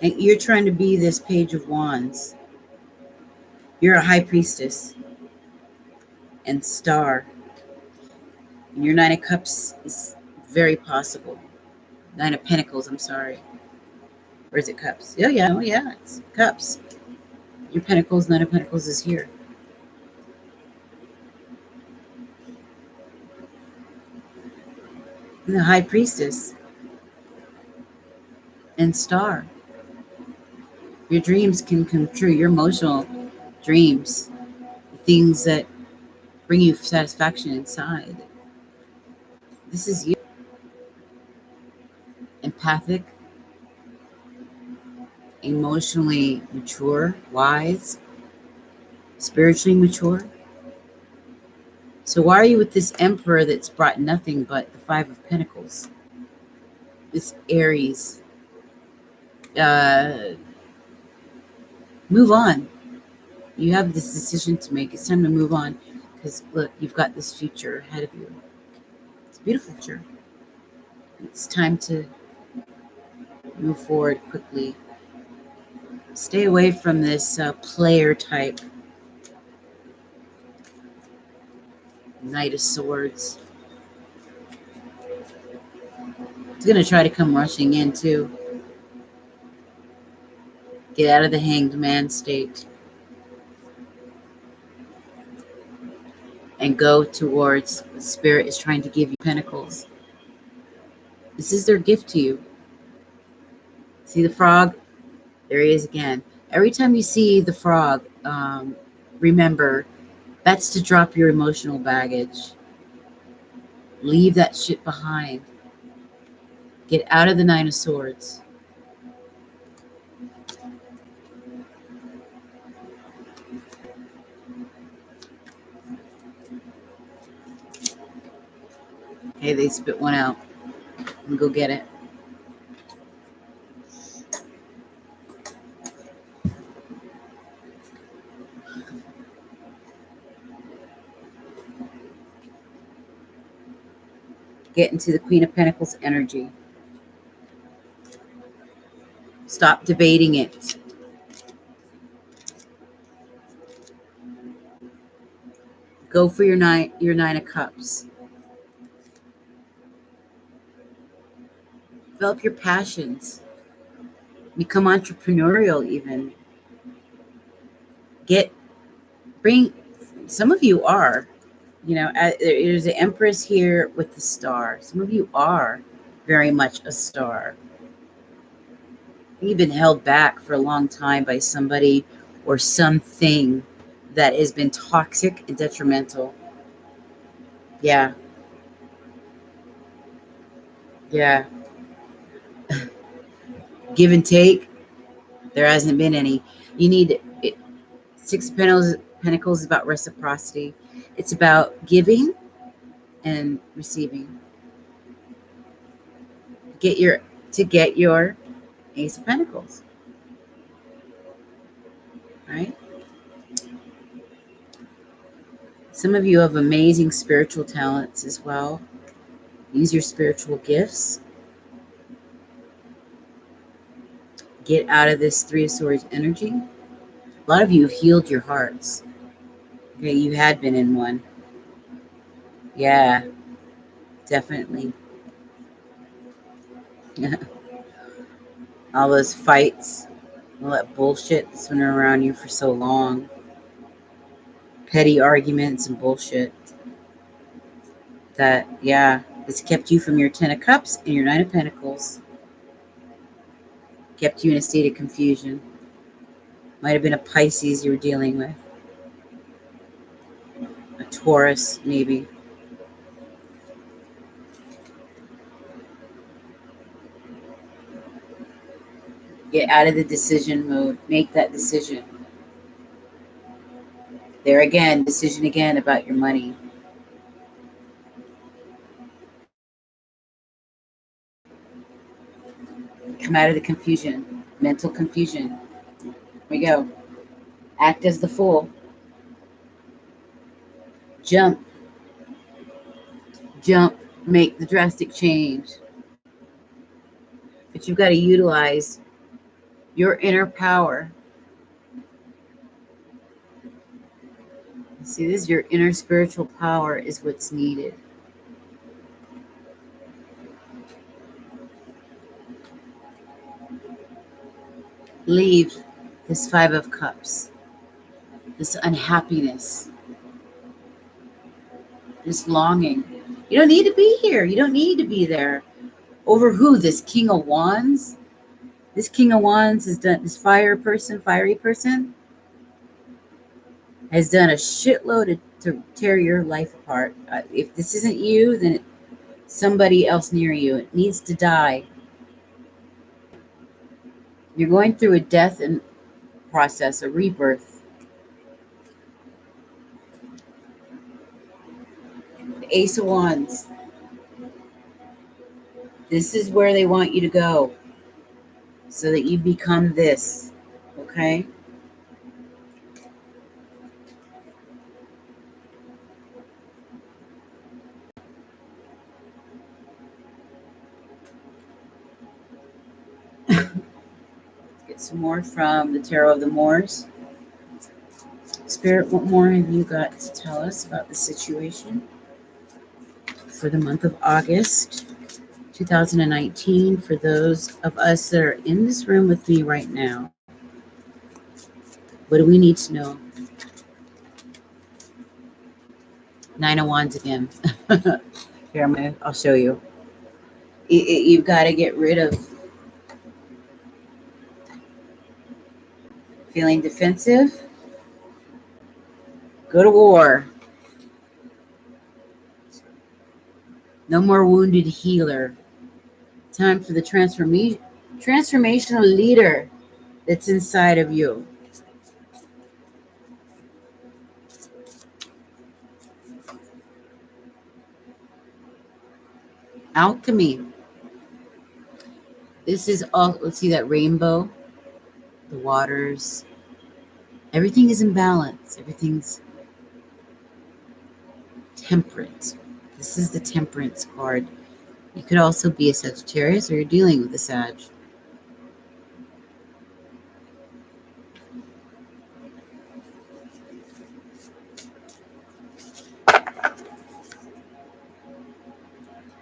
And you're trying to be this Page of Wands. You're a High Priestess and Star. And your 9 of Cups is very possible. 9 of Pentacles, I'm sorry. Or is it Cups? Oh yeah, it's Cups. Your Pentacles, 9 of Pentacles is here. And the High Priestess and Star. Your dreams can come true. Your emotional dreams. Things that bring you satisfaction inside. This is you. Empathic, emotionally mature, wise, spiritually mature. So why are you with this Emperor that's brought nothing but the 5 of Pentacles? This Aries. Move on. You have this decision to make. It's time to move on. Because look, you've got this future ahead of you. It's a beautiful future. It's time to move forward quickly. Stay away from this player type. Knight of Swords. It's going to try to come rushing in too. Get out of the hanged man state. And go towards what Spirit is trying to give you. Pentacles. This is their gift to you. See the frog? There he is again. Every time you see the frog, remember, that's to drop your emotional baggage. Leave that shit behind. Get out of the 9 of Swords. Okay, they spit one out. And go get it. Get into the Queen of Pentacles energy. Stop debating it. Go for your nine of cups. Develop your passions. Become entrepreneurial even. Bring, some of you are, there's an Empress here with the star. Some of you are very much a star. You've been held back for a long time by somebody or something that has been toxic and detrimental. Yeah. Yeah. Give and take. There hasn't been any. You need it. Six of Pentacles is about reciprocity. It's about giving and receiving. Get your Ace of Pentacles. Right? Some of you have amazing spiritual talents as well. Use your spiritual gifts. Get out of this Three of Swords energy. A lot of you have healed your hearts. Okay, you had been in one. Yeah, definitely. All those fights, all that bullshit that's been around you for so long. Petty arguments and bullshit. That, yeah, it's kept you from your Ten of Cups and your Nine of Pentacles. Kept you in a state of confusion. Might have been a Pisces you were dealing with. A Taurus, maybe. Get out of the decision mode. Make that decision. There again, decision again about your money. Come out of the confusion. Mental confusion. Here we go. Act as the fool. Jump. Jump. Make the drastic change. But you've got to utilize your inner power. See, this is your inner spiritual power is what's needed. Leave this Five of Cups, this unhappiness, this longing. You don't need to be here. You don't need to be there. Over who? This King of Wands? This King of Wands has done, this fiery person, has done a shitload to tear your life apart. If this isn't you, then somebody else near you. It needs to die. You're going through a death and process, a rebirth. The Ace of Wands. This is where they want you to go so that you become this. Okay? Get some more from the Tarot of the Moors. Spirit, what more have you got to tell us about the situation for the month of August 2019 for those of us that are in this room with me right now? What do we need to know? Nine of Wands again. Here, I'll show you. You've got to get rid of feeling defensive. Go to war. No more wounded healer. Time for the transformational leader that's inside of you. Alchemy. This is all, let's see that rainbow, the waters. Everything is in balance. Everything's temperate. This is the temperance card. You could also be a Sagittarius, or you're dealing with a Sag.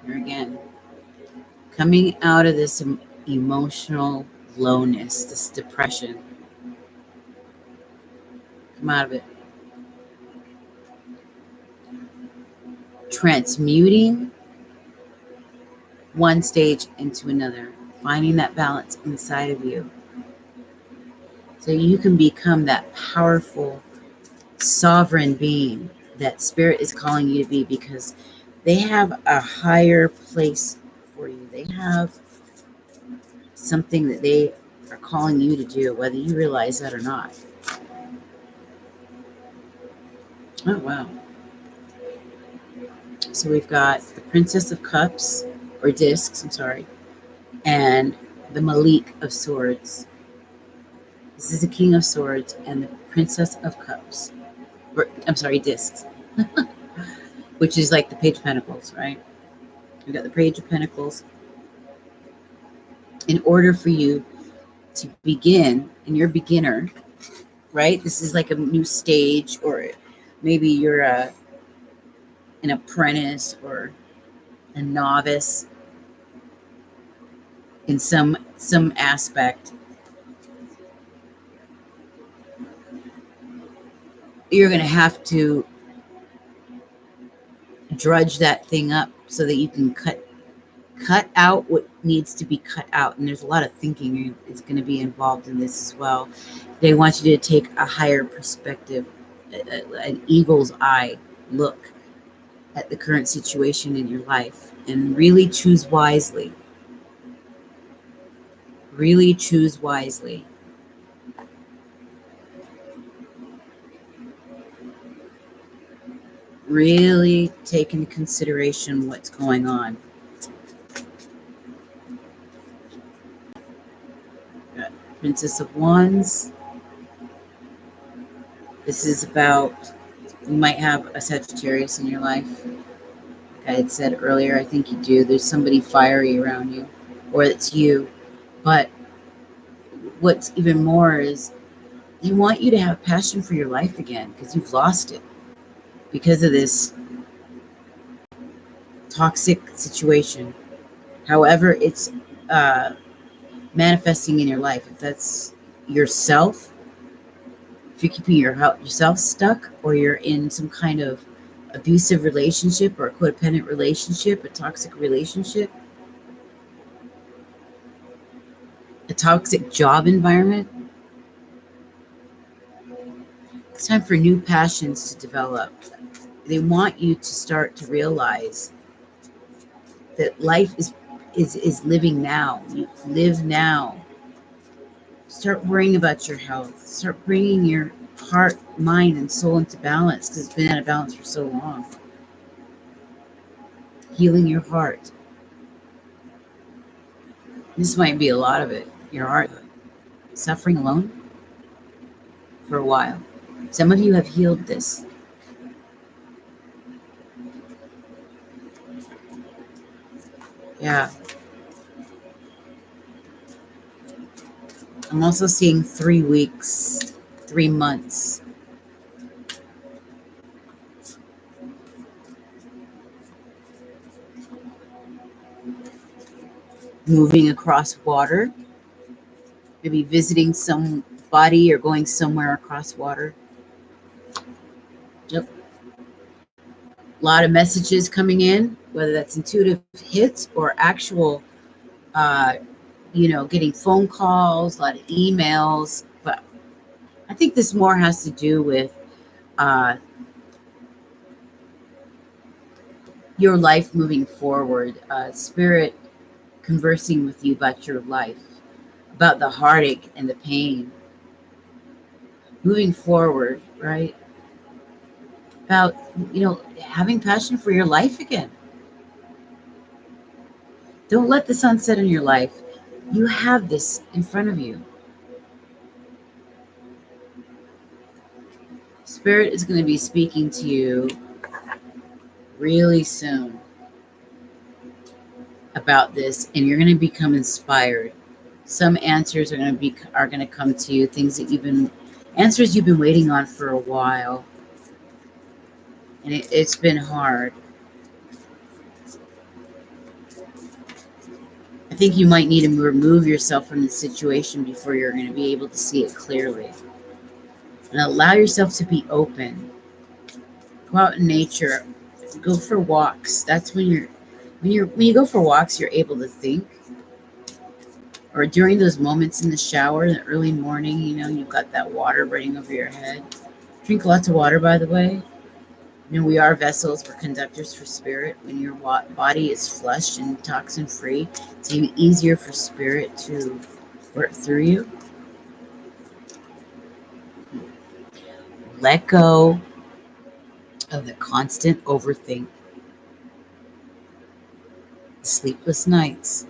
Here again, coming out of this emotional lowness, this depression. Come out of it. Transmuting one stage into another, finding that balance inside of you so you can become that powerful sovereign being that spirit is calling you to be, because they have a higher place for you. They have something that they are calling you to do, whether you realize that or not. Oh, wow. So we've got the Princess of Cups, or Discs, I'm sorry, and the Malik of Swords. This is the King of Swords and the Princess of Cups. Or, I'm sorry, Discs, which is like the Page of Pentacles, right? We've got the Page of Pentacles. In order for you to begin, and you're a beginner, right? This is like a new stage, or maybe you're an apprentice or a novice in some aspect. You're going to have to drudge that thing up so that you can cut out what needs to be cut out. And there's a lot of thinking is going to be involved in this as well. They want you to take a higher perspective, an eagle's eye look at the current situation in your life, and really choose wisely. Really choose wisely. Really take into consideration what's going on. Got Princess of Wands. This is about, you might have a Sagittarius in your life. Like I had said earlier, I think you do. There's somebody fiery around you, or it's you. But what's even more is they want you to have passion for your life again, because you've lost it because of this toxic situation. However it's manifesting in your life, if that's yourself, if you're keeping yourself stuck, or you're in some kind of abusive relationship, or a codependent relationship, a toxic relationship, a toxic job environment, it's time for new passions to develop. They want you to start to realize that life is living now. You live now. Start worrying about your health. Start bringing your heart, mind, and soul into balance, because it's been out of balance for so long. Healing your heart. This might be a lot of it. Your heart. Suffering alone for a while. Some of you have healed this. Yeah. I'm also seeing 3 weeks, 3 months. Moving across water. Maybe visiting somebody or going somewhere across water. Yep. A lot of messages coming in, whether that's intuitive hits or actual, getting phone calls, a lot of emails. But I think this more has to do with your life moving forward, spirit conversing with you about your life, about the heartache and the pain. Moving forward, right? About, having passion for your life again. Don't let the sun set in your life. You have this in front of you. Spirit is going to be speaking to you really soon about this, and you're going to become inspired. Some answers are going to come to you, things that answers you've been waiting on for a while, and it's been hard. I think you might need to remove yourself from the situation before you're going to be able to see it clearly, and allow yourself to be open. Go out in nature, go for walks. That's when you go for walks, you're able to think. Or during those moments in the shower in the early morning, you've got that water running over your head. Drink lots of water, by the way. We are vessels, we're conductors for spirit. When your body is flushed and toxin free, it's even easier for spirit to work through you. Let go of the constant overthink, the sleepless nights,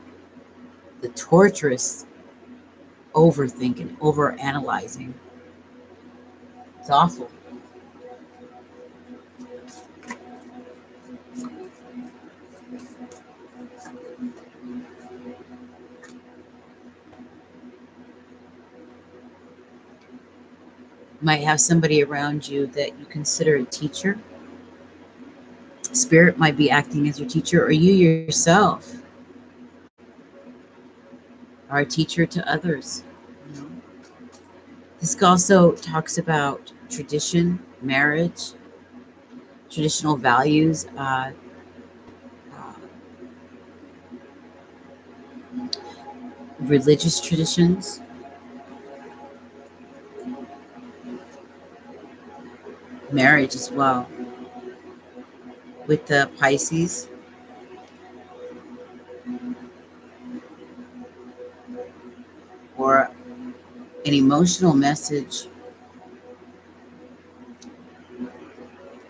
the torturous overthinking, overanalyzing. It's awful. You might have somebody around you that you consider a teacher. Spirit might be acting as your teacher, or you yourself are a teacher to others. This also talks about tradition, marriage, traditional values, religious traditions, marriage as well. With the Pisces, or an emotional message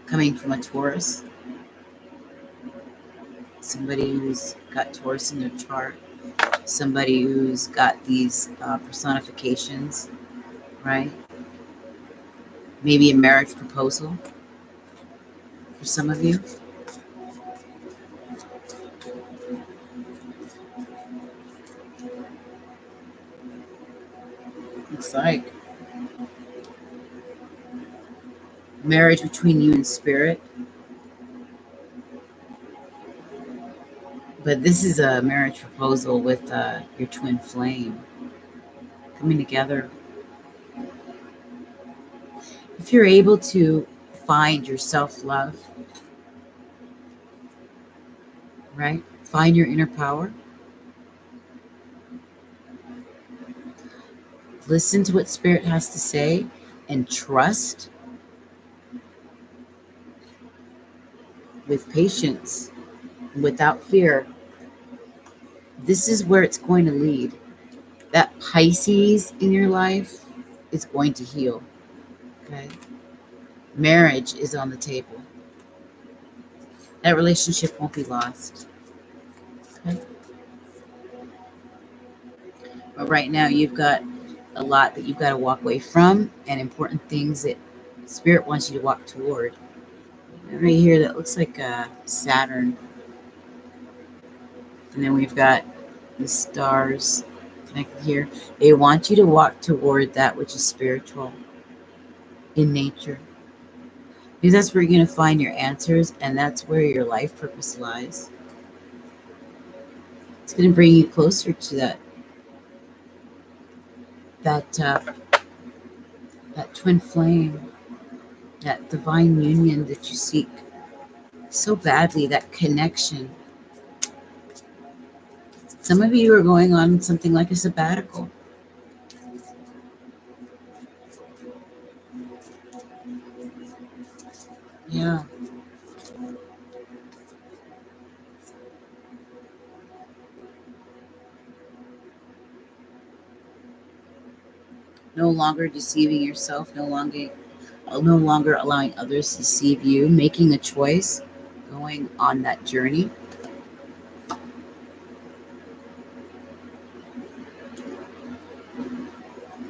coming from a Taurus, somebody who's got Taurus in their chart, somebody who's got these personifications, right? Maybe a marriage proposal for some of you. Looks like marriage between you and spirit. But this is a marriage proposal with your twin flame coming together. If you're able to find your self-love, right? Find your inner power. Listen to what Spirit has to say and trust with patience, without fear. This is where it's going to lead. That Pisces in your life is going to heal. Okay? Marriage is on the table. That relationship won't be lost. Okay? But right now, you've got a lot that you've got to walk away from, and important things that Spirit wants you to walk toward. And right here, that looks like Saturn. And then we've got the stars connected here. They want you to walk toward that which is spiritual in nature. Because that's where you're going to find your answers, and that's where your life purpose lies. It's going to bring you closer to that twin flame, that divine union that you seek so badly, that connection. Some of you are going on something like a sabbatical. Yeah. No longer deceiving yourself, no longer allowing others to deceive you, making a choice, going on that journey.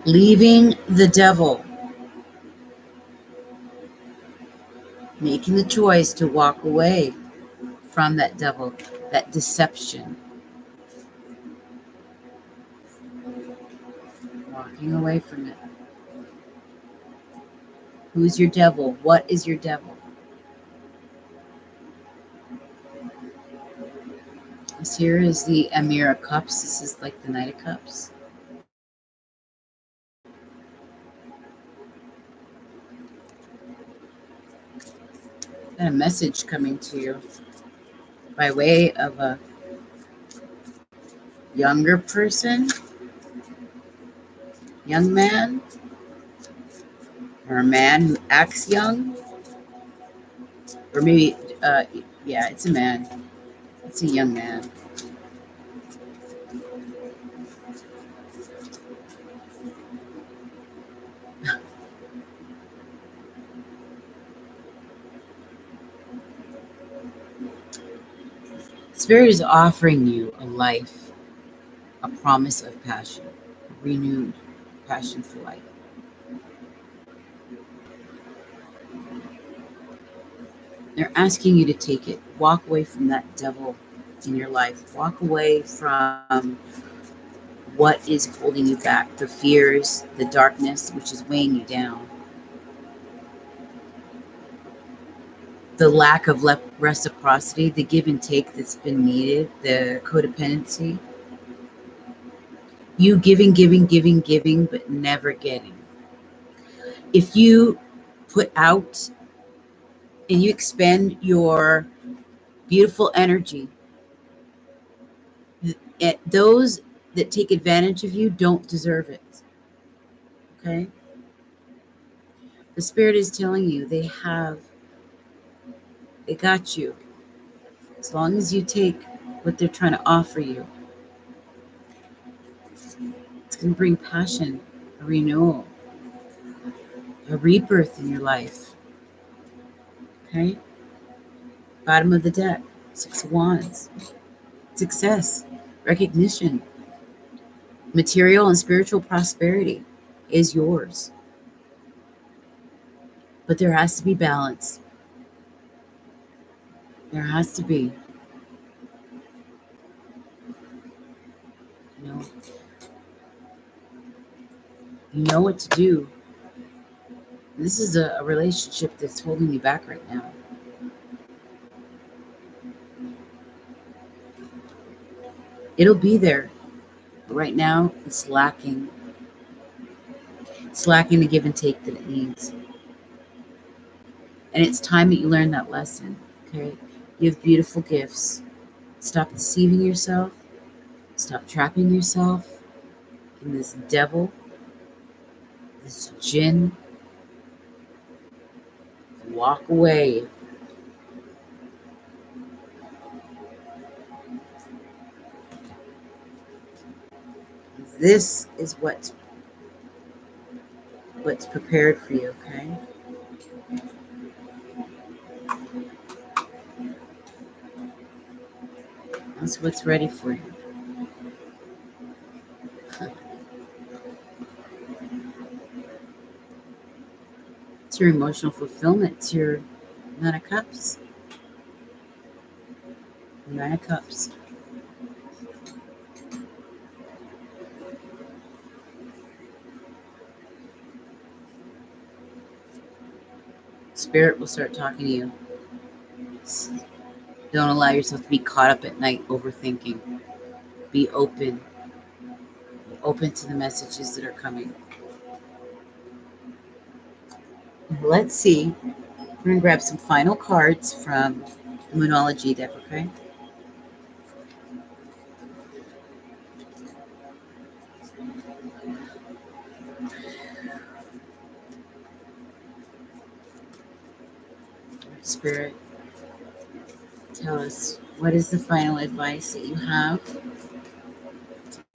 Leaving the devil, making the choice to walk away from that devil, that deception. Walking away from it. Who's your devil? What is your devil? This here is the Amir of Cups. This is like the Knight of Cups. Got a message coming to you by way of a younger person, young man, or a man who acts young, or maybe, yeah, it's a man. It's a young man. Spirit is offering you a life, a promise of passion, a renewed passion for life. They're asking you to take it. Walk away from that devil in your life. Walk away from what is holding you back, the fears, the darkness, which is weighing you down, the lack of reciprocity, the give and take that's been needed, the codependency. You giving, giving, giving, giving, but never getting. If you put out and you expend your beautiful energy, those that take advantage of you don't deserve it. Okay? The Spirit is telling you they got you. As long as you take what they're trying to offer you, it's going to bring passion, a renewal, a rebirth in your life. Okay? Bottom of the deck, 6 of Wands. Success, recognition, material and spiritual prosperity is yours. But there has to be balance. There has to be. You know what to do. This is a relationship that's holding you back right now. It'll be there. But right now, it's lacking. It's lacking the give and take that it needs. And it's time that you learn that lesson. Okay? You have beautiful gifts. Stop deceiving yourself. Stop trapping yourself in this devil, this jinn. Walk away. This is what's prepared for you, okay? That's what's ready for you. It's your emotional fulfillment. It's your Nine of Cups. Nine of Cups. Spirit will start talking to you. Don't allow yourself to be caught up at night overthinking. Be open. Be open to the messages that are coming. Let's see. We're going to grab some final cards from the Moonology deck, okay? Spirit, tell us, what is the final advice that you have to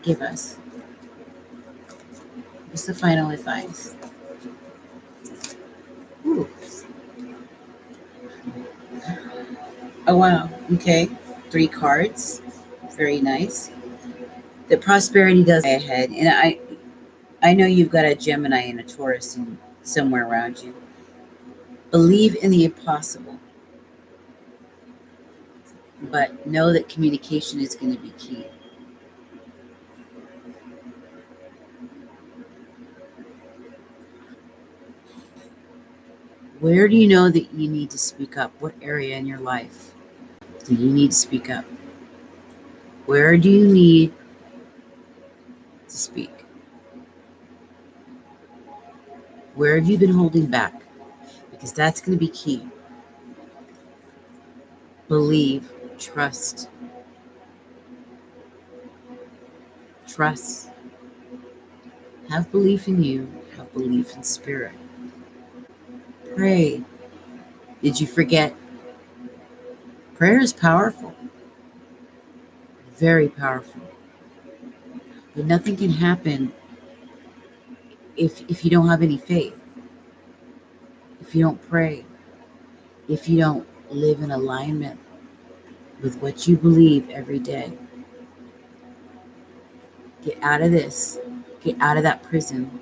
give us? What's the final advice? Ooh. Oh, wow. Okay. 3 cards. Very nice. The prosperity does lie ahead. And I know you've got a Gemini and a Taurus somewhere around you. Believe in the impossible, but know that communication is going to be key. Where do you know that you need to speak up? What area in your life do you need to speak up? Where do you need to speak? Where have you been holding back? Because that's going to be key. Believe, trust, trust. Have belief in you, have belief in spirit. Pray. Did you forget? Prayer is powerful, very powerful. But nothing can happen if you don't have any faith, if you don't pray, if you don't live in alignment with what you believe every day. Get out of this. Get out of that prison.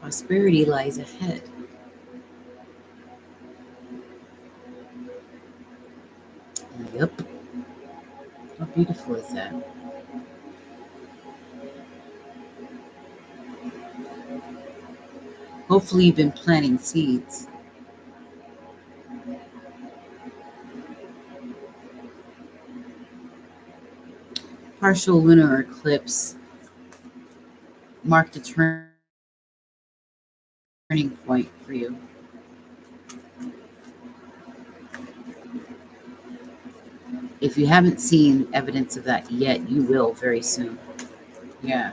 Prosperity lies ahead. Yep. How beautiful is that? Hopefully you've been planting seeds. Partial lunar eclipse marked a turning point for you. If you haven't seen evidence of that yet, you will very soon. Yeah.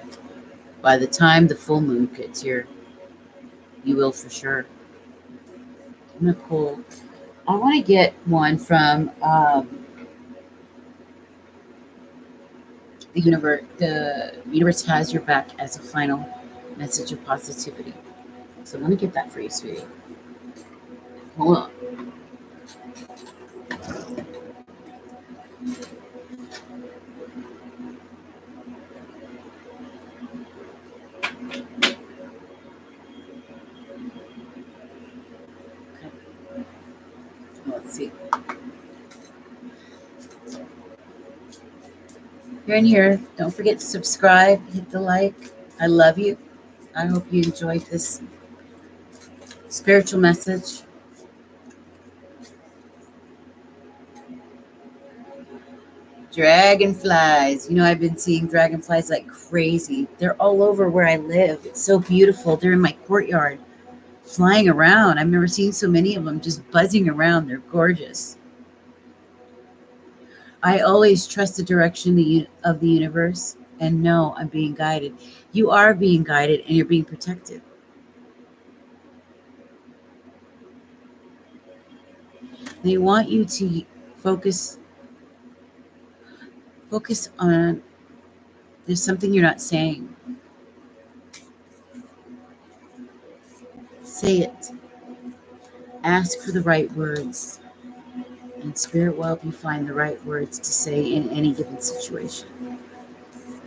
By the time the full moon gets here, you will for sure. I'm gonna pull. I want to get one from the universe. The universe has your back as a final message of positivity. So let me get that for you, sweetie. Hold on. Okay. Let's see. You're in here. Don't forget to subscribe, hit the like. I love you. I hope you enjoyed this spiritual message. Dragonflies. You know, I've been seeing dragonflies like crazy. They're all over where I live. It's so beautiful. They're in my courtyard, flying around. I've never seen so many of them just buzzing around. They're gorgeous. I always trust the direction of the universe and know I'm being guided. You are being guided and you're being protected. They want you to focus on there's something you're not saying. Say it. Ask for the right words. And spirit will help you find the right words to say in any given situation.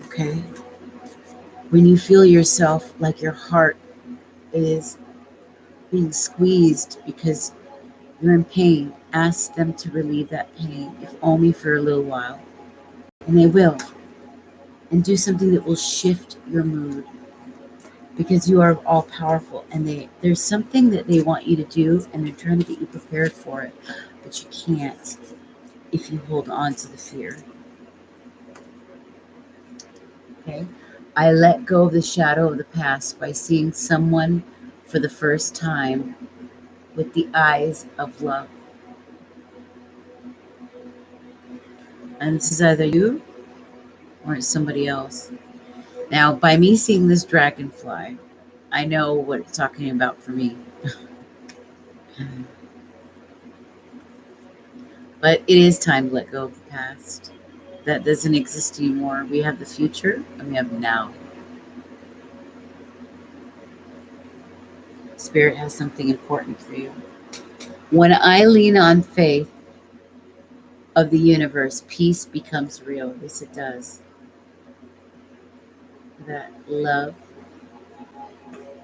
Okay? When you feel yourself like your heart is being squeezed because you're in pain, ask them to relieve that pain, if only for a little while. And they will. And do something that will shift your mood because you are all powerful. And there's something that they want you to do and they're trying to get you prepared for it. But you can't if you hold on to the fear. Okay? I let go of the shadow of the past by seeing someone for the first time with the eyes of love. And this is either you or it's somebody else. Now, by me seeing this dragonfly, I know what it's talking about for me. But it is time to let go of the past. That doesn't exist anymore. We have the future and we have now. Spirit has something important for you. When I lean on faith of the universe, peace becomes real. Yes, it does. that love,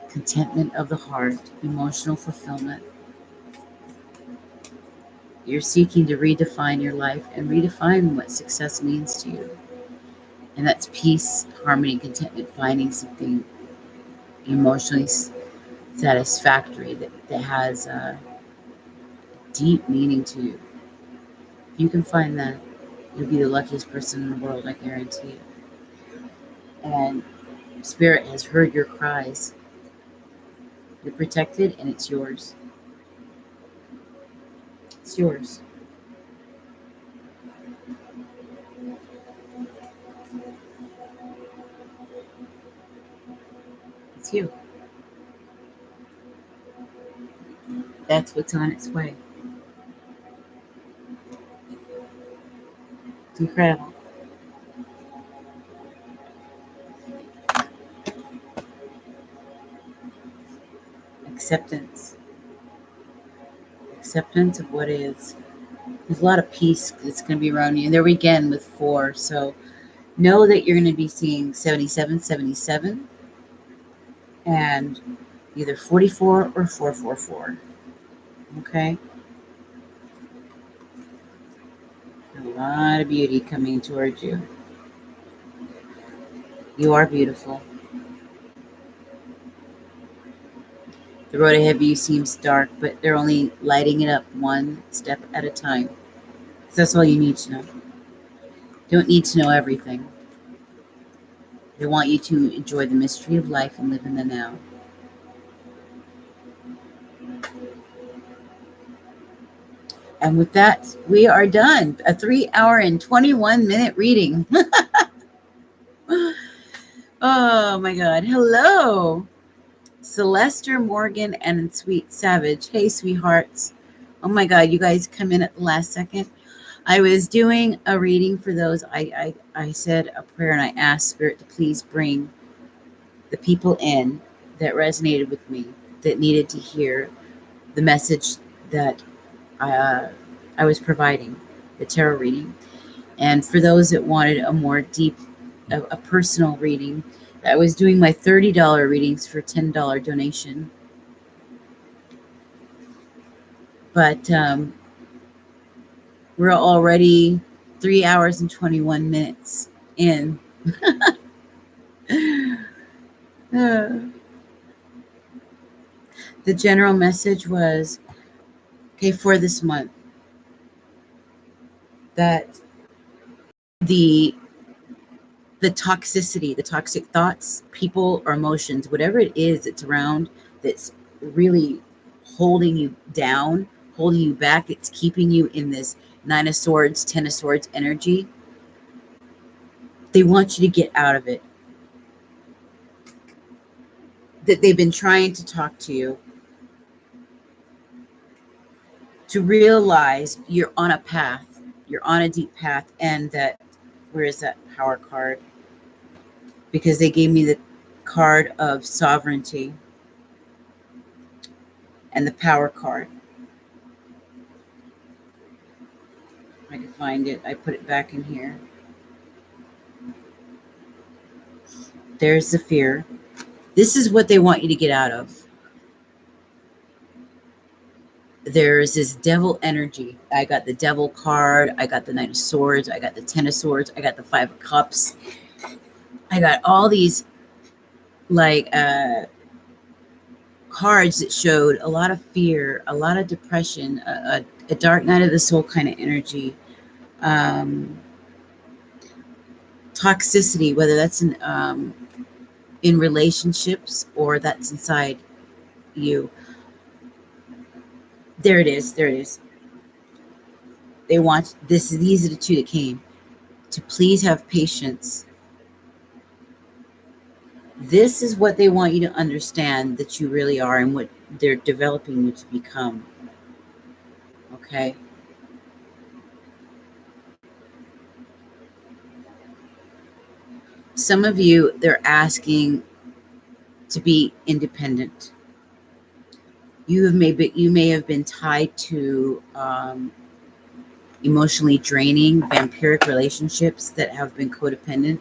contentment of the heart, emotional fulfillment. You're seeking to redefine your life and redefine what success means to you. And that's peace, harmony, contentment, finding something emotionally satisfactory that has a deep meaning to you. If you can find that, you'll be the luckiest person in the world, I guarantee it. And Spirit has heard your cries. You're protected and it's yours. It's yours. It's you. That's what's on its way. It's incredible. Acceptance. Acceptance of what is. There's a lot of peace that's going to be around you. And there we again with 4. So know that you're going to be seeing 77, 77, and either 44 or 444. Okay? A lot of beauty coming towards you. You are beautiful. The road ahead of you seems dark, but they're only lighting it up one step at a time. So that's all you need to know. You don't need to know everything. They want you to enjoy the mystery of life and live in the now. And with that, we are done. A 3-hour and 21-minute reading. Oh my God. Hello, Celeste, Morgan, and Sweet Savage. Hey, sweethearts. Oh my God, you guys come in at the last second. I was doing a reading for those. I said a prayer and I asked Spirit to please bring the people in that resonated with me, that needed to hear the message that I was providing, the tarot reading. And for those that wanted a more deep, a personal reading, I was doing my $30 readings for $10 donation. But we're already 3 hours and 21 minutes in. The general message was, okay, for this month, that the toxicity, the toxic thoughts, people or emotions, whatever it is that's around, that's really holding you down, holding you back, it's keeping you in this 9 of Swords, 10 of Swords energy. They want you to get out of it. That they've been trying to talk to you, to realize you're on a path, you're on a deep path, and that, where is that power card? Because they gave me the card of sovereignty and the power card. I can find it. I put it back in here. There's the fear. This is what they want you to get out of. There's this devil energy. I got the devil card. I got the Knight of Swords. I got the 10 of Swords. I got the 5 of Cups. I got all these like cards that showed a lot of fear, a lot of depression, a dark night of the soul kind of energy. Toxicity, whether that's in relationships or that's inside you. There it is. There it is. They want this. These are the 2 that came. To please have patience. This is what they want you to understand that you really are and what they're developing you to become. Okay? Some of you, they're asking to be independent. You may have been tied to emotionally draining, vampiric relationships that have been codependent.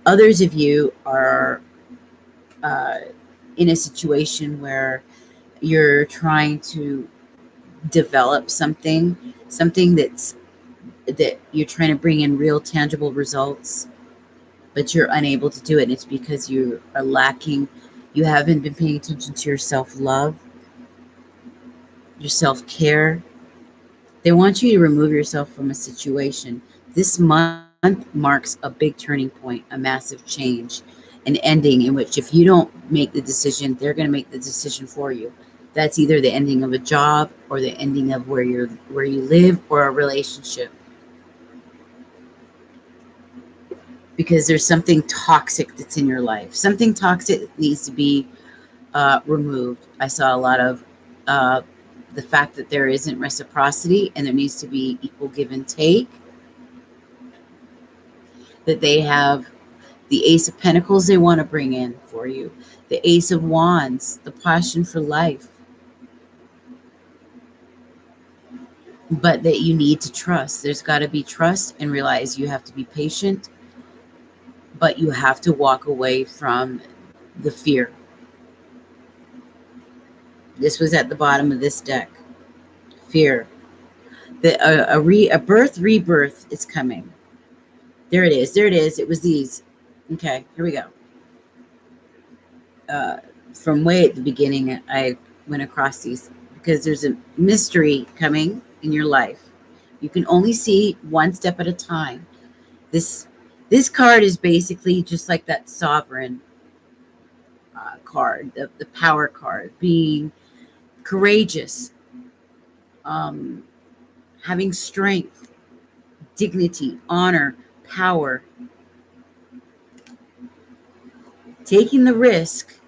Others of you are uh, in a situation where you're trying to develop something that you're trying to bring in real tangible results, but you're unable to do it. And it's because you are lacking, you haven't been paying attention to your self-love, your self-care. They want you to remove yourself from a situation. This month marks a big turning point, a massive change, an ending in which if you don't make the decision, they're going to make the decision for you. That's either the ending of a job or the ending of where you live or a relationship, because there's something toxic that's in your life. Something toxic that needs to be removed. I saw a lot of uh, the fact that there isn't reciprocity and there needs to be equal give and take, that they have the Ace of Pentacles they want to bring in for you, the Ace of Wands, the passion for life, but that you need to trust. There's got to be trust and realize you have to be patient, but you have to walk away from the fear. This was at the bottom of this deck. Fear. A birth rebirth is coming. There it is. There it is. It was these. Okay, here we go. Uh, from way at the beginning, I went across these because there's a mystery coming in your life. You can only see one step at a time. This this card is basically just like that sovereign card, the power card, being courageous, um, having strength, dignity, honor, power, taking the risk.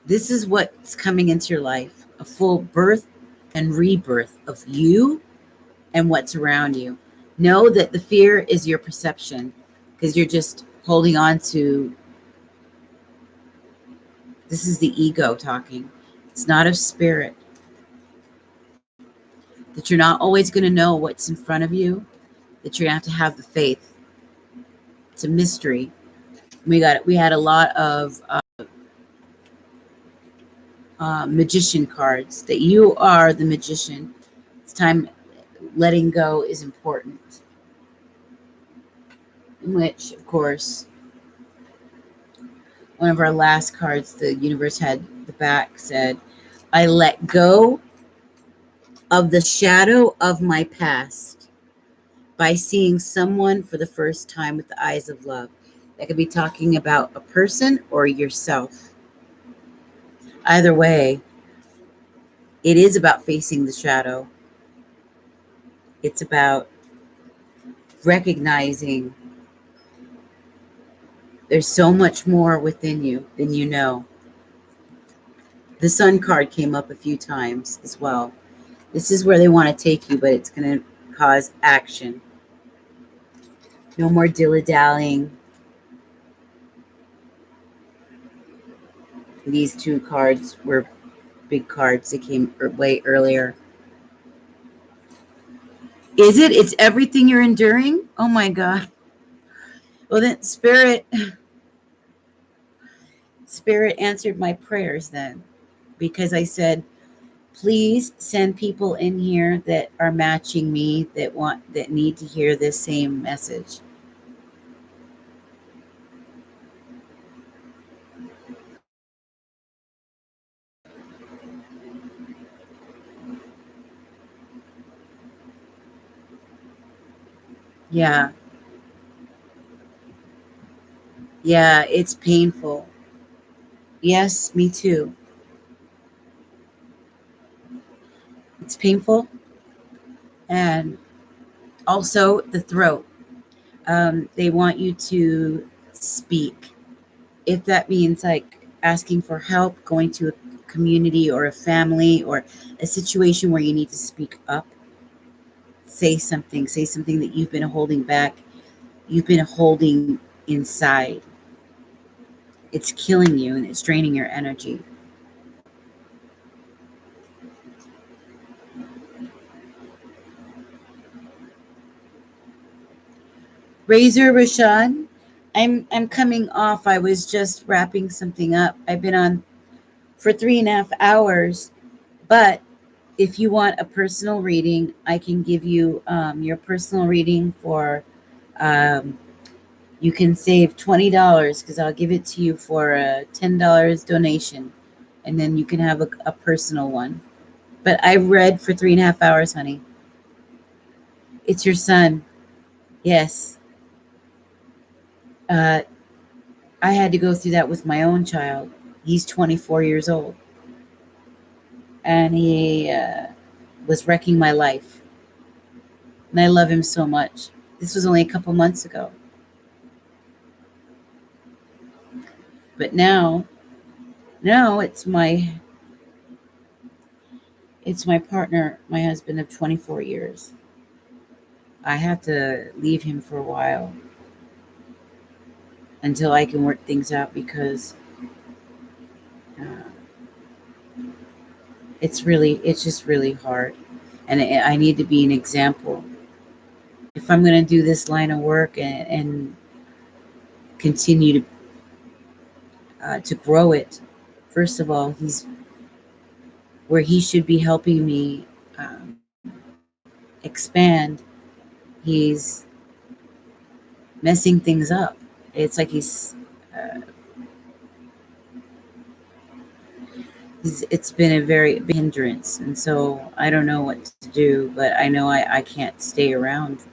This is what's coming into your life, a full birth and rebirth of you and what's around you. Know that the fear is your perception because you're just holding on to, this is the ego talking. It's not of spirit. That you're not always going to know what's in front of you, that you're going to have the faith. It's a mystery. We had a lot of magician cards, that you are the magician. It's time. Letting go is important. In which, of course, one of our last cards, the universe had the back said, I let go of the shadow of my past by seeing someone for the first time with the eyes of love. That could be talking about a person or yourself. Either way, it is about facing the shadow. It's about recognizing there's so much more within you than you know. The Sun card came up a few times as well. This is where they want to take you, but it's going to cause action. No more dilly-dallying. These two cards were big cards that came way earlier. Is it? It's everything you're enduring? Oh my God. Well, then Spirit answered my prayers then, because I said, please send people in here that are matching me, that need to hear this same message. Yeah. Yeah, it's painful. Yes, me too. It's painful. And also the throat. They want you to speak. If that means like asking for help, going to a community or a family or a situation where you need to speak up, say something that you've been holding back, you've been holding inside. It's killing you and it's draining your energy. Razor Rashawn, I'm coming off. I was just wrapping something up. I've been on for 3.5 hours, but if you want a personal reading, I can give you your personal reading for um, you can save $20 because I'll give it to you for a $10 donation, and then you can have a personal one. But I read for 3.5 hours, honey. It's your son. Yes. Uh, I had to go through that with my own child. He's 24 years old, and he was wrecking my life. And I love him so much. This was only a couple months ago. But now it's my partner, my husband of 24 years. I have to leave him for a while until I can work things out because uh, it's just really hard. And I need to be an example. If I'm going to do this line of work and continue to grow it, first of all, he's where he should be helping me expand. He's messing things up. It's like uh, it's been a very big hindrance, and so I don't know what to do, but I know I can't stay around,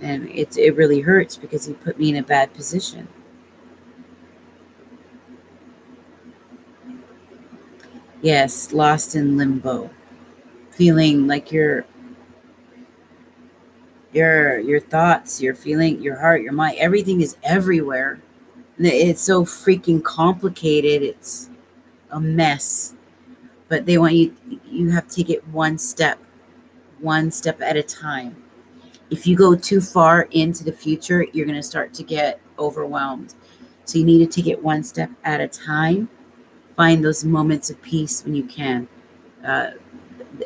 and it really hurts because he put me in a bad position. Yes, lost in limbo, feeling like your thoughts, your feeling, your heart, your mind, everything is everywhere. And it's so freaking complicated. It's a mess. But they want you have to take it one step at a time. If you go too far into the future, you're going to start to get overwhelmed. So you need to take it one step at a time. Find those moments of peace when you can. Uh,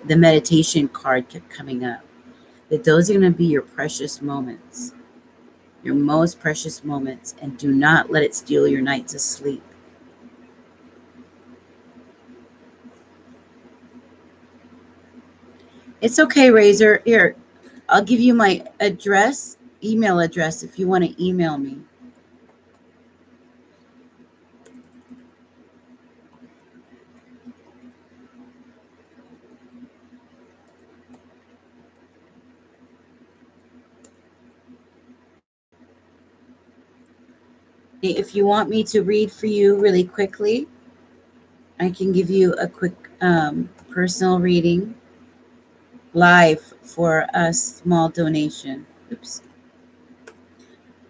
the meditation card kept coming up. That those are going to be your precious moments, your most precious moments, and do not let it steal your nights of sleep. It's okay, Razor. Here, I'll give you my email address, if you want to email me. If you want me to read for you really quickly, I can give you a quick personal reading live for a small donation. Oops.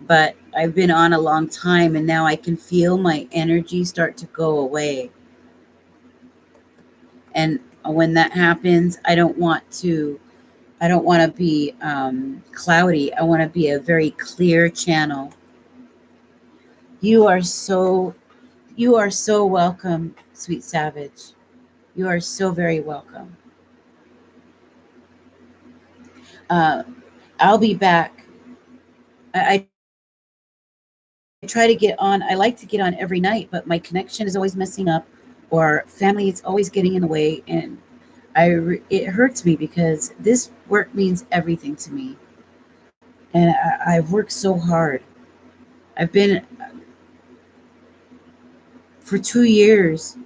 But I've been on a long time, and now I can feel my energy start to go away. And when that happens, I don't want to be cloudy. I want to be a very clear channel. You are so you are so welcome, sweet savage. You are so very welcome. Uh, I'll be back. I try to get on. I like to get on every night, but my connection is always messing up, or family is always getting in the way, and it hurts me because this work means everything to me, and I've worked so hard. I've been for 2 years.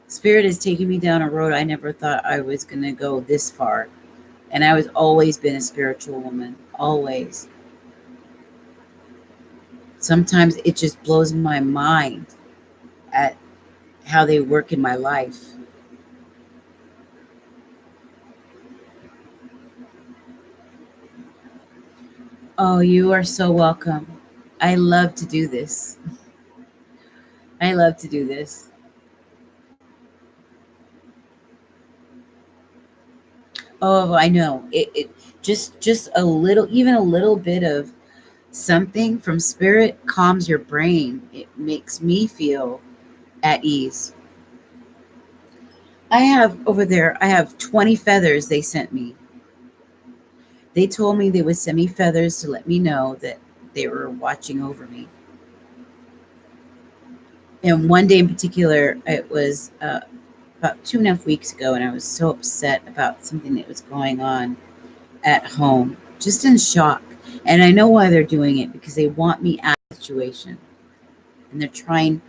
Spirit has taken me down a road I never thought I was going to go this far. And I was always been a spiritual woman, always. Sometimes it just blows my mind at how they work in my life. Oh, you are so welcome. I love to do this. I love to do this. Oh, I know. It just a little, even a little bit of something from spirit calms your brain. It makes me feel at ease. I have over there, I have 20 feathers they sent me. They told me they would send me feathers to let me know that they were watching over me. And one day in particular, it was about 2.5 weeks ago, and I was so upset about something that was going on at home, just in shock. And I know why they're doing it, because they want me out of the situation, and they're trying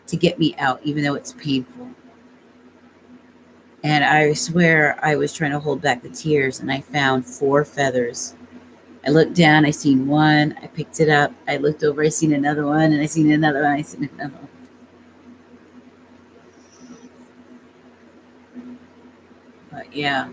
to get me out, even though it's painful. And I swear I was trying to hold back the tears, and I found 4 feathers. I looked down, I seen one, I picked it up, I looked over, I seen another one, and I seen another one, I seen another one. But yeah,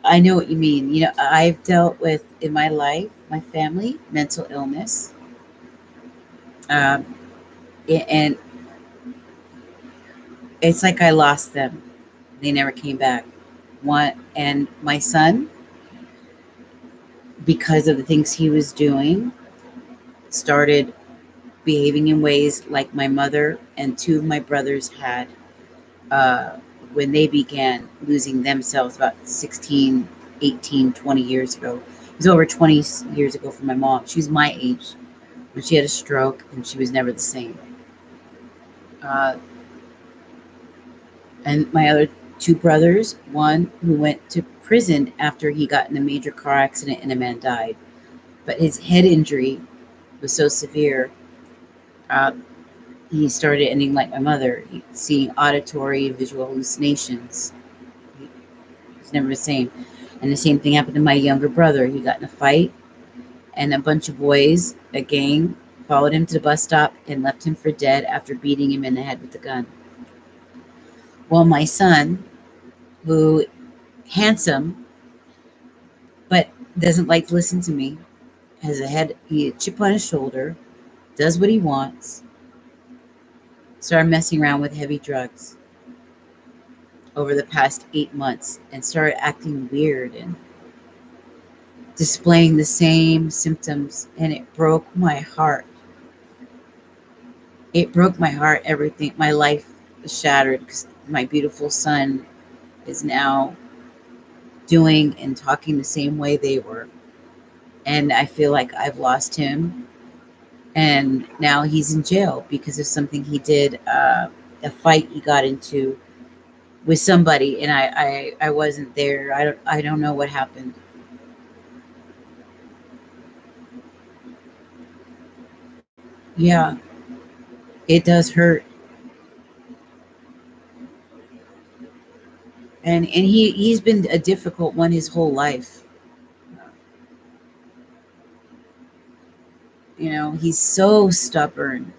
I know what you mean. I've dealt with, in my life, my family, mental illness. Um, and it's like I lost them. They never came back. One, and my son, because of the things he was doing, started behaving in ways like my mother and 2 of my brothers had uh, when they began losing themselves about 16, 18, 20 years ago. It was over 20 years ago for my mom. She was my age when she had a stroke, and she was never the same. Uh, and my other 2 brothers, one who went to prison after he got in a major car accident and a man died, but his head injury was so severe, uh, he started ending like my mother, seeing auditory and visual hallucinations. He was never the same. And the same thing happened to my younger brother. He got in a fight, and a bunch of boys, a gang, followed him to the bus stop and left him for dead after beating him in the head with a gun. Well, my son, who handsome but doesn't like to listen to me, has a chip on his shoulder, does what he wants, started messing around with heavy drugs over the past 8 months, and started acting weird and displaying the same symptoms. And it broke my heart. It broke my heart. Everything, my life was shattered, because my beautiful son is now doing and talking the same way they were. And I feel like I've lost him. And now he's in jail because of something he did, a fight he got into with somebody, and I wasn't there. I don't know what happened. Yeah, it does hurt. And he's been a difficult one his whole life. He's so stubborn,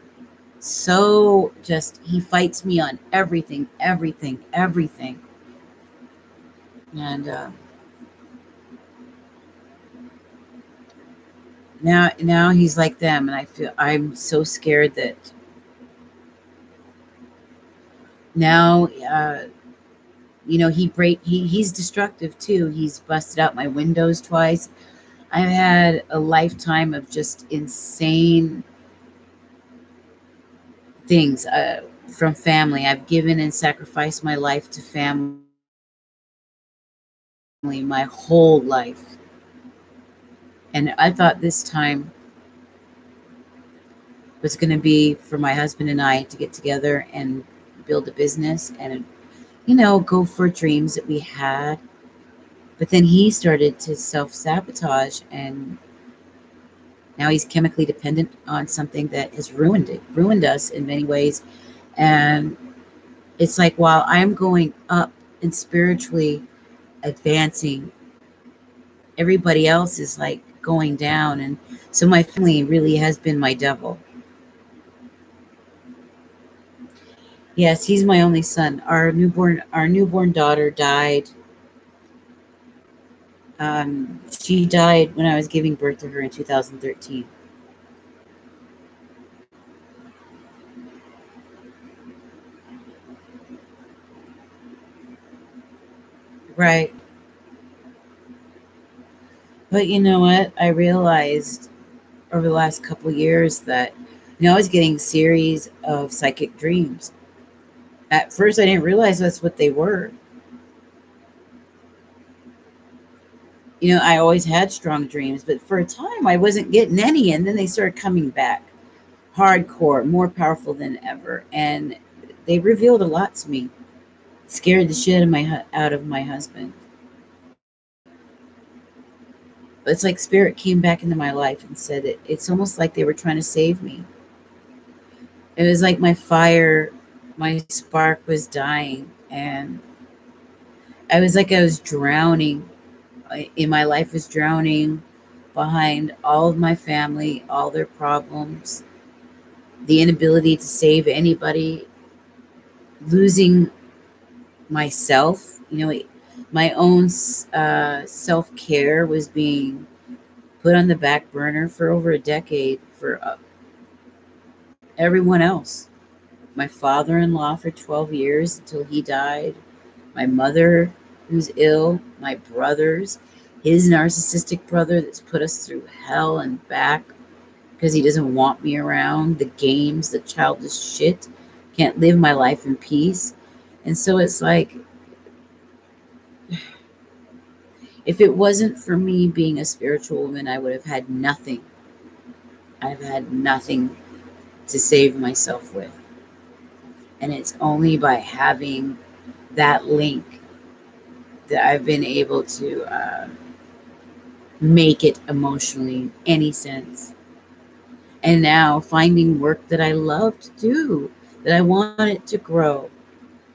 so just, he fights me on everything, everything, everything. And now he's like them, and I'm so scared that now, he's destructive too. He's busted out my windows twice. I've had a lifetime of just insane things, from family. I've given and sacrificed my life to family my whole life. And I thought this time was going to be for my husband and I to get together and build a business and, go for dreams that we had. But then he started to self sabotage, and now he's chemically dependent on something that has ruined us in many ways. And it's like, while I'm going up and spiritually advancing, everybody else is like going down. And so my family really has been my devil. Yes, he's my only son. Our newborn daughter died. She died when I was giving birth to her in 2013. Right. But you know what? I realized over the last couple of years that, I was getting a series of psychic dreams. At first, I didn't realize that's what they were. I always had strong dreams, but for a time, I wasn't getting any. And then they started coming back hardcore, more powerful than ever. And they revealed a lot to me. Scared the shit out of my husband. But it's like spirit came back into my life and said it's almost like they were trying to save me. It was like my fire, my spark was dying, and I was drowning. In my life was drowning behind all of my family, all their problems, the inability to save anybody, losing myself. My own self care was being put on the back burner for over a decade for everyone else. My father in law for 12 years until he died, my mother who's ill, my brothers, his narcissistic brother that's put us through hell and back because he doesn't want me around, the games, the childish shit, can't live my life in peace. And so it's like, if it wasn't for me being a spiritual woman, I would have had nothing. I've had nothing to save myself with. And it's only by having that link that I've been able to make it emotionally in any sense. And now finding work that I love to do, that I want it to grow,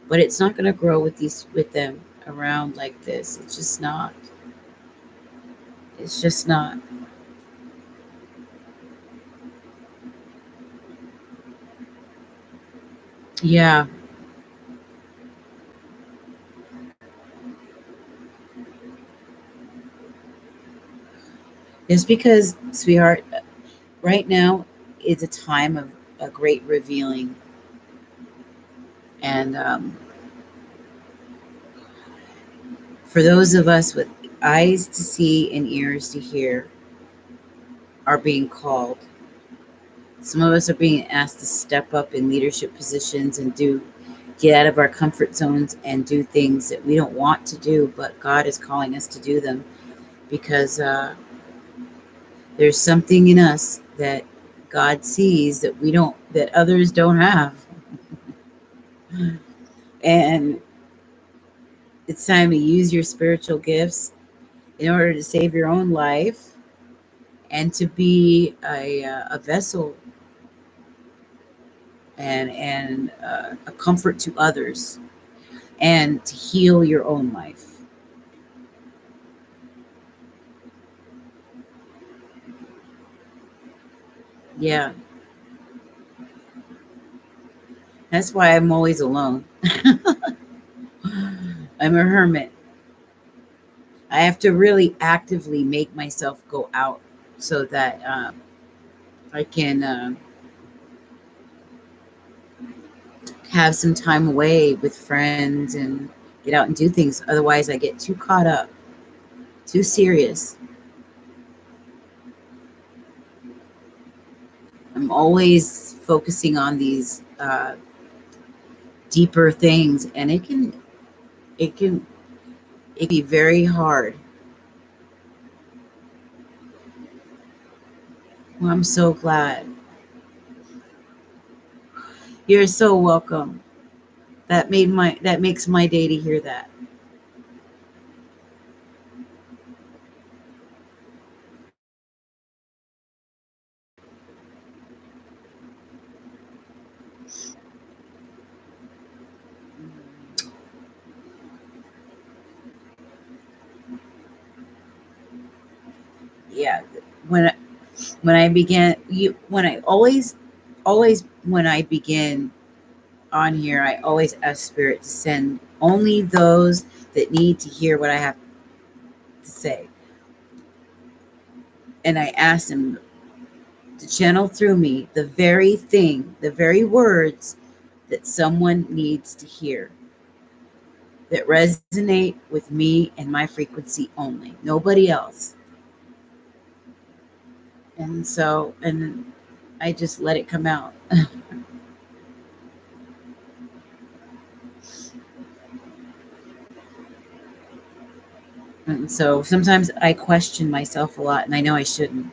but it's not going to grow with them around like this. It's just not. It's just not. Yeah, it's because, sweetheart, right now is a time of a great revealing, and for those of us with eyes to see and ears to hear are being called. Some of us are being asked to step up in leadership positions and get out of our comfort zones and do things that we don't want to do, but God is calling us to do them because there's something in us that God sees that that others don't have. And it's time to use your spiritual gifts in order to save your own life and to be a vessel and a comfort to others and to heal your own life. Yeah, that's why I'm always alone. I'm a hermit. I have to really actively make myself go out so that I can have some time away with friends and get out and do things. Otherwise, I get too caught up, too serious. I'm always focusing on these deeper things, and it can it can be very hard. Well, I'm so glad. You're so welcome. That makes my day to hear that. Yeah, when when I began you when I always when I begin on here, I always ask spirit to send only those that need to hear what I have to say. And I ask them to channel through me the very thing, the very words that someone needs to hear, that resonate with me and my frequency only, nobody else. And I just let it come out. And so sometimes I question myself a lot, and I know I shouldn't.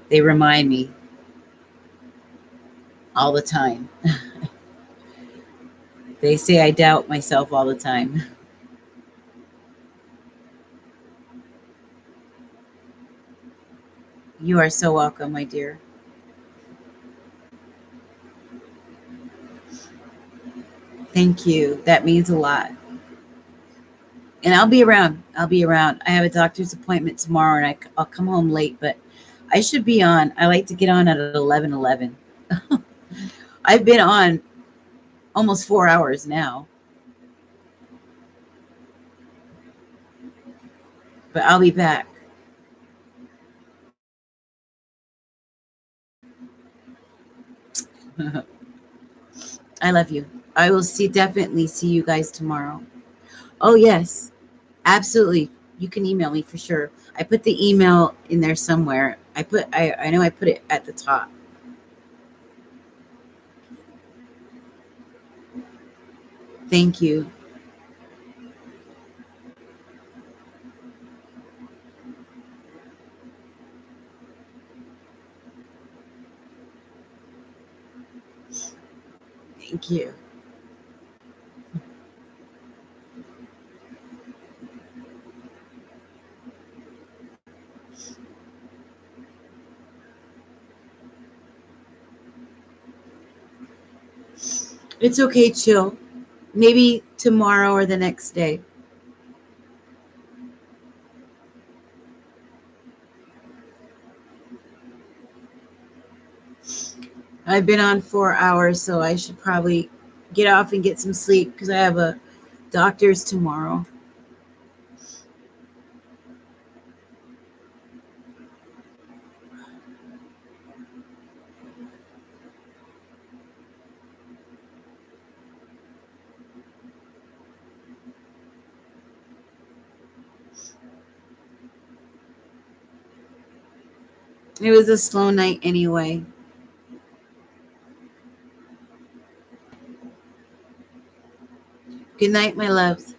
They remind me all the time. They say I doubt myself all the time. You are so welcome, my dear. Thank you. That means a lot. And I'll be around. I'll be around. I have a doctor's appointment tomorrow, and I'll come home late, but I should be on. I like to get on at 11:11. I've been on almost 4 hours now, but I'll be back. I love you. I will definitely see you guys tomorrow. Oh, yes, absolutely. You can email me for sure. I put the email in there somewhere. I know I put it at the top. Thank you. Thank you. It's okay, chill. Maybe tomorrow or the next day. I've been on 4 hours, so I should probably get off and get some sleep because I have a doctor's tomorrow. It was a slow night anyway. Good night, my loves.